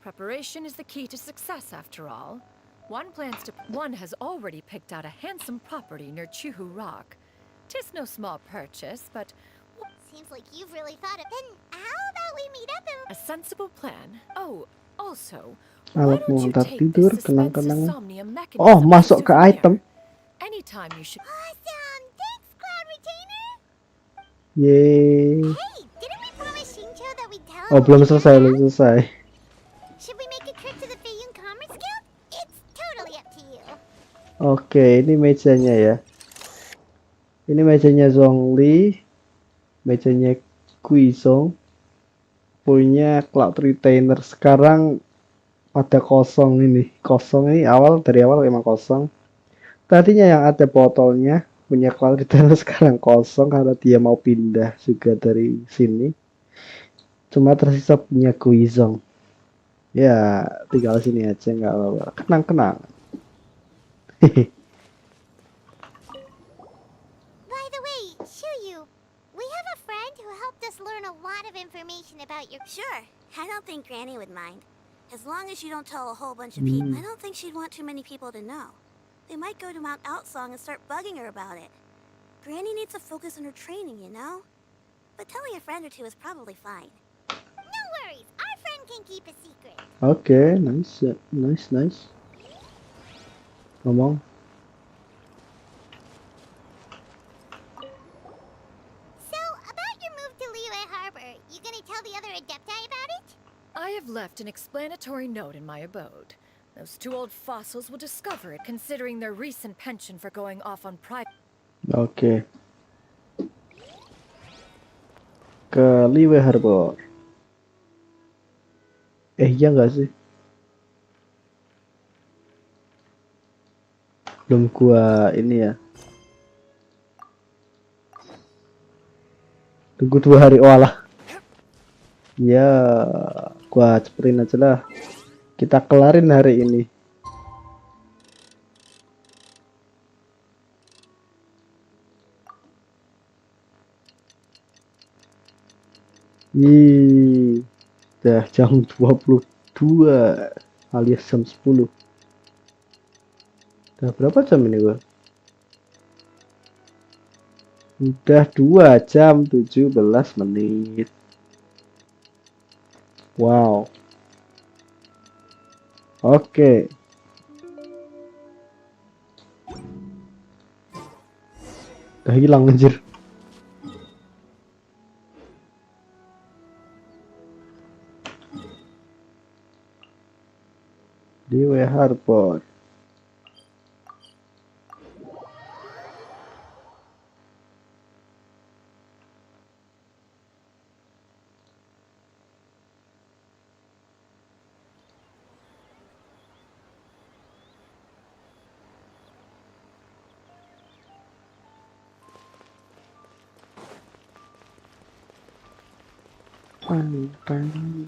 Preparation is the key to success, after all. One has already picked out a handsome property near Chuhu Rock. 'Tis no small purchase, but Seems like you've really thought of. Then how about we meet up and a sensible plan. Oh, also, Alat why don't you pengantar take tidur, this suspense kenang-kenangan. insomnia mechanism Oh, as a masuk ke souvenir? item. Anytime you should. Awesome! Thanks, Cloud Retainer! Yeay. Hey, didn't we promise Shincho that we'd tell him Oh, when belum we get selesai, back? belum selesai. Should we make a trip to the Feiyun Commerce Guild? It's totally up to you. Oke, ini mejanya ya. Ini mejanya Zhongli, mejanya Guizhong, punya Cloud Retainer. Sekarang ada kosong ini. Kosong ini dari awal memang kosong. Tadinya yang ada botolnya punya Cloud Retainer sekarang kosong karena dia mau pindah juga dari sini. Cuma tersisa punya Guizhong. Ya, tinggal sini aja nggak apa-apa. Kenang-kenang. By the way, Shuyu, we have a friend who helped us learn a lot of information about your. Sure, I don't think Granny would mind. As long as you don't tell a whole bunch of people. I don't think she'd want too many people to know. They might go to Mount Outsong and start bugging her about it. Granny needs to focus on her training, you know? But telling a friend or two is probably fine. No worries, our friend can keep a secret. Oke, nice. Ngomong. So, about your move to Liyue Harbor, you gonna tell the other Adepti about it? I have left an explanatory note in my abode. Those two old fossils will discover it, considering their recent penchant for going off on private. Oke. Ke Liyue Harbor. Iya nggak sih? Belum gua ini ya. Tunggu 2 hari. Oh alah. Ya, gua cepetin aja lah. Kita kelarin hari ini. Udah jam 22 alias jam 10. Udah berapa jam ini gua? Udah 2 jam 17 menit. Wow. Oke. Udah hilang anjir. Liyue Harbor.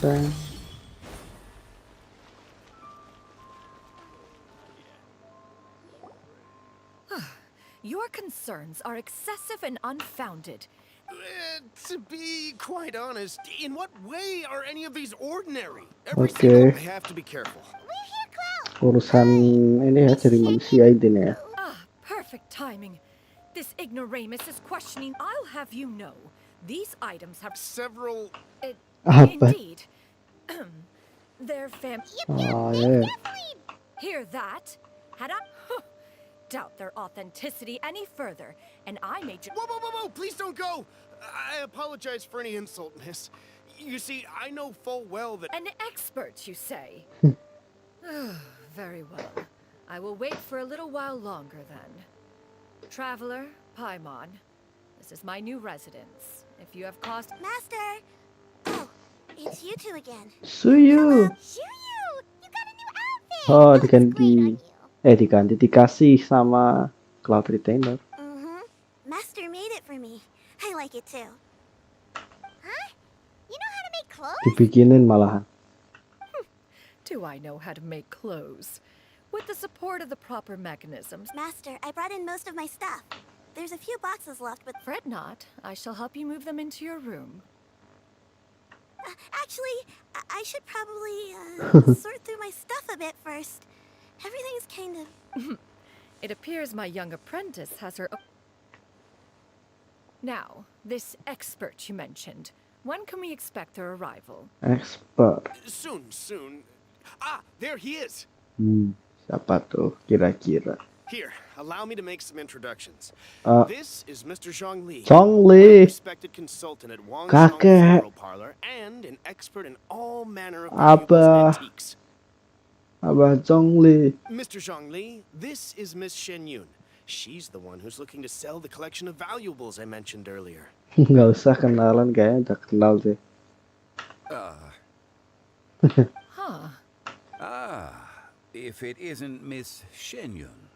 Bang. Your concerns are excessive and unfounded. To be quite honest, in what way are any of these ordinary? Oke. I have to be careful. Urusan ini ya jadi manusia ini ya. Perfect timing. This ignoramus is questioning. I'll have you know, these items have several. Apa? Indeed. Their Oh ya. Hear that? Had I? doubt their authenticity any further, and I may just— Whoa, whoa, whoa, whoa! Please don't go! I apologize for any insult, miss. You see, I know full well that— An expert, you say? Very well. I will wait for a little while longer then. Traveler, Paimon, this is my new residence. If you have caused— Master! Oh, it's you two again. Suyu. Xianyun! You got a new outfit! Oh, diganti dikasih sama Cloud Retainer. Mm-hmm. Master made it for me. I like it too. Huh? You know how to make clothes? Dibikinin malahan. Do I know how to make clothes? With the support of the proper mechanisms. Master, I brought in most of my stuff. There's a few boxes left, but... Fret not. I shall help you move them into your room. Actually, I should probably sort through my stuff a bit first. Everything's kind of... It appears my young apprentice has her... Now, this expert you mentioned. When can we expect their arrival? Expert. Soon. Ah, there he is! Siapa tuh kira-kira? Here, allow me to make some introductions. This is Mr. Zhongli, Zhongli. a respected consultant at Wangshan Funeral Parlor and an expert in all manner of valuables and antiques. Abah Zhongli. Mr. Zhongli, this is Miss Xianyun. She's the one who's looking to sell the collection of valuables I mentioned earlier. Nggak usah kenalan, kayaknya udah kenal deh. If it isn't Miss Xianyun.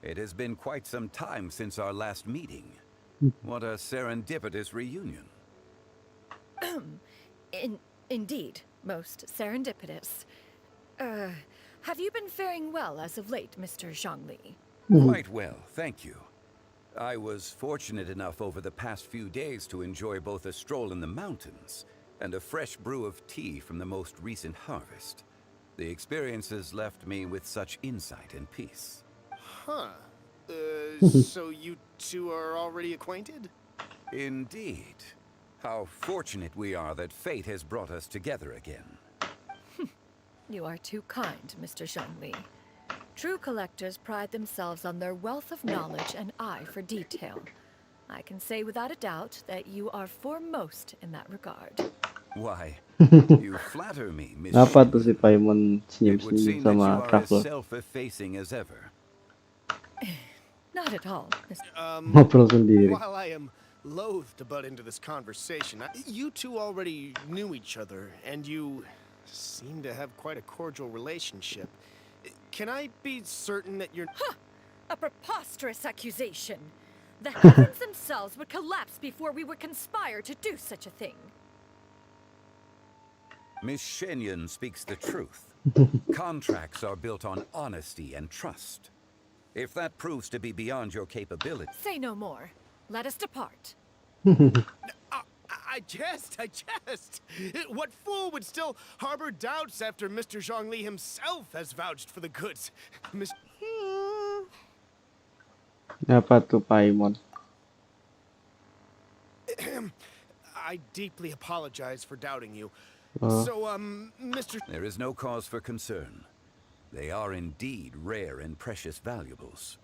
It has been quite some time since our last meeting. What a serendipitous reunion. Indeed, most serendipitous. Have you been faring well as of late, Mr. Zhongli? Quite well, thank you. I was fortunate enough over the past few days to enjoy both a stroll in the mountains and a fresh brew of tea from the most recent harvest. The experiences left me with such insight and peace. Huh. So you two are already acquainted? Indeed. How fortunate we are that fate has brought us together again. You are too kind, Mr. Zhongli. True collectors pride themselves on their wealth of knowledge and eye for detail. I can say without a doubt that you are foremost in that regard. Why, you flatter me, Miss. Apa tuh si Paimon It would senyum-senyum seem that you sama are as Traveler? self-effacing as ever. Not at all, Mr. Ngobrol sendiri. While I am loath to butt into this conversation, you two already knew each other, and you seem to have quite a cordial relationship. Can I be certain that you're... A preposterous accusation! The heavens themselves would collapse before we would conspire to do such a thing. Miss Xianyun speaks the truth. Contracts are built on honesty and trust. If that proves to be beyond your capability... Say no more. Let us depart. I jest. What fool would still harbor doubts after Mr. Zhongli himself has vouched for the goods? Miss... Apa tuh Paimon? I deeply apologize for doubting you. Oh. So, Mr. There is no cause for concern. They are indeed rare and precious valuables.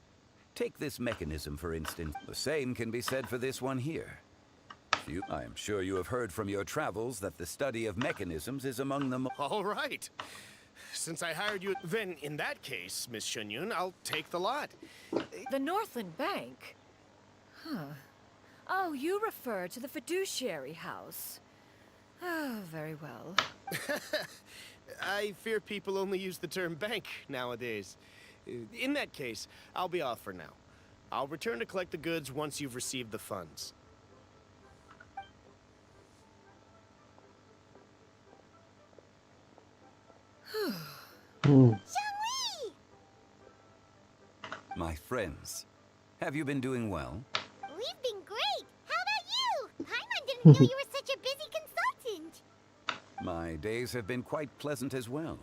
Take this mechanism, for instance. The same can be said for this one here. I am sure you have heard from your travels that the study of mechanisms is among them. All right. Since I hired you, then in that case, Miss Xianyun, I'll take the lot. The Northland Bank? Huh. Oh, you refer to the fiduciary house. Oh, very well. I fear people only use the term bank nowadays. In that case, I'll be off for now. I'll return to collect the goods once you've received the funds. My friends, have you been doing well? We've been great. How about you? Paimon didn't know you were such a busy consultant. My days have been quite pleasant as well.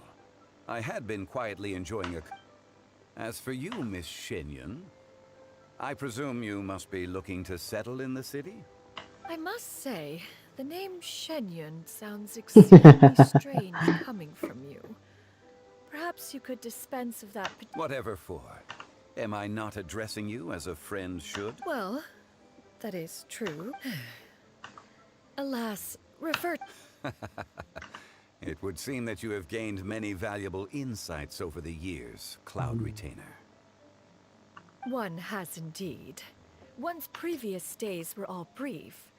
I had been quietly enjoying a... As for you, Miss Xianyun, I presume you must be looking to settle in the city? I must say, the name Xianyun sounds exceedingly strange coming from you. Perhaps you could dispense of that... Whatever for. Am I not addressing you as a friend should? Well, that is true. Alas, refer. It would seem that you have gained many valuable insights over the years, Cloud Retainer. One has indeed. One's previous stays were all brief.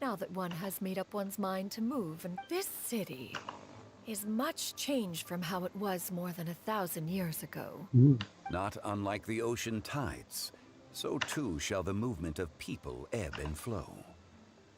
Now that one has made up one's mind to move, and this city is much changed from how it was more than 1,000 years ago. Not unlike the ocean tides, so too shall the movement of people ebb and flow.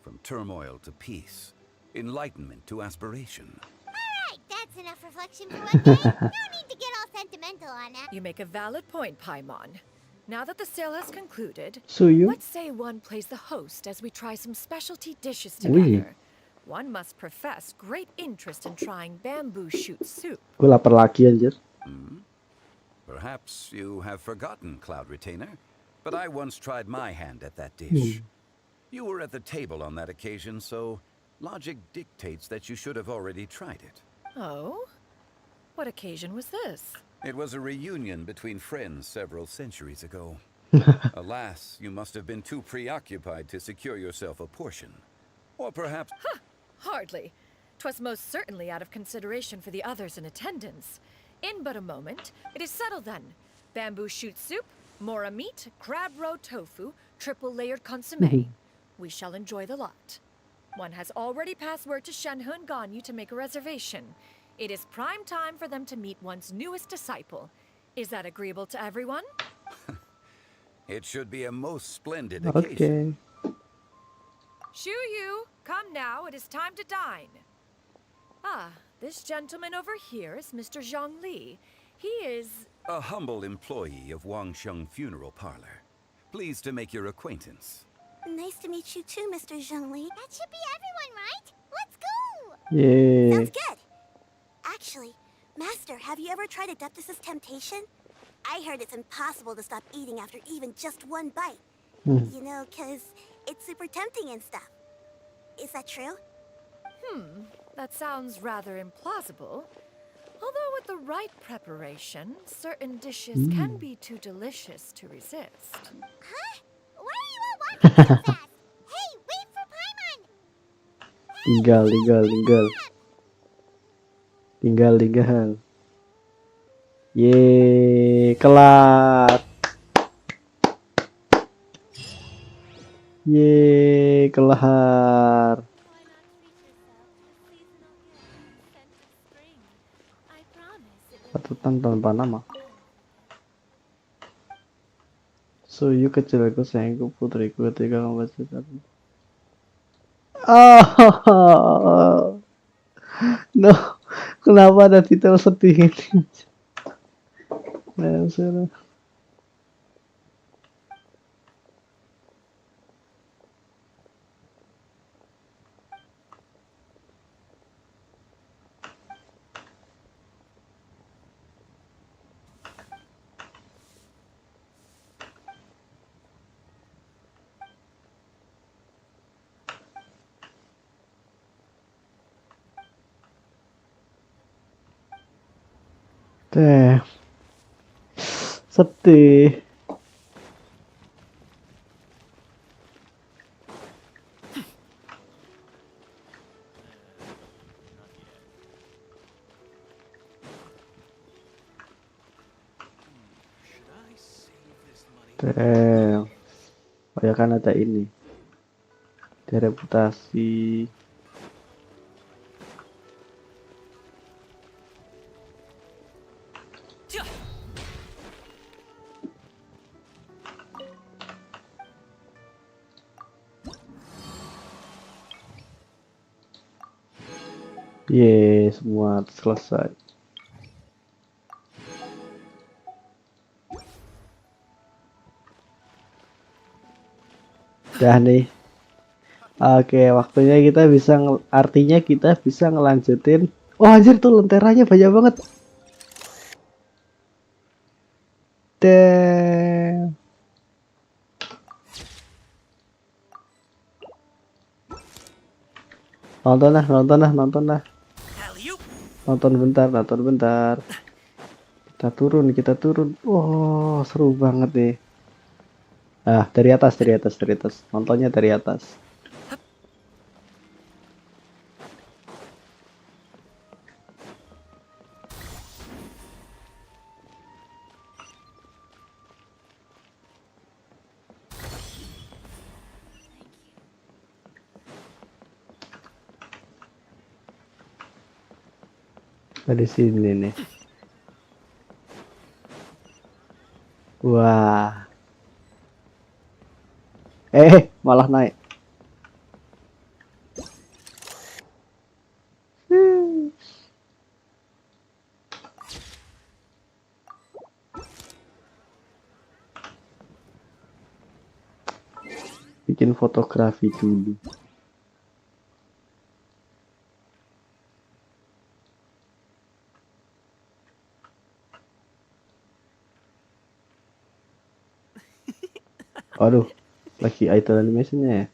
From turmoil to peace, enlightenment to aspiration. Alright, that's enough reflection for one day. No need to get all sentimental on that. You make a valid point, Paimon. Now that the sale has concluded, So you? let's say one plays the host as we try some specialty dishes together. One must profess great interest in trying bamboo shoot soup. Gue lapar lagi anjir. Perhaps you have forgotten, Cloud Retainer, but I once tried my hand at that dish. You were at the table on that occasion, so logic dictates that you should have already tried it. Oh? What occasion was this? It was a reunion between friends several centuries ago. Alas, you must have been too preoccupied to secure yourself a portion. Or perhaps... Huh, hardly. 'Twas most certainly out of consideration for the others in attendance. In but a moment, it is settled then. Bamboo shoot soup, mora meat, crab roe tofu, triple-layered consommé. We shall enjoy the lot. One has already passed word to Xianyun and Ganyu to make a reservation. It is prime time for them to meet one's newest disciple. Is that agreeable to everyone? It should be a most splendid occasion. Yu, come now, it is time to dine. Ah, this gentleman over here is Mr. Zhang Li. He is... A humble employee of Wangsheng Funeral Parlor. Pleased to make your acquaintance. Nice to meet you too, Mr. Zhengli. That should be everyone, right? Let's go! Yeah. Sounds good. Actually, Master, have you ever tried Adeptus' temptation? I heard it's impossible to stop eating after even just one bite. You know, 'cause it's super tempting and stuff. Is that true? That sounds rather implausible. Although with the right preparation, certain dishes can be too delicious to resist. Huh? Why are you all walking so fast? Hey, wait for Paimon! Tinggal. Yeay, kelar. Yeay, kelar. Peraturan tanpa nama. Suyu kecilku, sayangku, putriku, ketika kamu baca. Oh, no, kenapa ada detail sedih ini? Nah, salah. Sedih. Oh ya kan ada ini. Reputasi. Semua selesai. Udah nih. Oke, waktunya kita bisa artinya kita bisa ngelanjutin. Oh anjir tuh lenteranya banyak banget. Damn. Nonton bentar. Kita turun. Oh, seru banget nih. Ah, dari atas. Nontonnya dari atas. Di sini nih. Wah. Malah naik. Bikin fotografi dulu. Aduh, lagi idle animationnya ya.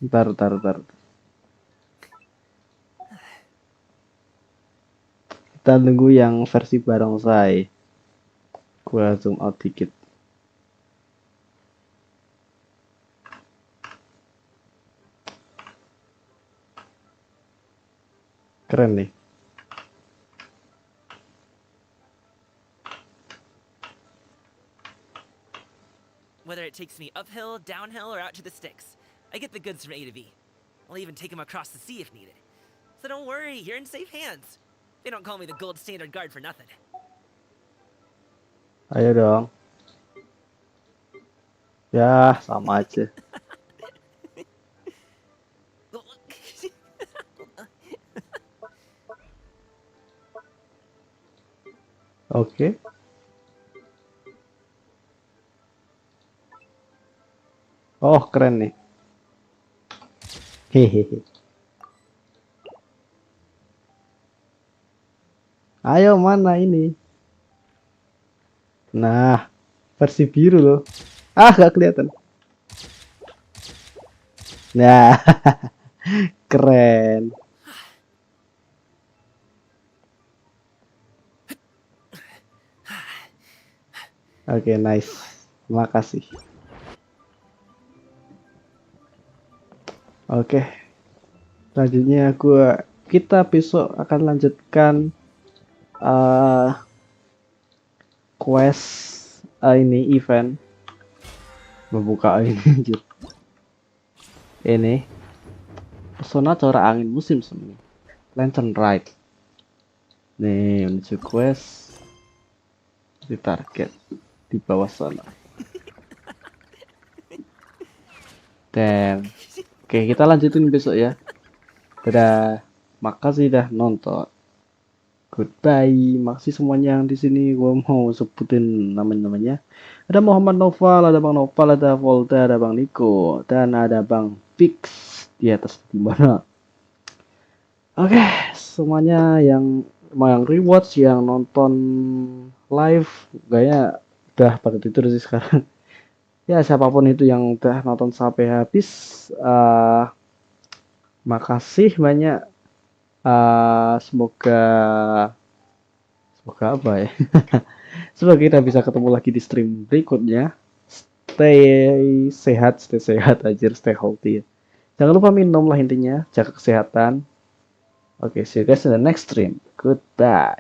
Ntar. Kita tunggu yang versi barongsai. Gua zoom out dikit. Keren nih. Whether it takes me uphill, downhill, or out to the sticks, I get the goods from A to B. I'll even take them across the sea if needed. So don't worry, you're in safe hands. They don't call me the gold standard guard for nothing. Ayo dong. Ya, sama aja. Oke. Oh, keren nih. Hehehe. Ayo, mana ini? Nah, versi biru loh. Ah, gak kelihatan. Nah, keren. Oke, nice. Terima kasih. Oke. Selanjutnya kita besok akan lanjutkan quest ini event membuka ini anjir. Ini pesona corak angin musim semi lantern ride. Nih, menuju quest di target di bawah sana. Dan oke, kita lanjutin besok ya. Dadah. Makasih dah nonton. Goodbye. Makasih semuanya yang di sini. Gua mau sebutin namanya. Ada Muhammad Noval, ada Bang Noval, ada Volta, ada Bang Niko, dan ada Bang Pix di atas di mana. Oke, semuanya yang rewatch, yang nonton live, kayaknya udah pada tidur sih sekarang. Ya, siapapun itu yang udah nonton sampai habis, makasih banyak. Semoga apa ya? Semoga kita bisa ketemu lagi di stream berikutnya. Stay sehat aja, stay healthy. Jangan lupa minum lah intinya, jaga kesehatan. Oke, see you guys in the next stream. Goodbye.